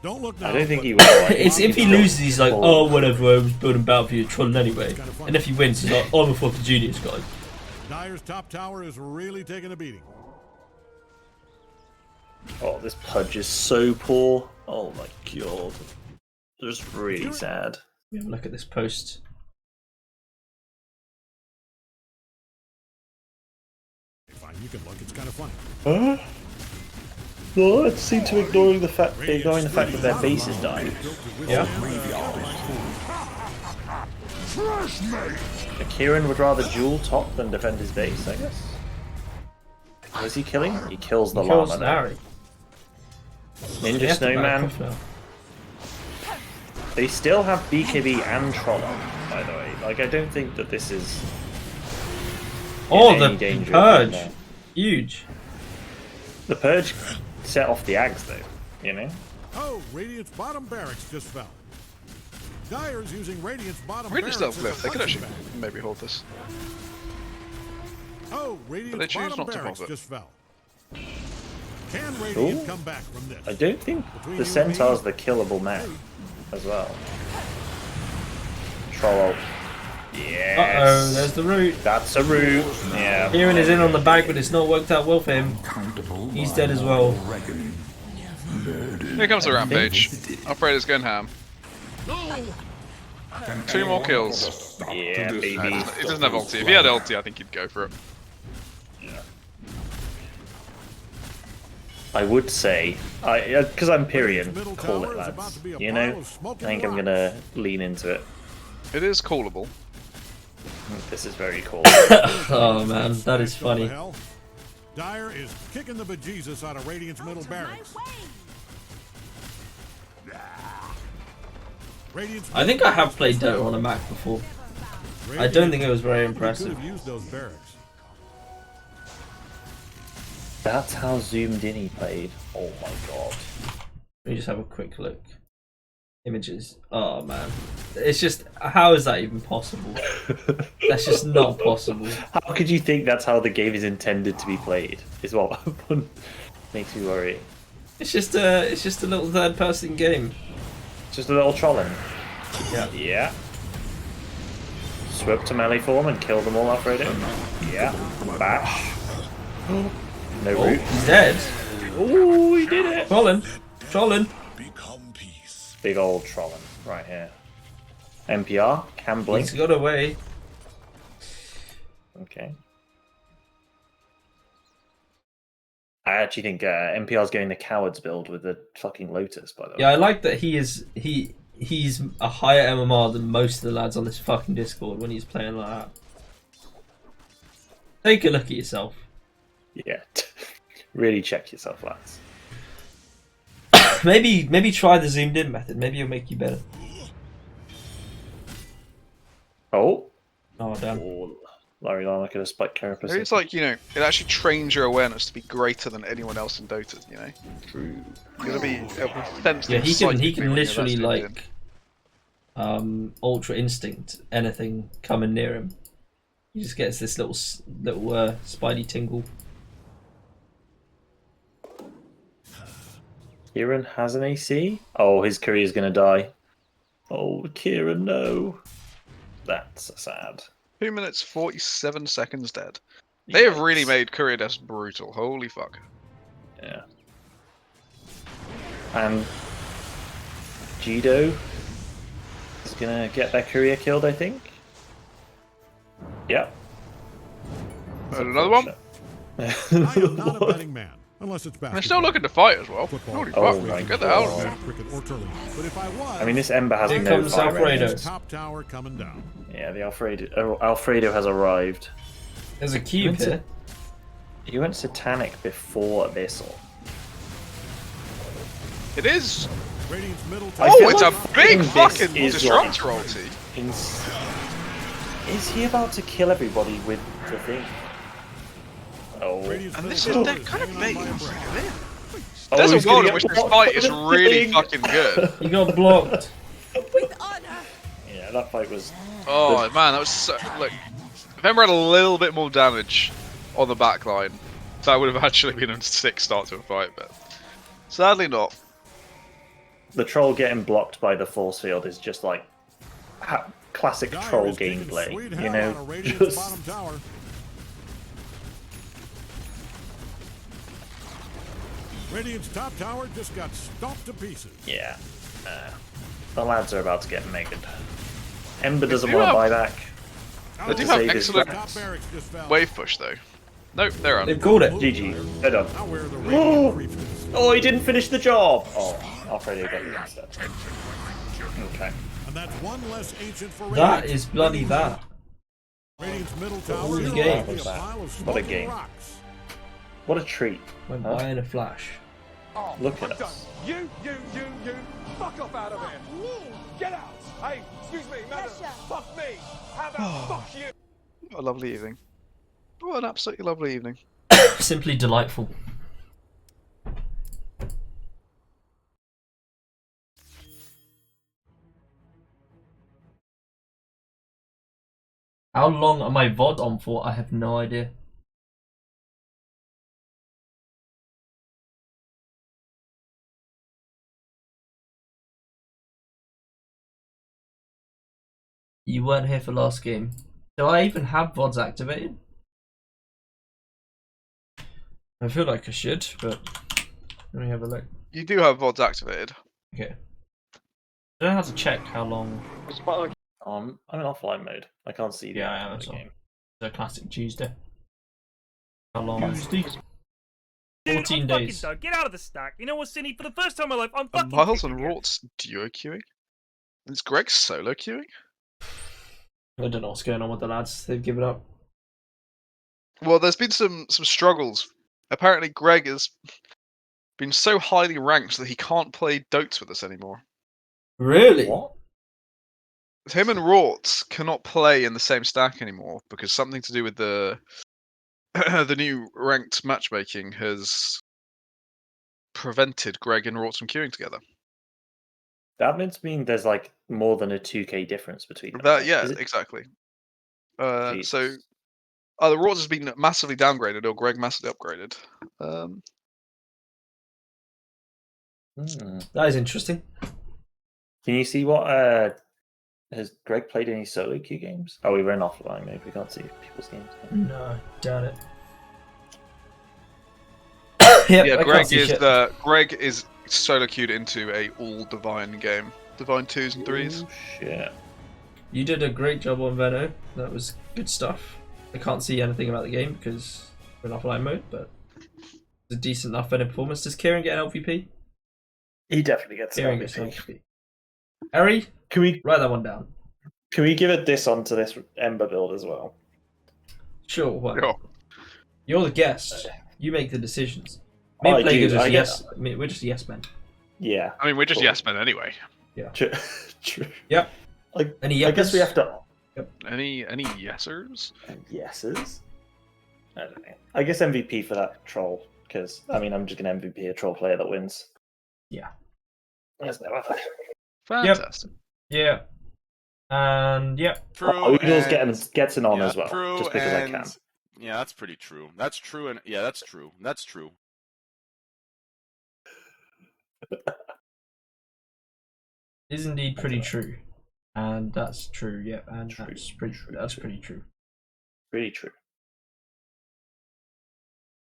Don't look now, I don't think he will. Like, It's if he loses, he's like, oh, whatever, I was building Battlefield trolling anyway. And if he wins, he's like, oh, I'm a fucking genius, guys. Dire's top tower is really taking a beating. Oh, this Pudge is so poor. Oh my god. Just really sad. Look at this post. Fine, you can look. It's kind of funny. Huh? No, it seems to ignoring the fact that their base is dying. Yeah. Kieran would rather duel top than defend his base, I guess. What is he killing? He kills the llama now. Ninja Snowman. They still have BKB and Troll on, by the way. Like, I don't think that this is. Oh, the Purge! Huge. The Purge set off the Ags, though, you know? Oh, Radiant's bottom barracks just fell. Dire's using Radiant's bottom Radiant's barracks. still left. They could actually maybe hold this. Oh, But they Radiant's choose bottom not to barracks hold it. just fell. Can Radiant come back from this? I don't think the Centaur's the killable man as well. Troll. Yes. Uh-oh, there's the root. That's a root. Yeah. Kieran is in on the bag, but it's not worked out well for him. He's dead as well. Here comes the rampage. Alfredo's going ham. 2 more kills. Yeah, baby. He doesn't have ulti. If he had ulti, I think he'd go for it. I would say, because I'm Pyrion, call it, lads. You know? I think I'm gonna lean into it. It is callable. This is very cool. Oh man, that is funny. Dire is kicking the bejesus out of Radiant's middle barracks. I think I have played Dota on a Mac before. I don't think it was very impressive. That's how zoomed in he played. Oh my god. Let me just have a quick look. Images. Oh man. It's just, how is that even possible? That's just not possible. How could you think that's how the game is intended to be played? Is what makes me worry. It's just a little third-person game. Just a little trolling. Yeah. Yeah. Swoop to melee form and kill them all, Alfredo. Yeah. Bash. No root. He's dead. Ooh, he did it. Trolling. Big old trolling right here. NPR can blink. He's got away. Okay. I actually think NPR's going the cowards build with the fucking Lotus, by the way. Yeah, I like that he's a higher MMR than most of the lads on this fucking Discord when he's playing like that. Take a look at yourself. Yeah. Really check yourself, lads. Maybe try the zoomed in method. Maybe it'll make you better. Oh. Oh damn. Oh, Larry Lama could have spiked Carapace. It's like, you know, it actually trains your awareness to be greater than anyone else in Dota, you know? True. You're gonna be Yeah, he can literally like ultra instinct anything coming near him. He just gets this little spidey tingle. Kieran has an AC? Oh, his career's gonna die. Oh, Kieran, no. That's sad. 2 minutes 47 seconds dead. They have really made career deaths brutal. Holy fuck. Yeah. And Jido is gonna get their career killed, I think. Yep. Another one? I am not a betting man, unless it's basketball. They're still looking to fight as well. Holy fuck, my get the hell out of But if I was, I mean, this Ember has Here no comes fire Alfredo. rate. top tower coming down. Yeah, the Alfredo has arrived. There's a cube here. He went Satanic before Abyssal. It is. Radiant's middle Oh, it's a big this fucking is disruptor like ulti. Is he about to kill everybody with the thing? Oh. And this is, they're kind of baiting Alfredo in. There's a world in which this fight is really fucking good. You got blocked. Yeah, that fight was. Oh man, that was so. Look, if Ember had a little bit more damage on the back line, that would have actually been a sick start to a fight, but sadly not. The troll getting blocked by the force field is just like classic troll gameplay, you know? Just... Radiant's top tower just got stomped to pieces. Yeah. The lads are about to get megged. Ember doesn't want to buy back. They do have excellent wave push though. Nope, they're on. They've called it. GG. They're done. Oh, he didn't finish the job! Oh, Alfredo got the instead. Okay. And that's one less ancient for That is bloody that. Radiant's middle tower What a game. What a game. What a treat. Went by in a flash. Look at us. You, fuck off out of here. Get out. Hey, excuse me, madam. Fuck me. How about fuck you? What a lovely evening. What an absolutely lovely evening. Simply delightful. How long am I VOD on for? I have no idea. You weren't here for last game. Do I even have VODs activated? I feel like I should, but let me have a look. You do have VODs activated. Okay. I don't know how to check how long. I'm in offline mode. I can't see the I am the game. The classic Tuesday. How long? Dude, 14 I'm days. Fucking done. Get out of the stack. You know what, Cindy? For the first time in my life, I'm fucking. Miles and Rort's duo queuing? Is Greg solo queuing? I don't know what's going on with the lads. They've given up. Well, there's been some struggles. Apparently, Greg has been so highly ranked that he can't play Dotes with us anymore. Really? What? Him and Rort cannot play in the same stack anymore because something to do with the the new ranked matchmaking has prevented Greg and Rort from queuing together. That means there's like more than a 2k difference between them. That yeah, exactly. So either Rort has been massively downgraded or Greg massively upgraded. That is interesting. Can you see what has Greg played any solo queue games? Oh, we were in offline mode. We can't see people's games. No, doubt it. Yeah, Greg is solo queued into a all divine game, divine 2s and 3s. Ooh, shit. You did a great job on Veno. That was good stuff. I can't see anything about the game because we're in offline mode, but it's a decent enough Veno performance. Does Kieran get an LVP? He definitely gets Kieran an gets LVP. an LVP. Harry, can we write that one down? Can we give a diss onto this Ember build as well? Sure. What? Sure. You're the guest. You make the decisions. Me and Plague are just yes. I mean, we're just yes men. Yeah. I mean, we're just yes men anyway. Yeah. True. Yep. Like, any I guess we have to. Yep. Any yesers? Yeses. I don't know. I guess MVP for that troll because I mean I'm just gonna MVP a troll player that wins. Yeah. There's no other. Fantastic. Yep. Yeah. And yep. Oodles gets an on as well, just because I can. Yeah, that's pretty true. That's true, and yeah, that's true. That's true. Is indeed pretty true, and that's true. Yeah, and that's pretty true. That's pretty true. Pretty true.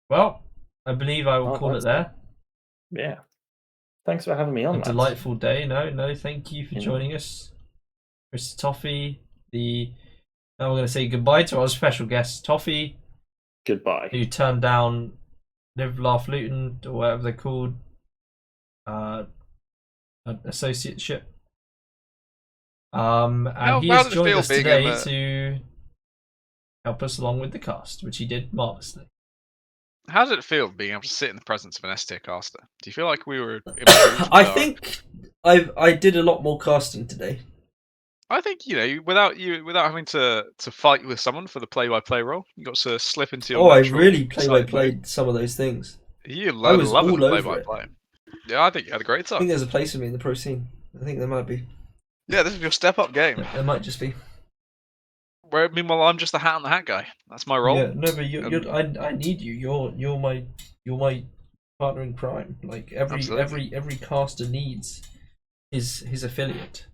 Well, I believe I will call it there. Yeah. Thanks for having me on. A delightful day. No, thank you for joining us, Mr. Tofeh. Now we're going to say goodbye to our special guest, Tofeh. Goodbye. Who turned down Live, Laugh, Luton, or whatever they're called, an associateship. And he has joined us today to help us along with the cast, which he did marvelously. How did it feel being able to sit in the presence of an S tier caster? Do you feel like we were? I think I did a lot more casting today. I think without having to fight with someone for the play-by-play role, you got to slip into your. I really play-by-played some of those things. You I was love all play over by it. play. Yeah, I think you had a great I time. think there's a place for me in the pro scene. I think there might be. Yeah, this is your step up game. Yeah, there might just be. Where meanwhile I'm just the hat on the hat guy. That's my role. Yeah, no, but I need you. You're my partner in crime. Like every caster needs his affiliate.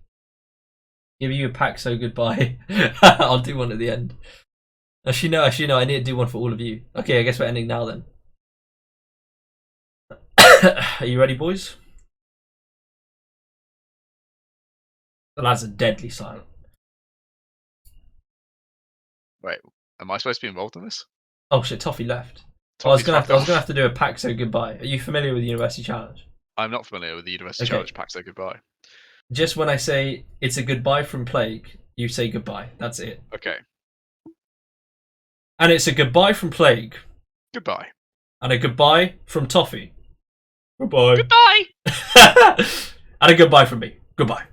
Give you a pack, so goodbye. I'll do one at the end. Actually no, I need to do one for all of you. Okay, I guess we're ending now then. Are you ready, boys? The lads are deadly silent. Wait, am I supposed to be involved in this? Oh shit, Tofeh left. I was gonna have to do a pack, so goodbye. Are you familiar with the University Challenge? I'm not familiar with the University Challenge pack, so goodbye. Just when I say it's a goodbye from Plague, you say goodbye. That's it. Okay. And it's a goodbye from Plague. Goodbye. And a goodbye from Tofeh. Goodbye. Goodbye. And a goodbye from me. Goodbye.